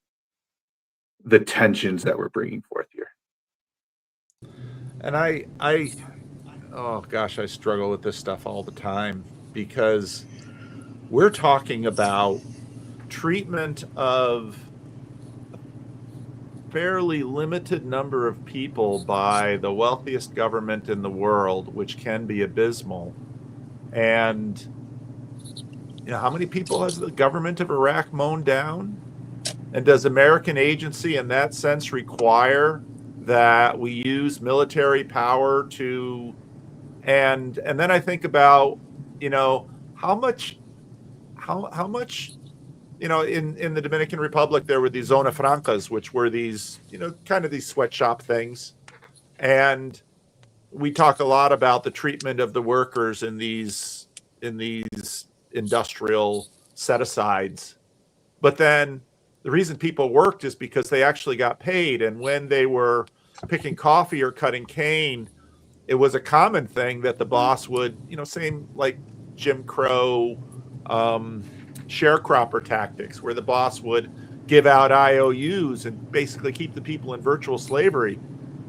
tensions that we're bringing forth here. And oh gosh, I struggle with this stuff all the time, because we're talking about treatment of a fairly limited number of people by the wealthiest government in the world, which can be abysmal. And how many people has the government of Iraq mown down? And does American agency in that sense require that we use military power to, and then I think about, how much, in the Dominican Republic, there were these zona francas, which were these, kind of these sweatshop things. And we talk a lot about the treatment of the workers in these industrial set-asides. But then the reason people worked is because they actually got paid. And when they were picking coffee or cutting cane, it was a common thing that the boss would, same like Jim Crow, sharecropper tactics, where the boss would give out IOUs and basically keep the people in virtual slavery.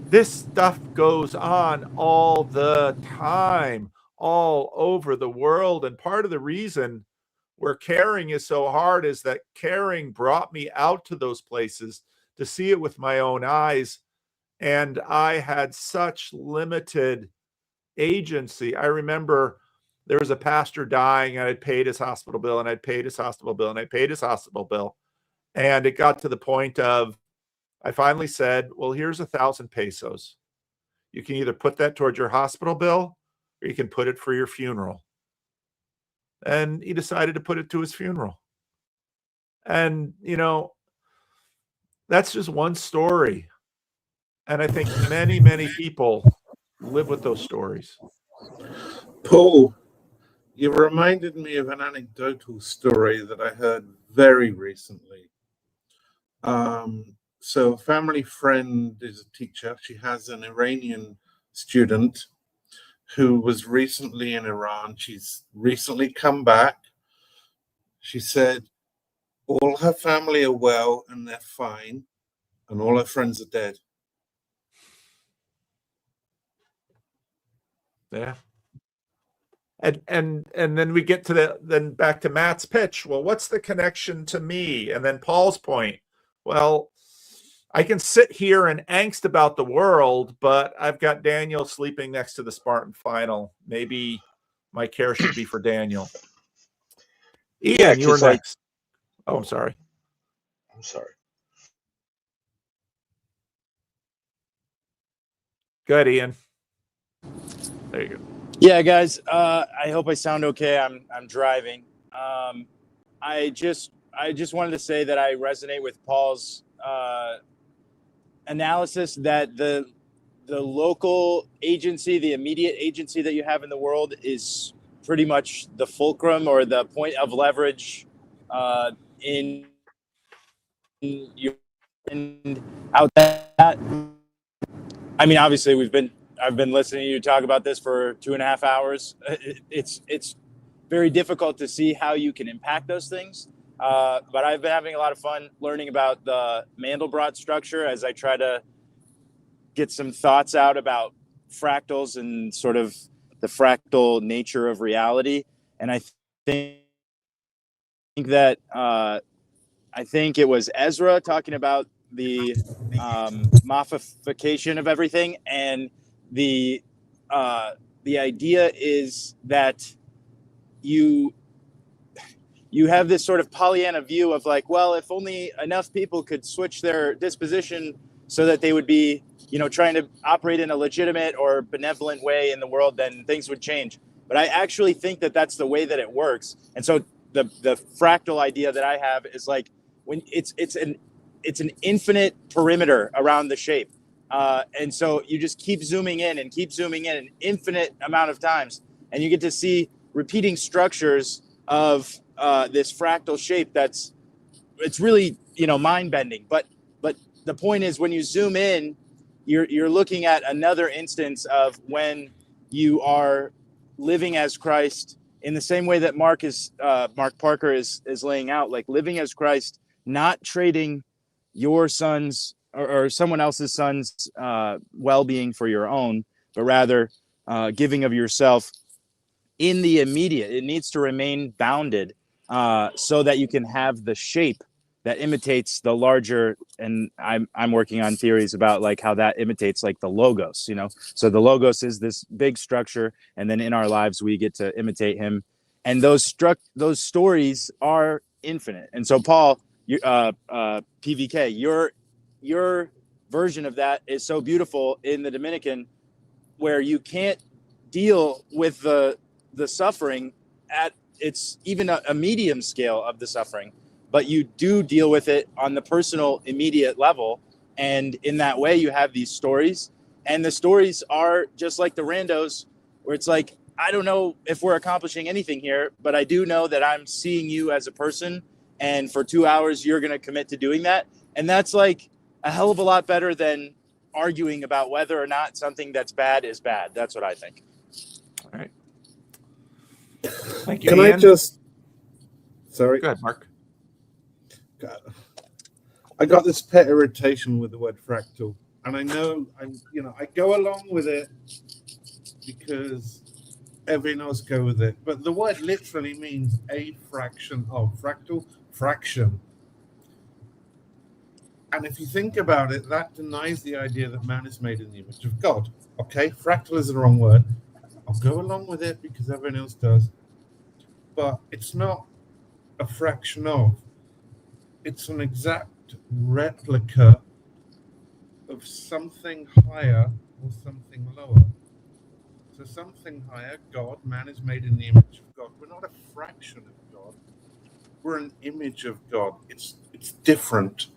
This stuff goes on all the time, all over the world. And part of the reason where caring is so hard is that caring brought me out to those places to see it with my own eyes. And I had such limited agency. I remember there was a pastor dying, and I'd paid his hospital bill, and I'd paid his hospital bill, and I paid his hospital bill. And it got to the point of, I finally said, well, here's 1,000 pesos. You can either put that towards your hospital bill, or you can put it for your funeral. And he decided to put it to his funeral. And, that's just one story. And I think many, many people live with those stories. Paul, you reminded me of an anecdotal story that I heard very recently. So a family friend is a teacher. She has an Iranian student who was recently in Iran. She's recently come back. She said all her family are well and they're fine, and all her friends are dead. Yeah. And then we get to then back to Matt's pitch. Well, what's the connection to me? And then Paul's point. Well, I can sit here and angst about the world, but I've got Daniel sleeping next to the Spartan final. Maybe my care should be for Daniel. Ian, Yeah, you were 'cause, like- next. Oh, I'm sorry. I'm sorry. Good, Ian. There you go. Yeah, guys. I hope I sound okay. I'm driving. I just wanted to say that I resonate with Paul's analysis that the local agency, the immediate agency that you have in the world, is pretty much the fulcrum or the point of leverage in your and out that. I mean, obviously, I've been listening to you talk about this for 2.5 hours. It's very difficult to see how you can impact those things. But I've been having a lot of fun learning about the Mandelbrot structure as I try to get some thoughts out about fractals and sort of the fractal nature of reality. And I think that I think it was Ezra talking about the moffification of everything, and the idea is that you have this sort of Pollyanna view of like, well, if only enough people could switch their disposition so that they would be, trying to operate in a legitimate or benevolent way in the world, then things would change. But I actually think that that's the way that it works. And so the fractal idea that I have is like, when it's an infinite perimeter around the shape. And so you just keep zooming in an infinite amount of times, and you get to see repeating structures of this fractal shape it's really, mind-bending. But the point is, when you zoom in, you're looking at another instance of when you are living as Christ in the same way that Mark Parker is laying out, like living as Christ, not trading your son's or someone else's son's well-being for your own, but rather giving of yourself in the immediate. It needs to remain bounded so that you can have the shape that imitates the larger. And I'm working on theories about like how that imitates like the logos, So the logos is this big structure, and then in our lives we get to imitate him. And those stories are infinite. And so Paul, PVK, your version of that is so beautiful in the Dominican, where you can't deal with the suffering at it's even a medium scale of the suffering, but you do deal with it on the personal immediate level. And in that way you have these stories, and the stories are just like the randos, where it's like, I don't know if we're accomplishing anything here, but I do know that I'm seeing you as a person, and for 2 hours you're going to commit to doing that. And that's like a hell of a lot better than arguing about whether or not something that's bad is bad. That's what I think. All right. Thank you. Can Ian. I just? Sorry. Go ahead, Mark. I got this pet irritation with the word fractal, and I know I go along with it because everyone else go with it. But the word literally means a fraction of fractal fraction. And if you think about it, that denies the idea that man is made in the image of God. Okay, fractal is the wrong word. I'll go along with it because everyone else does. But it's not a fraction of. It's an exact replica of something higher or something lower. So something higher, God, man is made in the image of God. We're not a fraction of God. We're an image of God. It's different.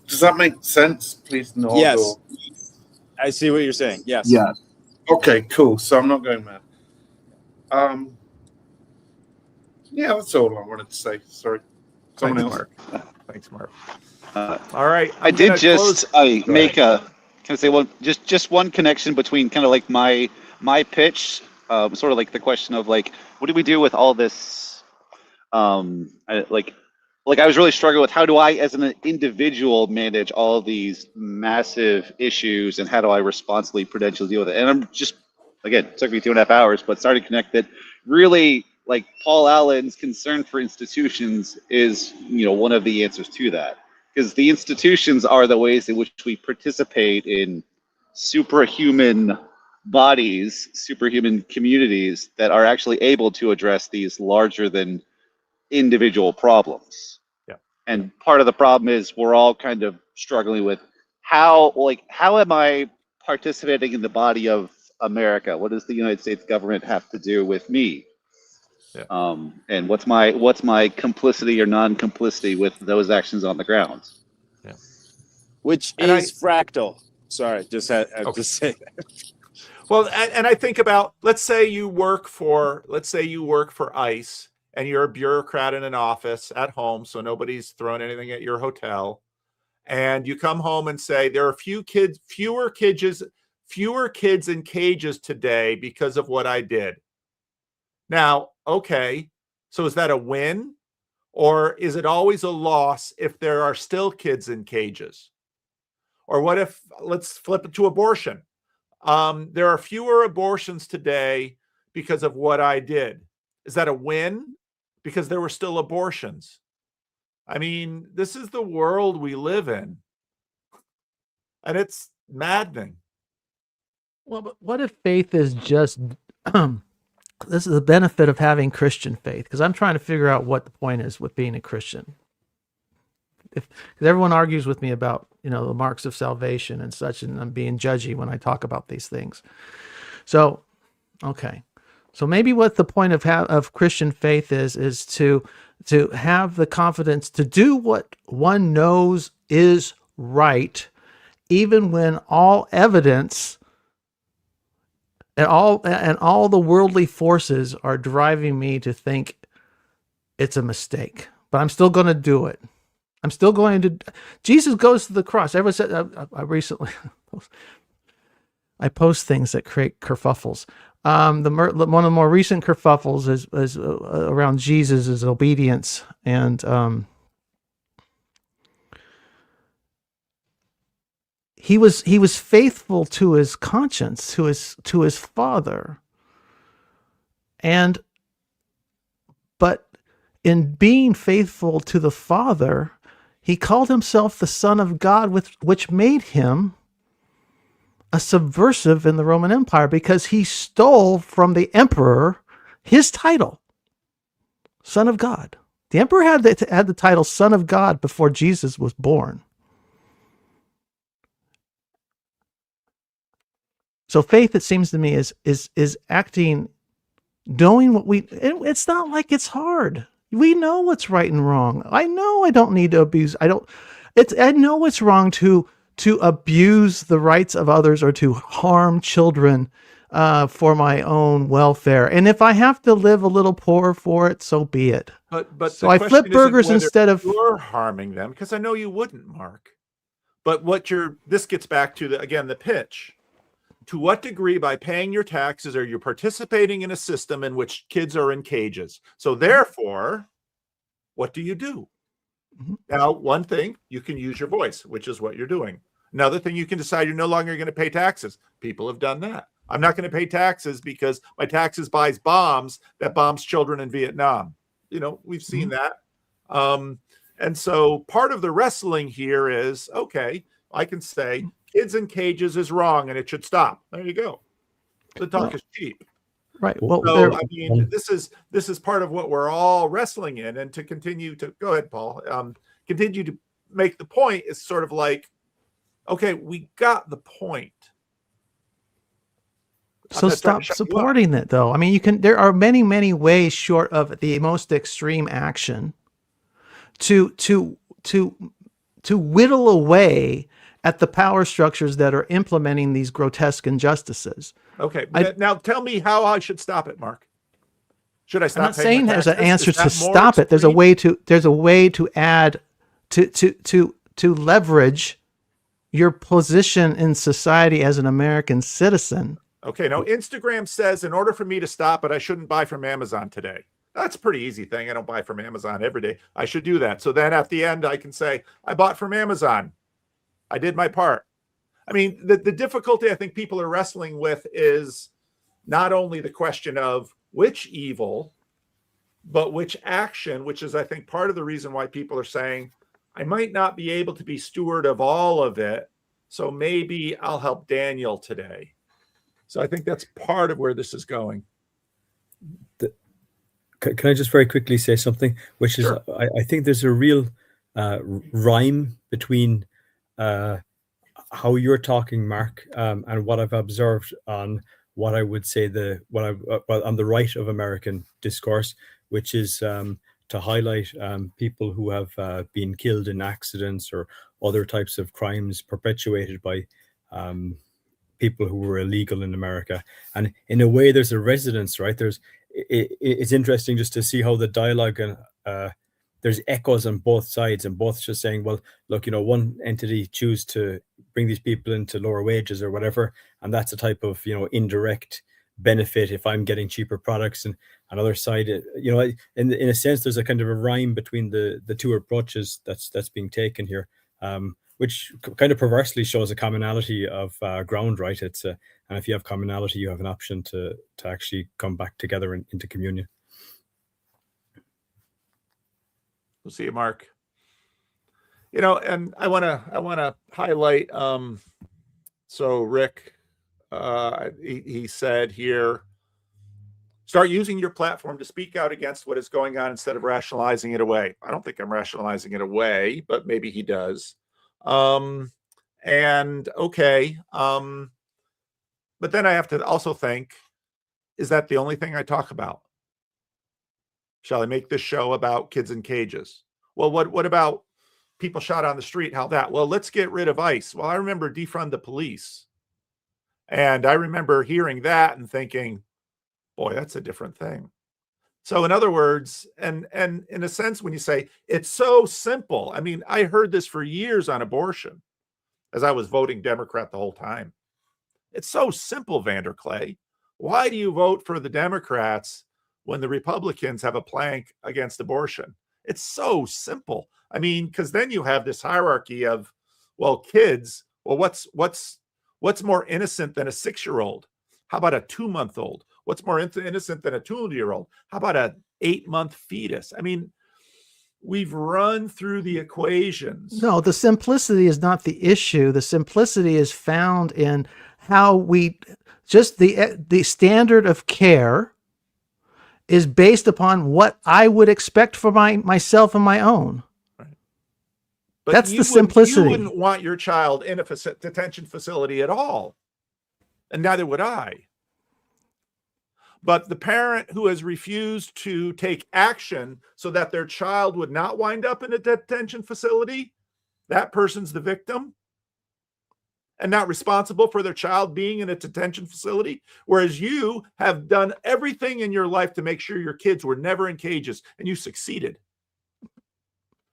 Does that make sense? Please nod. Yes. Or... I see what you're saying. Yes. Yeah. Okay, cool. So I'm not going mad. Yeah, that's all I wanted to say. Sorry. Someone else. Mark. Thanks, Mark. All right. I did just make a. Can I say one? Just one connection between kind of like my pitch, sort of like the question of like, what do we do with all this? Like I was really struggling with how do I, as an individual, manage all of these massive issues, and how do I responsibly prudentially deal with it? And I'm just, again, it took me 2.5 hours, but started to connect that really, like Paul Allen's concern for institutions is, one of the answers to that, because the institutions are the ways in which we participate in superhuman bodies, superhuman communities that are actually able to address these larger than individual problems. Yeah. And part of the problem is we're all kind of struggling with how am I participating in the body of America? What does the United States government have to do with me? Yeah. And what's my complicity or non-complicity with those actions on the ground? Yeah. Which And is fractal. Sorry, just had to say that. Well, and I think about, let's say you work for ICE and you're a bureaucrat in an office at home, so nobody's throwing anything at your hotel, and you come home and say there are fewer kids in cages today because of what I did. Now, okay, so is that a win, or is it always a loss if there are still kids in cages? Or what if, let's flip it to abortion. There are fewer abortions today because of what I did. Is that a win? Because there were still abortions. I mean, this is the world we live in. And it's maddening. Well, but what if faith is just this is the benefit of having Christian faith? Because I'm trying to figure out what the point is with being a Christian. Because everyone argues with me about, the marks of salvation and such, and I'm being judgy when I talk about these things. So, okay. So maybe what the point of Christian faith is to have the confidence to do what one knows is right, even when all evidence and all the worldly forces are driving me to think it's a mistake. But I'm still going to do it. I'm still going to. Jesus goes to the cross. Everyone said, I recently, I post things that create kerfuffles. One of the more recent kerfuffles is around Jesus' obedience, and he was faithful to his conscience, to his Father, but in being faithful to the Father, he called himself the Son of God, which made him a subversive in the Roman Empire, because he stole from the emperor his title, Son of God. The emperor had the title Son of God before Jesus was born. So faith, it seems to me, is acting, knowing what it's not like it's hard. We know what's right and wrong. I know I don't need to abuse. I know it's wrong to abuse the rights of others or to harm children for my own welfare. And if I have to live a little poor for it, so be it. But so I flip burgers instead of you're harming them, because I know you wouldn't, Mark. But this gets back to the pitch. To what degree, by paying your taxes, are you participating in a system in which kids are in cages? So therefore, what do you do? Mm-hmm. Now, one thing, you can use your voice, which is what you're doing. Another thing, you can decide you're no longer going to pay taxes. People have done that. I'm not going to pay taxes because my taxes buys bombs that bombs children in Vietnam. We've seen that. And so part of the wrestling here is, okay, I can say kids in cages is wrong and it should stop. There you go. The talk is cheap. Right. Well, so, this is part of what we're all wrestling in. And to continue to go ahead, Paul, continue to make the point is sort of like, okay, we got the point. So stop supporting it, though. I mean, there are many, many ways short of the most extreme action to whittle away at the power structures that are implementing these grotesque injustices. Okay, now tell me how I should stop it, Mark. Should I stop? I'm not saying there's an answer to stop it. There's a way to add to leverage your position in society as an American citizen. Okay, now Instagram says in order for me to stop it, I shouldn't buy from Amazon today. That's a pretty easy thing. I don't buy from Amazon every day. I should do that. So then at the end, I can say, I bought from Amazon. I did my part. I mean, the difficulty I think people are wrestling with is not only the question of which evil, but which action, which is, I think, part of the reason why people are saying, I might not be able to be steward of all of it, so maybe I'll help Daniel today. So I think that's part of where this is going. Can I just very quickly say something, which is, I think there's a real rhyme between how you're talking, Mark, and what I've observed on what I would say on the right of American discourse, which is to highlight people who have been killed in accidents or other types of crimes perpetuated by people who were illegal in America. And in a way, there's a resonance, right? It's interesting just to see how the dialogue and there's echoes on both sides, and both just saying, well, look, one entity choose to bring these people into lower wages or whatever, and that's a type of indirect benefit if I'm getting cheaper products. And another side, in a sense, there's a kind of a rhyme between the two approaches that's being taken here, which kind of perversely shows a commonality of ground, right? It's and if you have commonality, you have an option to actually come back together into communion. We'll see you, Mark. And I want to highlight. So Rick, he said here, start using your platform to speak out against what is going on instead of rationalizing it away. I don't think I'm rationalizing it away, but maybe he does. But then I have to also think, is that the only thing I talk about? Shall I make this show about kids in cages? Well, what about people shot on the street? How that? Well, let's get rid of ICE. Well, I remember defund the police. And I remember hearing that and thinking, boy, that's a different thing. So in other words, and in a sense, when you say it's so simple, I mean, I heard this for years on abortion as I was voting Democrat the whole time. It's so simple, Vander Clay. Why do you vote for the Democrats when the Republicans have a plank against abortion? It's so simple. I mean, because then you have this hierarchy of, well, kids, well, what's more innocent than a 6-year-old? How about a 2-month-old? What's more innocent than a 2-year-old? How about an 8-month fetus? I mean, we've run through the equations. No, the simplicity is not the issue. The simplicity is found in how we just the standard of care is based upon what I would expect for myself and my own. Right. That's the simplicity. You wouldn't want your child in a detention facility at all, and neither would I. But the parent who has refused to take action so that their child would not wind up in a detention facility, that person's the victim and not responsible for their child being in a detention facility. Whereas you have done everything in your life to make sure your kids were never in cages, and you succeeded.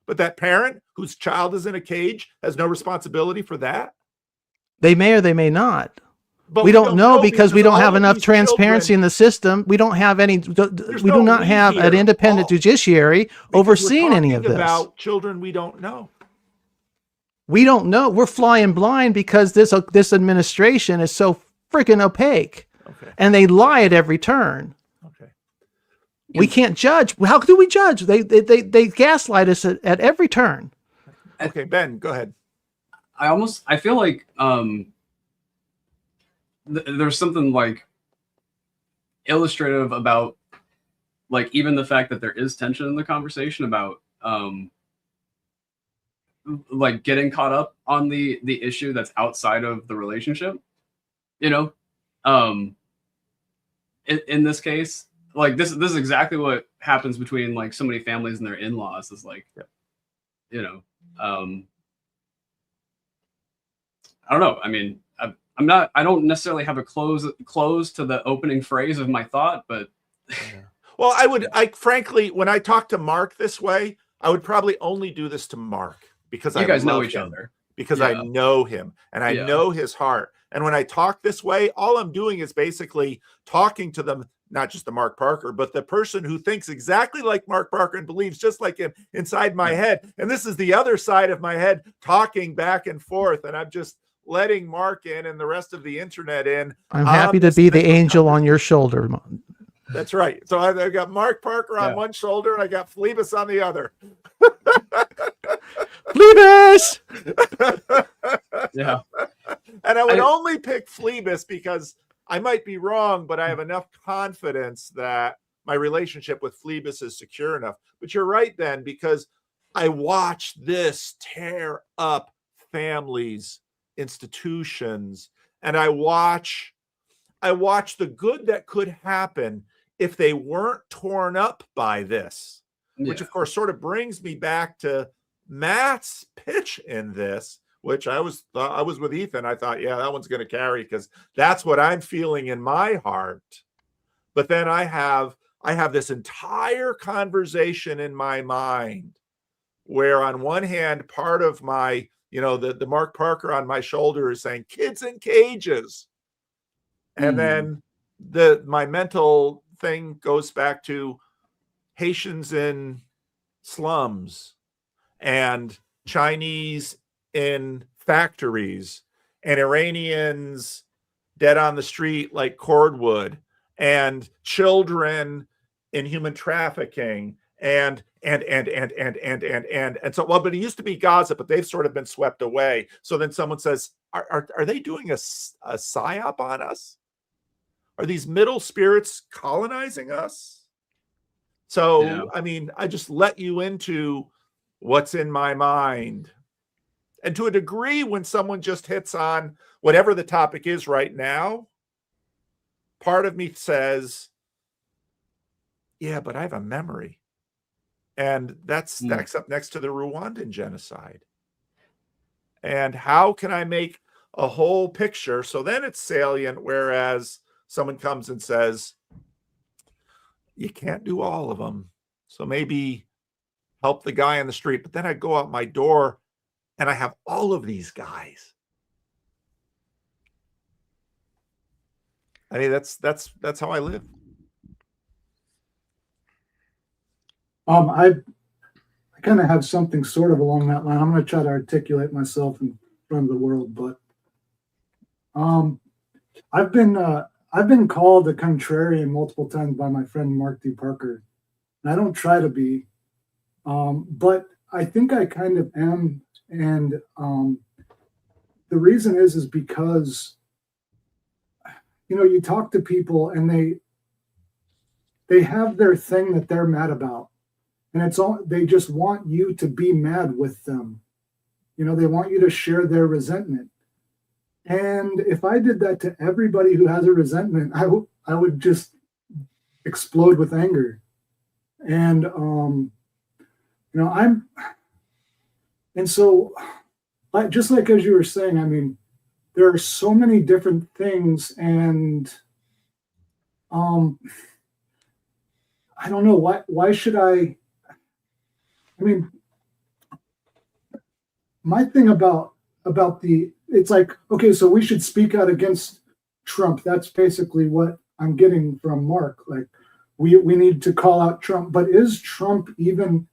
But that parent whose child is in a cage has no responsibility for that. They may or they may not. But we don't know because we don't have enough these transparency children, in the system. We don't have any. We do not have an independent judiciary overseeing any of this. About children we don't know. We don't know. We're flying blind because this administration is so freaking opaque, and they lie at every turn. Okay. We can't judge. How do we judge? They gaslight us at every turn. Okay, Ben, go ahead. I feel like there's something like illustrative about like even the fact that there is tension in the conversation about like getting caught up on the issue that's outside of the relationship, in this case, like this is exactly what happens between like so many families and their in-laws is like, I don't know. I mean, I don't necessarily have a close to the opening phrase of my thought, but well, I frankly, when I talk to Mark this way, I would probably only do this to Mark because you guys know each other. Because I know him and I know his heart. And when I talk this way, all I'm doing is basically talking to them, not just the Mark Parker, but the person who thinks exactly like Mark Parker and believes just like him inside my head. And this is the other side of my head talking back and forth. And I'm just letting Mark in and the rest of the internet in. I'm happy to be the angel on your shoulder. That's right. So I've got Mark Parker on one shoulder and I got Phlebas on the other. Phlebas! Yeah. And I would only pick Phlebas because I might be wrong, but I have enough confidence that my relationship with Phlebas is secure enough. But you're right then, because I watched this tear up families institutions, and I watch the good that could happen if they weren't torn up by this, which of course sort of brings me back to Matt's pitch in this, which I was with Ethan. I thought, yeah, that one's going to carry because that's what I'm feeling in my heart. But then I have this entire conversation in my mind where on one hand, part of my, the Mark Parker on my shoulder is saying kids in cages. And then my mental thing goes back to Haitians in slums and Chinese in factories and Iranians dead on the street like cordwood and children in human trafficking and so, well, but it used to be Gaza, but they've sort of been swept away. So then someone says, are they doing a psyop on us? Are these middle spirits colonizing us? So, yeah. I mean, I just let you into what's in my mind. And to a degree, when someone just hits on whatever the topic is right now, part of me says, yeah, but I have a memory. And that's next up next to the Rwandan genocide. And how can I make a whole picture so then it's salient, whereas someone comes and says, you can't do all of them. So maybe help the guy on the street. But then I go out my door and I have all of these guys. I mean, that's how I live. I kind of have something sort of along that line. I'm going to try to articulate myself in front of the world, but I've been called a contrarian multiple times by my friend Mark D. Parker, and I don't try to be, but I think I kind of am, and the reason is because you talk to people and they have their thing that they're mad about. And it's all, they just want you to be mad with them. They want you to share their resentment. And if I did that to everybody who has a resentment, I would just explode with anger. And, so just like as you were saying, I mean, there are so many different things, and I don't know, why should I mean, my thing about it's like, okay, so we should speak out against Trump. That's basically what I'm getting from Mark. Like, we need to call out Trump. But is Trump even,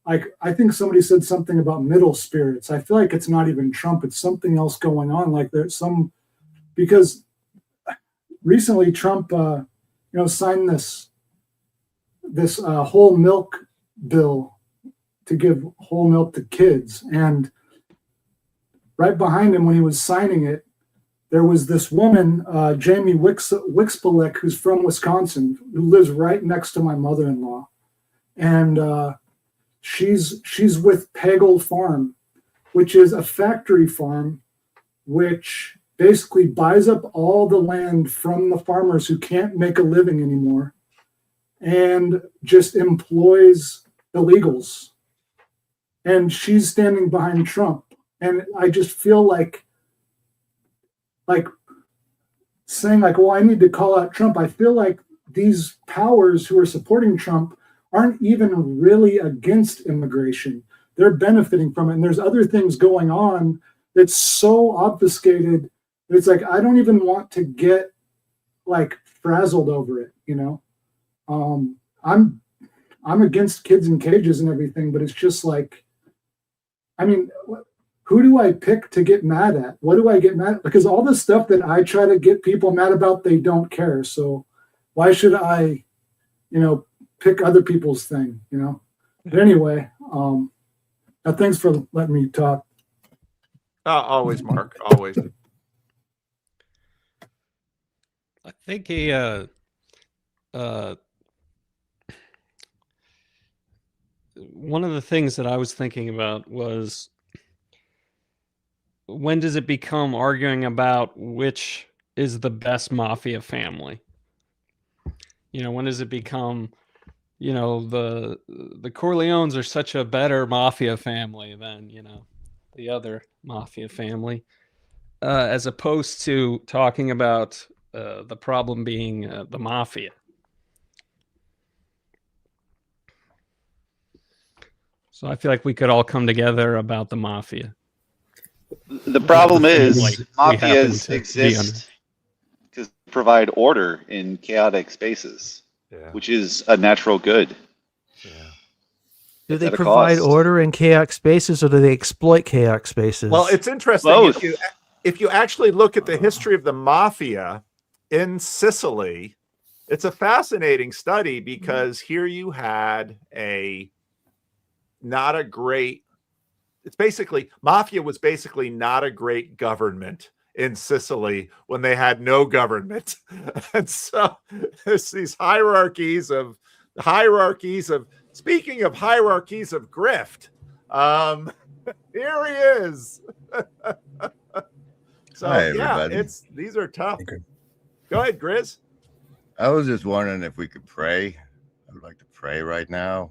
like, I think somebody said something about middle spirits. I feel like it's not even Trump. It's something else going on. Like because recently Trump, signed this whole milk bill to give whole milk to kids. And right behind him when he was signing it, there was this woman, Jamie Wixpelek, who's from Wisconsin, who lives right next to my mother-in-law. And she's with Pagel Farm, which is a factory farm, which basically buys up all the land from the farmers who can't make a living anymore and just employs illegals. And she's standing behind Trump. And I just feel like saying like, well, I need to call out Trump. I feel like these powers who are supporting Trump aren't even really against immigration. They're benefiting from it. And there's other things going on that's so obfuscated. It's like, I don't even want to get like frazzled over it, I'm against kids in cages and everything, but it's just like, I mean, who do I pick to get mad at? What do I get mad at? Because all the stuff that I try to get people mad about, they don't care. So why should I, pick other people's thing, But anyway, thanks for letting me talk. Always, Mark, always. I think one of the things that I was thinking about was when does it become arguing about which is the best mafia family? When does it become, the Corleones are such a better mafia family than, the other mafia family, as opposed to talking about the problem being the mafia. So I feel like we could all come together about the mafia. The problem is we happen mafias to be exist to provide order in chaotic spaces, which is a natural good. Do they at a provide cost. order in chaotic spaces, or do they exploit chaotic spaces? Well, it's interesting if you actually look at the history of the mafia in Sicily. It's a fascinating study because here you had mafia was basically not a great government in Sicily when they had no government. And so there's these hierarchies of speaking of hierarchies of grift, here he is. So Hi, yeah, everybody. these are tough. Go ahead, Grizz. I was just wondering if we could pray. I would like to pray right now.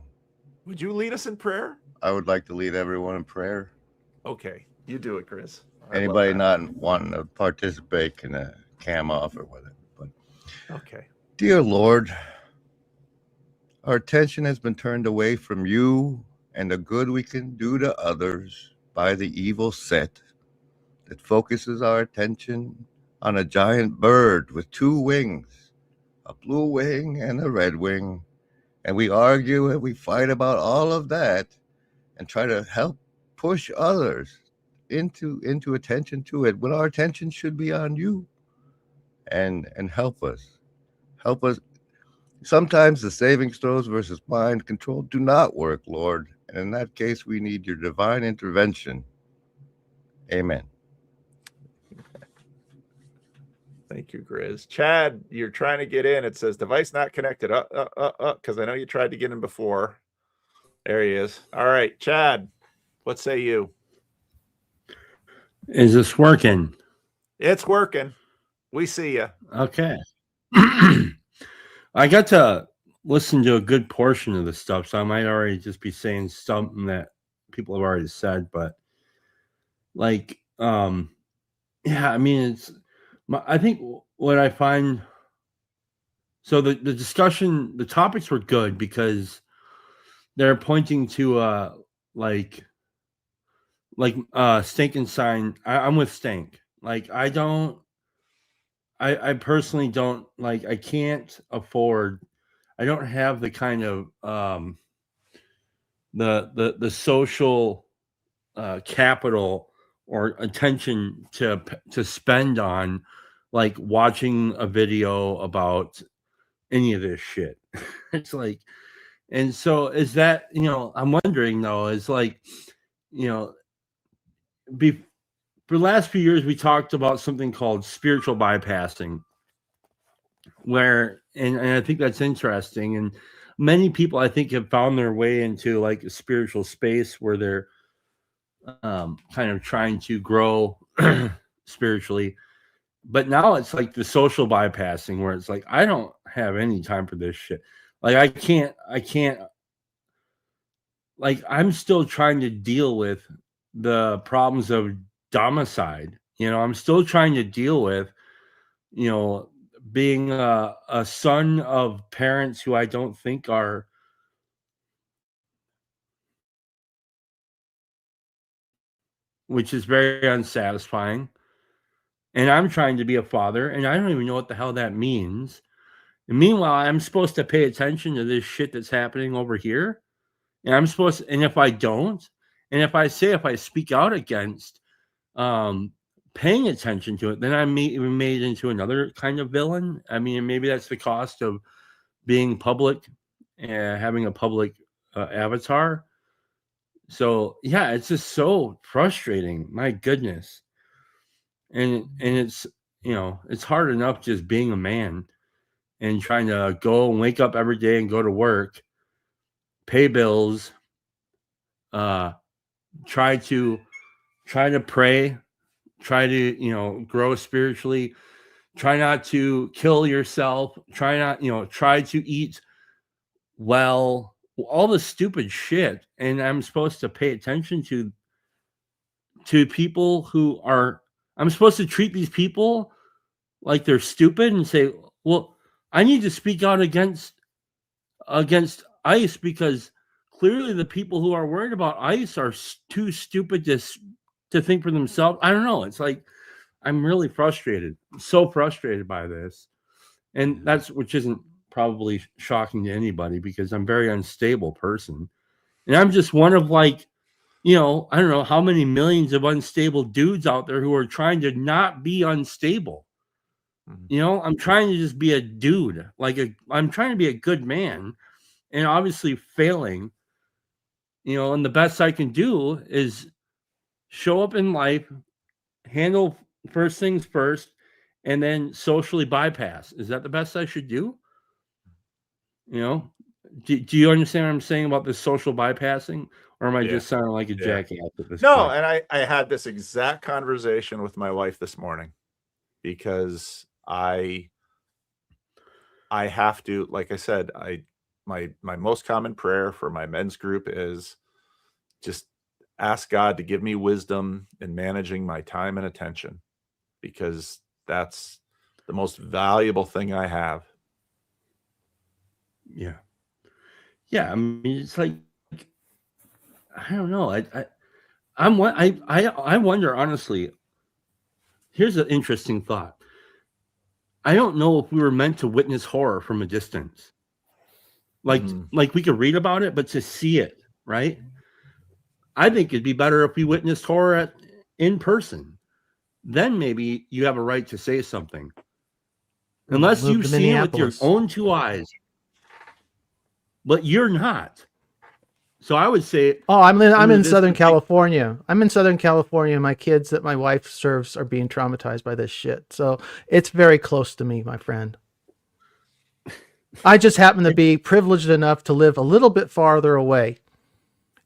Would you lead us in prayer? I would like to lead everyone in prayer. Okay, you do it, Grizz. Anybody not wanting to participate can cam off or whatever. But okay. Dear Lord, our attention has been turned away from you and the good we can do to others by the evil set that focuses our attention on a giant bird with 2 wings, a blue wing and a red wing. And we argue and we fight about all of that and try to help push others into attention to it when our attention should be on you. And help us. Help us. Sometimes the saving throws versus mind control do not work, Lord. And in that case, we need your divine intervention. Amen. Thank you, Grizz. Chad, you're trying to get in. It says device not connected. Because I know you tried to get in before. There he is. All right, Chad, what say you? Is this working? It's working. We see you. Okay. I got to listen to a good portion of the stuff, so I might already just be saying something that people have already said, but yeah, I mean, I think what I find, so the discussion, the topics were good because they're pointing to Skankenstein. I'm with Stank. I personally don't I can't afford. I don't have the kind of the social capital or attention to spend on watching a video about any of this shit. It's and so is that, I'm wondering though, is for the last few years, we talked about something called spiritual bypassing, where, and I think that's interesting. And many people, I think, have found their way into a spiritual space where they're kind of trying to grow spiritually. But now it's the social bypassing, where it's I don't have any time for this shit. I can't, I'm still trying to deal with the problems of domicide. I'm still trying to deal with, being a son of parents who I don't think are which is very unsatisfying. And I'm trying to be a father, and I don't even know what the hell that means. And meanwhile, I'm supposed to pay attention to this shit that's happening over here. And I'm supposed to, and if I don't, and if I speak out against paying attention to it, then I'm made into another kind of villain. I mean, maybe that's the cost of being public and having a public avatar. So yeah, it's just so frustrating. My goodness. And it's, it's hard enough just being a man and trying to go and wake up every day and go to work, pay bills, try to pray try to, grow spiritually, try not to kill yourself, try to eat well, all the stupid shit. And I'm supposed to pay attention to people I'm supposed to treat these people like they're stupid and say, well, I need to speak out against ICE because clearly the people who are worried about ICE are too stupid to think for themselves. I don't know. It's like, I'm really frustrated. I'm so frustrated by this. And which isn't probably shocking to anybody because I'm a very unstable person. And I'm just one of I don't know how many millions of unstable dudes out there who are trying to not be unstable. I'm trying to just be a dude. I'm trying to be a good man and obviously failing, and the best I can do is show up in life, handle first things first, and then socially bypass. Is that the best I should do? Do you understand what I'm saying about this social bypassing? Or am I just sounding like a jackass at this point? And I had this exact conversation with my wife this morning because I have to, like I said, my most common prayer for my men's group is just ask God to give me wisdom in managing my time and attention, because that's the most valuable thing I have. Yeah. I mean, it's like, I don't know. I wonder, honestly. Here's an interesting thought. I don't know if we were meant to witness horror from a distance. Like we could read about it, but to see it, right? I think it'd be better if we witnessed horror in person. Then maybe you have a right to say something. Unless you've seen it with your own two eyes. But you're not. So I would say, I'm in Southern California. I'm in Southern California. My kids that my wife serves are being traumatized by this shit. So it's very close to me, my friend. I just happen to be privileged enough to live a little bit farther away,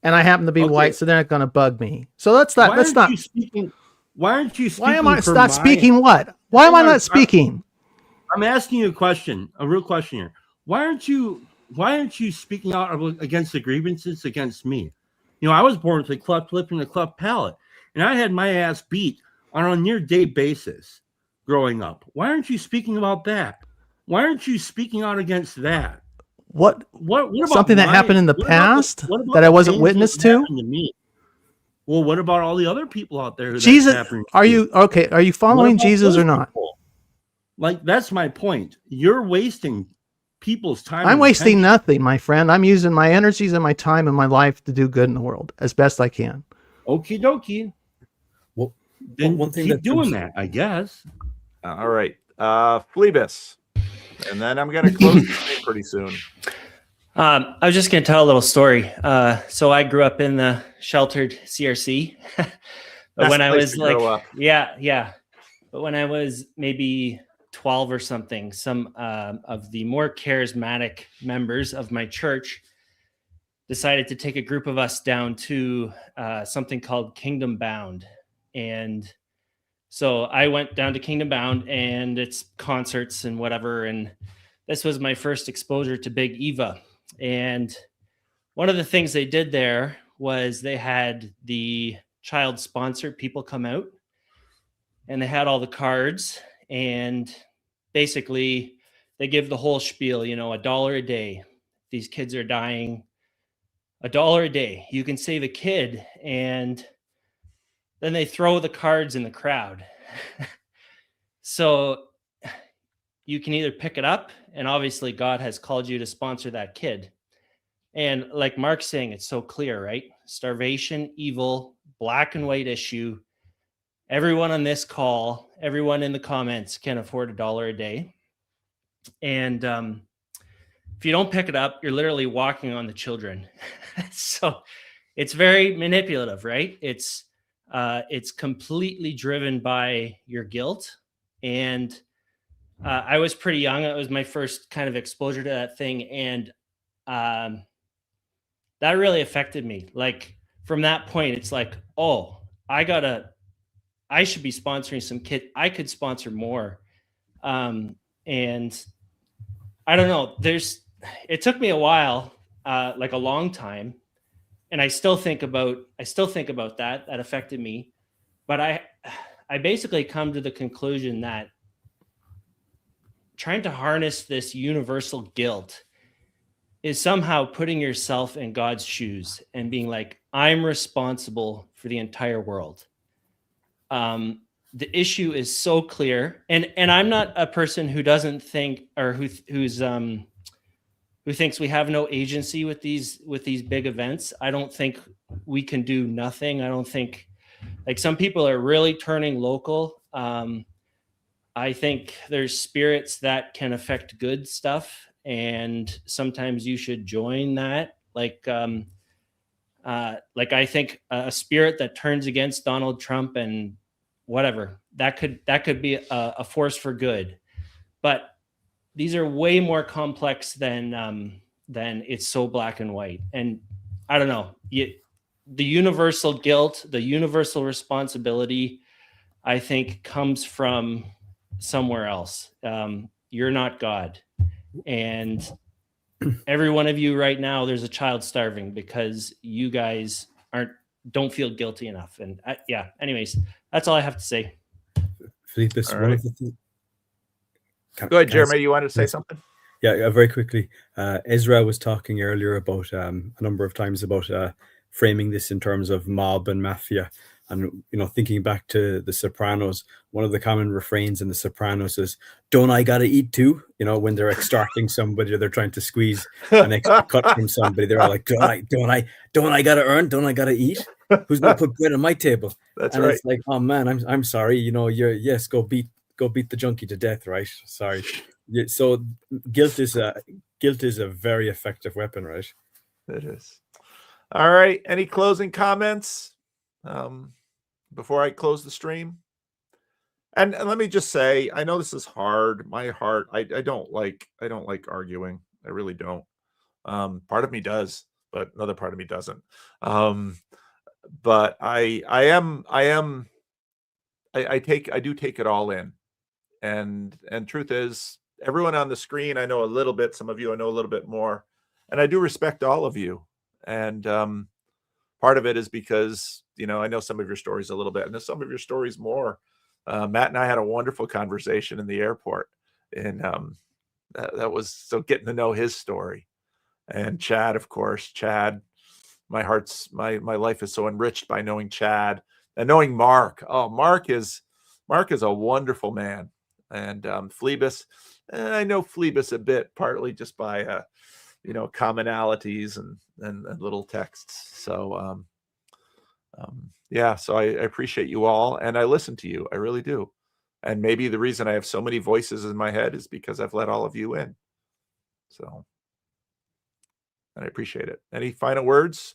and I happen to be white, so they're not going to bug me. So that's not. Why aren't you speaking? Why am I not speaking? What? Why am I not speaking? I'm asking you a question, a real question here. Why aren't you speaking out against the grievances against me? I was born with a cleft lip and a cleft palate, and I had my ass beat on a near-day basis growing up. Why aren't you speaking about that? Why aren't you speaking out against that? What about something that happened in the past that I wasn't witness to? Me? Well, what about all the other people out there? Jesus, are you okay? Are you following Jesus or not? Like, that's my point. You're wasting people's time. I'm wasting nothing, my friend. I'm using my energies and my time and my life to do good in the world as best I can. Okie dokie. Well, then one thing keep doing that, I guess. All right. Phlebas. And then I'm going to close the stream pretty soon. I was just going to tell a little story. So I grew up in the sheltered CRC. But when I was like, yeah. But when I was maybe 12 or something, some of the more charismatic members of my church decided to take a group of us down to something called Kingdom Bound. And so I went down to Kingdom Bound, and it's concerts and whatever. And this was my first exposure to Big Eva. And one of the things they did there was they had the child sponsored people come out, and they had all the cards, and basically they give the whole spiel, $1 a day. These kids are dying. $1 a day. You can save a kid. And then they throw the cards in the crowd. So you can either pick it up, and obviously God has called you to sponsor that kid. And like Mark's saying, it's so clear, right? Starvation, evil, black and white issue. Everyone on this call, everyone in the comments can afford $1 a day. And if you don't pick it up, you're literally walking on the children. So it's very manipulative, right? It's completely driven by your guilt. And I was pretty young. It was my first kind of exposure to that thing. And that really affected me. Like, from that point, it's like, oh, I gotta I should be sponsoring some kid. I could sponsor more. And I don't know, it took me a while, like a long time. And I still think about that affected me. But I basically come to the conclusion that trying to harness this universal guilt is somehow putting yourself in God's shoes and being like, I'm responsible for the entire world. The issue is so clear, and I'm not a person who doesn't think, or who thinks we have no agency with these big events. I don't think we can do nothing. I don't think, like, some people are really turning local. I think there's spirits that can affect good stuff, and sometimes you should join that. Like I think a spirit that turns against Donald Trump and whatever, that could be a force for good. But these are way more complex than it's so black and white. And I don't know, the universal guilt, the universal responsibility, I think comes from somewhere else. You're not God. And every one of you right now, there's a child starving because you guys don't feel guilty enough. And anyways, that's all I have to say. Philippe, Go ahead, Jeremy. You wanted to say something? Yeah, very quickly. Ezra was talking earlier about a number of times about framing this in terms of mob and mafia. And, thinking back to The Sopranos, one of the common refrains in The Sopranos is, "Don't I gotta eat too?" When they're extorting somebody or they're trying to squeeze an extra cut from somebody, they're all like, don't I gotta earn? Don't I gotta eat? Who's gonna put bread on my table? That's and right. It's like, oh man, I'm sorry. Go beat the junkie to death, right? Sorry. So guilt is a very effective weapon, right? It is. All right. Any closing comments before I close the stream? And let me just say, I know this is hard. My heart, I don't like arguing. I really don't. Part of me does, but another part of me doesn't. But I do take it all in. And truth is, everyone on the screen, I know a little bit. Some of you, I know a little bit more. And I do respect all of you. And part of it is because, I know some of your stories a little bit, and some of your stories more. Matt and I had a wonderful conversation in the airport, and that was so getting to know his story. And Chad, of course, my life is so enriched by knowing Chad and knowing Mark. Oh, Mark is a wonderful man. And Phlebas, I know Phlebas a bit, partly just by commonalities and little texts. So so I appreciate you all, and I listen to you. I really do. And maybe the reason I have so many voices in my head is because I've let all of you in. So, and I appreciate it. Any final words?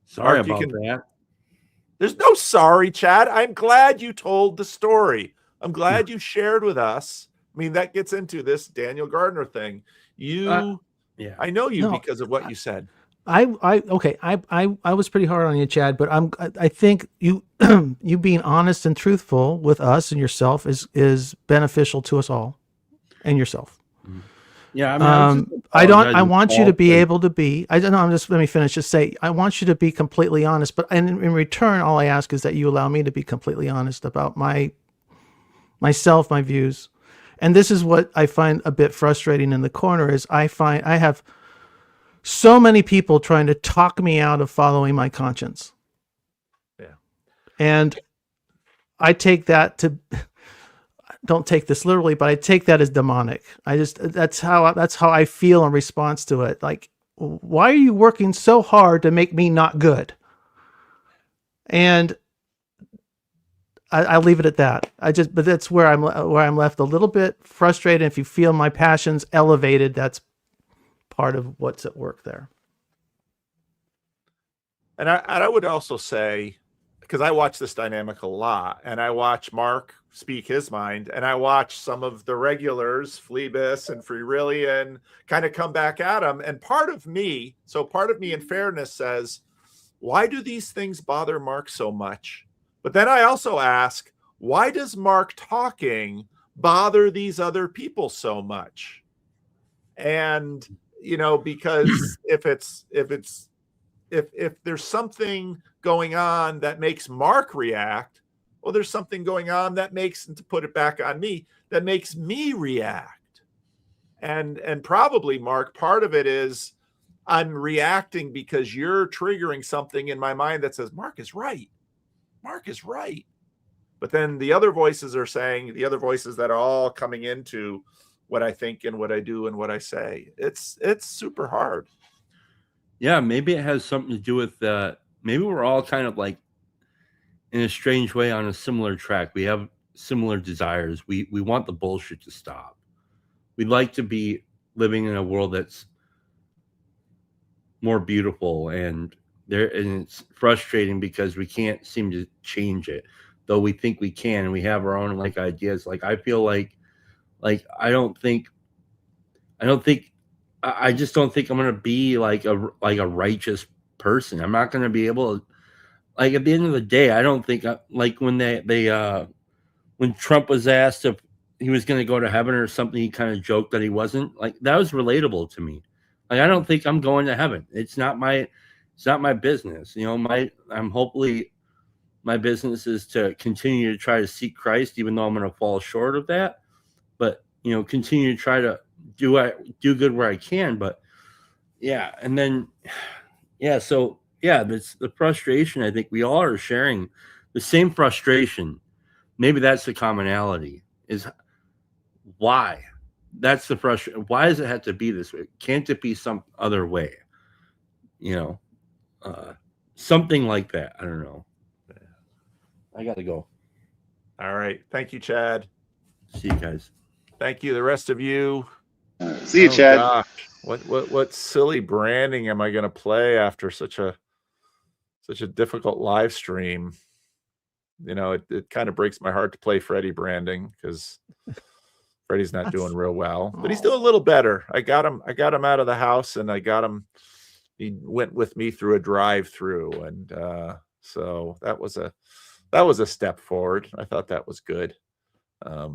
Sorry Mark, about that. There's no sorry, Chad. I'm glad you told the story. I'm glad you shared with us. I mean, that gets into this Daniel Gardner thing. I know you because of what you said. I was pretty hard on you, Chad, but I think you you being honest and truthful with us and yourself is beneficial to us all, and yourself. Yeah, I want you to be able to be. I don't know. Let me finish. Just say I want you to be completely honest, but in return, all I ask is that you allow me to be completely honest about myself, my views, and this is what I find a bit frustrating in the corner. Is I have so many people trying to talk me out of following my conscience. Yeah. And I take that don't take this literally, but I take that as demonic. That's how I feel in response to it. Like, why are you working so hard to make me not good? And I'll leave it at that. But that's where I'm left a little bit frustrated. If you feel my passions elevated, that's part of what's at work there. And I would also say, because I watch this dynamic a lot, and I watch Mark speak his mind, and I watch some of the regulars, Phlebas and Freerillian, kind of come back at him. And part of me in fairness says, why do these things bother Mark so much? But then I also ask, why does Mark talking bother these other people so much? And, because if there's something going on that makes Mark react, well, there's something going on that makes, and to put it back on me, that makes me react. And probably, Mark, part of it is I'm reacting because you're triggering something in my mind that says, Mark is right. Mark is right. But then the other voices are saying, the other voices that are all coming into what I think and what I do and what I say. It's super hard. Yeah, maybe it has something to do with maybe we're all kind of like in a strange way on a similar track. We have similar desires. We want the bullshit to stop. We'd like to be living in a world that's more beautiful, and it's frustrating because we can't seem to change it, though we think we can, and we have our own like ideas. Like I feel like I just don't think I'm gonna be like a righteous person. I'm not gonna be able to, like, at the end of the day, I don't think like when when Trump was asked if he was going to go to heaven or something, he kind of joked that he wasn't. Like, that was relatable to me. Like, I don't think I'm going to heaven. It's not my business. Hopefully my business is to continue to try to seek Christ, even though I'm going to fall short of that. But, continue to try to do good where I can. But yeah. And then, yeah. So yeah, that's the frustration. I think we all are sharing the same frustration. Maybe that's the commonality, is why. That's the frustration. Why does it have to be this way? Can't it be some other way? Something like that. I don't know. I got to go. All right. Thank you, Chad. See you guys. Thank you. The rest of you. See you, Chad. Gosh. What silly branding am I going to play after such a difficult live stream? It kind of breaks my heart to play Freddie branding because Freddie's not doing real well, but he's doing a little better. I got him out of the house, and he went with me through a drive-through. And so that was a step forward. I thought that was good. But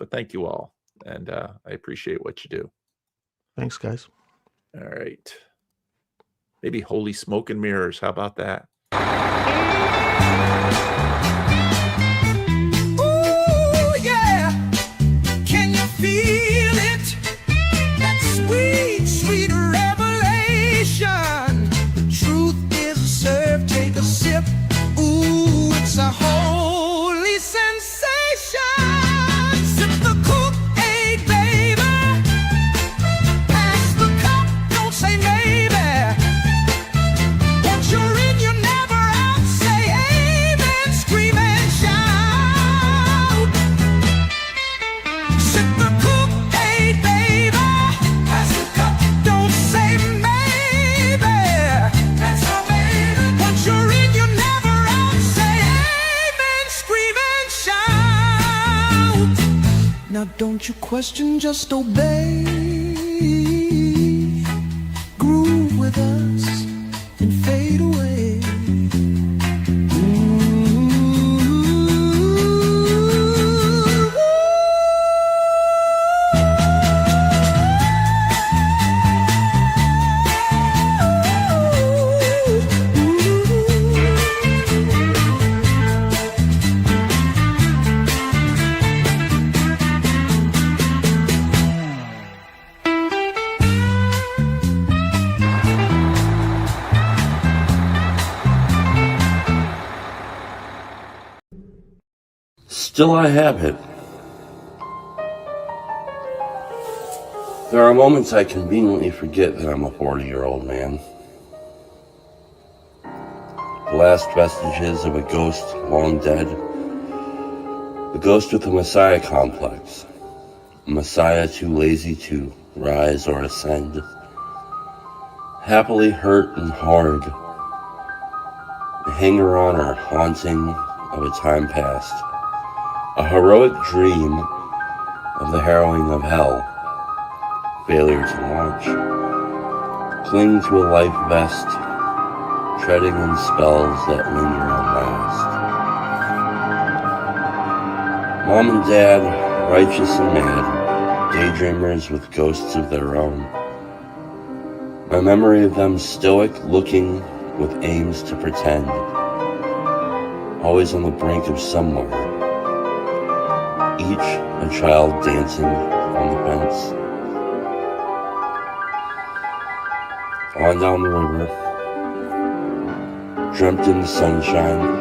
thank you all. And I appreciate what you do. Thanks, guys. All right. Maybe holy smoke and mirrors. How about that? Ooh, yeah. Can you feel it? That sweet, sweet revelation. The truth is served. Take a sip. Ooh, it's a holy sensation. Sip the Kool-Aid, baby. Pass the cup. Don't say maybe. Once you're in, you're never out. Say amen. Scream and shout. Sip the Kool-Aid, baby. Pass the cup. Don't say maybe. That's how baby. Once you're in, you're never out. Say amen. Scream and shout. Now don't you question, just obey. Groove with us and fade away. Still I have it. There are moments I conveniently forget that I'm a 40-year-old man. The last vestiges of a ghost long dead. The ghost with a messiah complex. A messiah too lazy to rise or ascend. Happily hurt and hard. The hanger-on or haunting of a time past. A heroic dream of the harrowing of hell. Failure to launch. Cling to a life vest. Treading in spells that linger and last. Mom and Dad, righteous and mad, daydreamers with ghosts of their own. My memory of them stoic, looking with aims to pretend, always on the brink of somewhere, each a child dancing on the fence. On down the river, dreamt in the sunshine,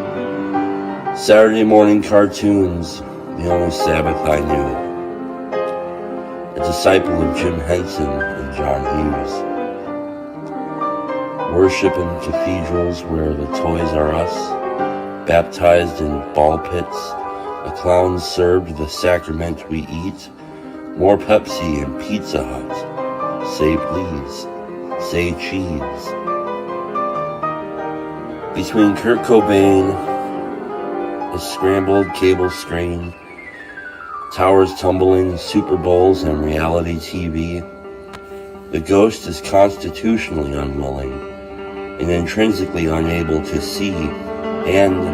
Saturday morning cartoons, the only Sabbath I knew. A disciple of Jim Henson and John Hughes. Worship in cathedrals where the Toys R Us, baptized in ball pits, a clown served the sacrament we eat. More Pepsi and Pizza Hut. Say please, say cheese. Between Kurt Cobain, a scrambled cable screen, towers tumbling, Super Bowls, and reality TV, the ghost is constitutionally unwilling and intrinsically unable to see and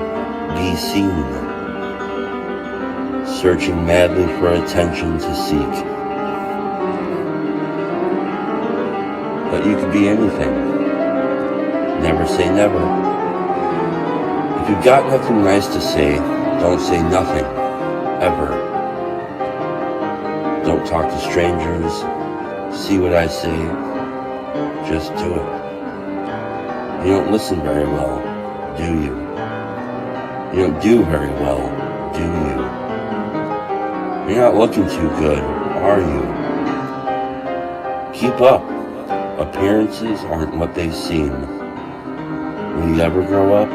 be seen, searching madly for attention to seek. But you can be anything. Never say never. If you've got nothing nice to say, don't say nothing, ever. Don't talk to strangers. See what I say. Just do it. You don't listen very well, do you? You don't do very well, do you? You're not looking too good, are you? Keep up. Appearances aren't what they seem. Will you ever grow up?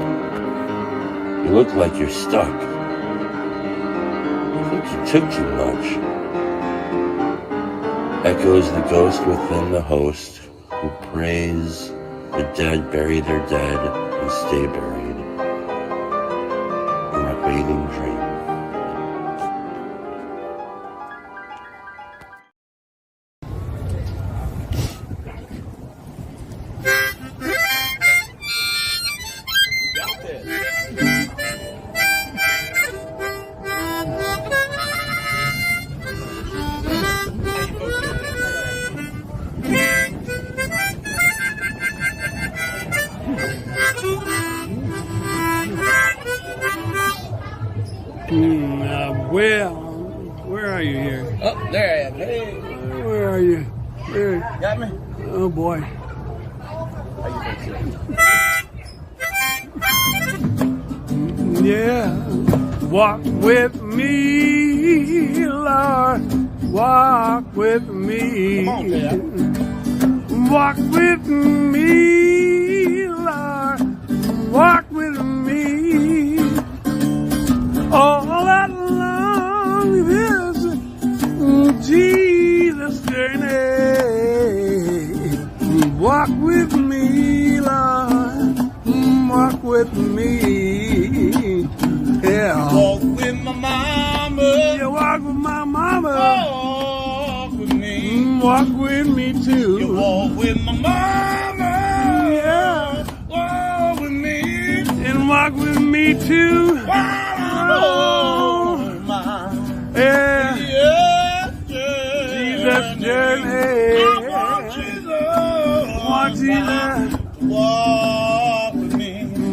You look like you're stuck. I think you took too much. Echoes the ghost within the host, who prays the dead bury their dead and stay buried in a fading dream. Where are you here? Oh, there I am. Hey. Where are you? Where? Got me? Oh boy. Yeah. Walk with me, Lord. Walk with me. Come on, man. Walk with me, Lord. Walk with me. All that long this Jesus journey. Walk with me, Lord. Walk with me. Yeah. Walk with my mama. You walk with my mama. Walk with me. Walk with me too. You walk with my mama. Yeah. Walk with me. And walk with me too. Yeah. Jesus journey. I want Jesus. Walk with me.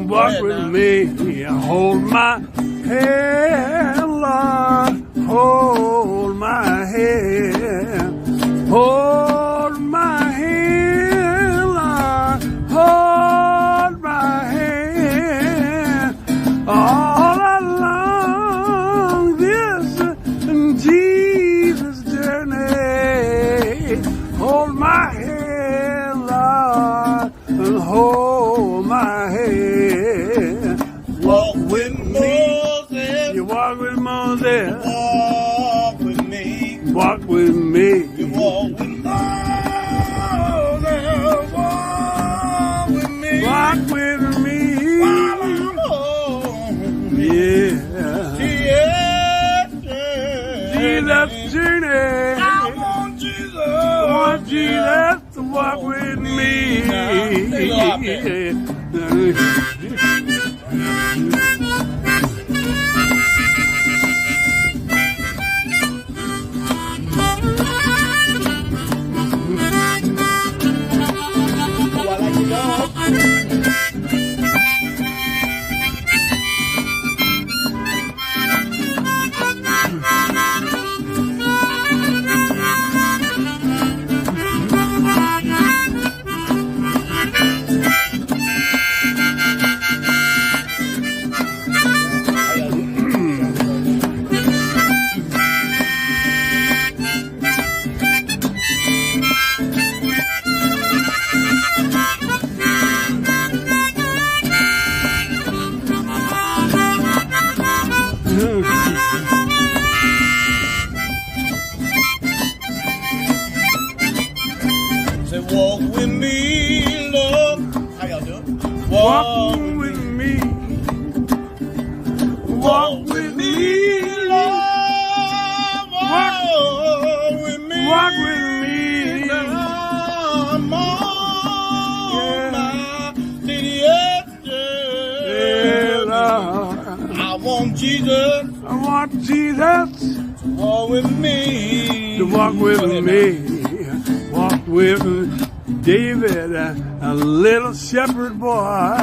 Walk with me. Hold my hand, Lord. Hold my hand. Hold my hand, Lord. Hold my hand. All along this Jesus journey. Hold my hand, Lord, and hold my hand. Walk with Moses. You walk with Moses. Walk with me. Walk with me. You walk with Moses. Walk with me. Walk with me. While I'm home. Yeah. Jesus journey. I want Jesus. I want Jesus to walk with me. walk with me. Walk with me, Lord. Walk with me. Walk with me. I want Jesus. I want Jesus to walk with me. To walk with me. Walk with David, a little shepherd boy.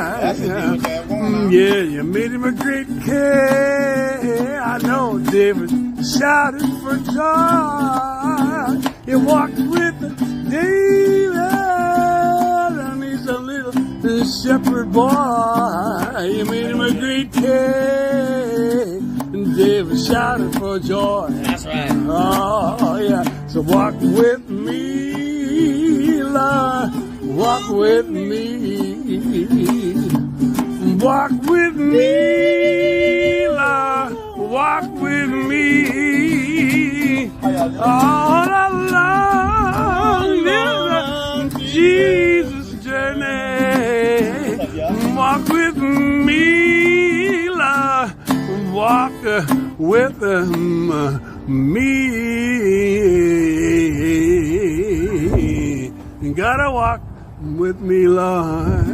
Yeah, you made him a great king. I know David shouted for joy. He walked with David, and he's a little shepherd boy. You made him a great king, and David shouted for joy. That's right. Oh, yeah. So walk with me, Lord. Walk with me. Walk with me, Lord. Walk with me. All along this Jesus journey. Walk with me, Lord. Walk with me. You gotta walk with me, Lord.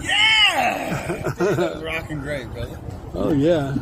Yeah! That was rocking great, brother. Oh, yeah.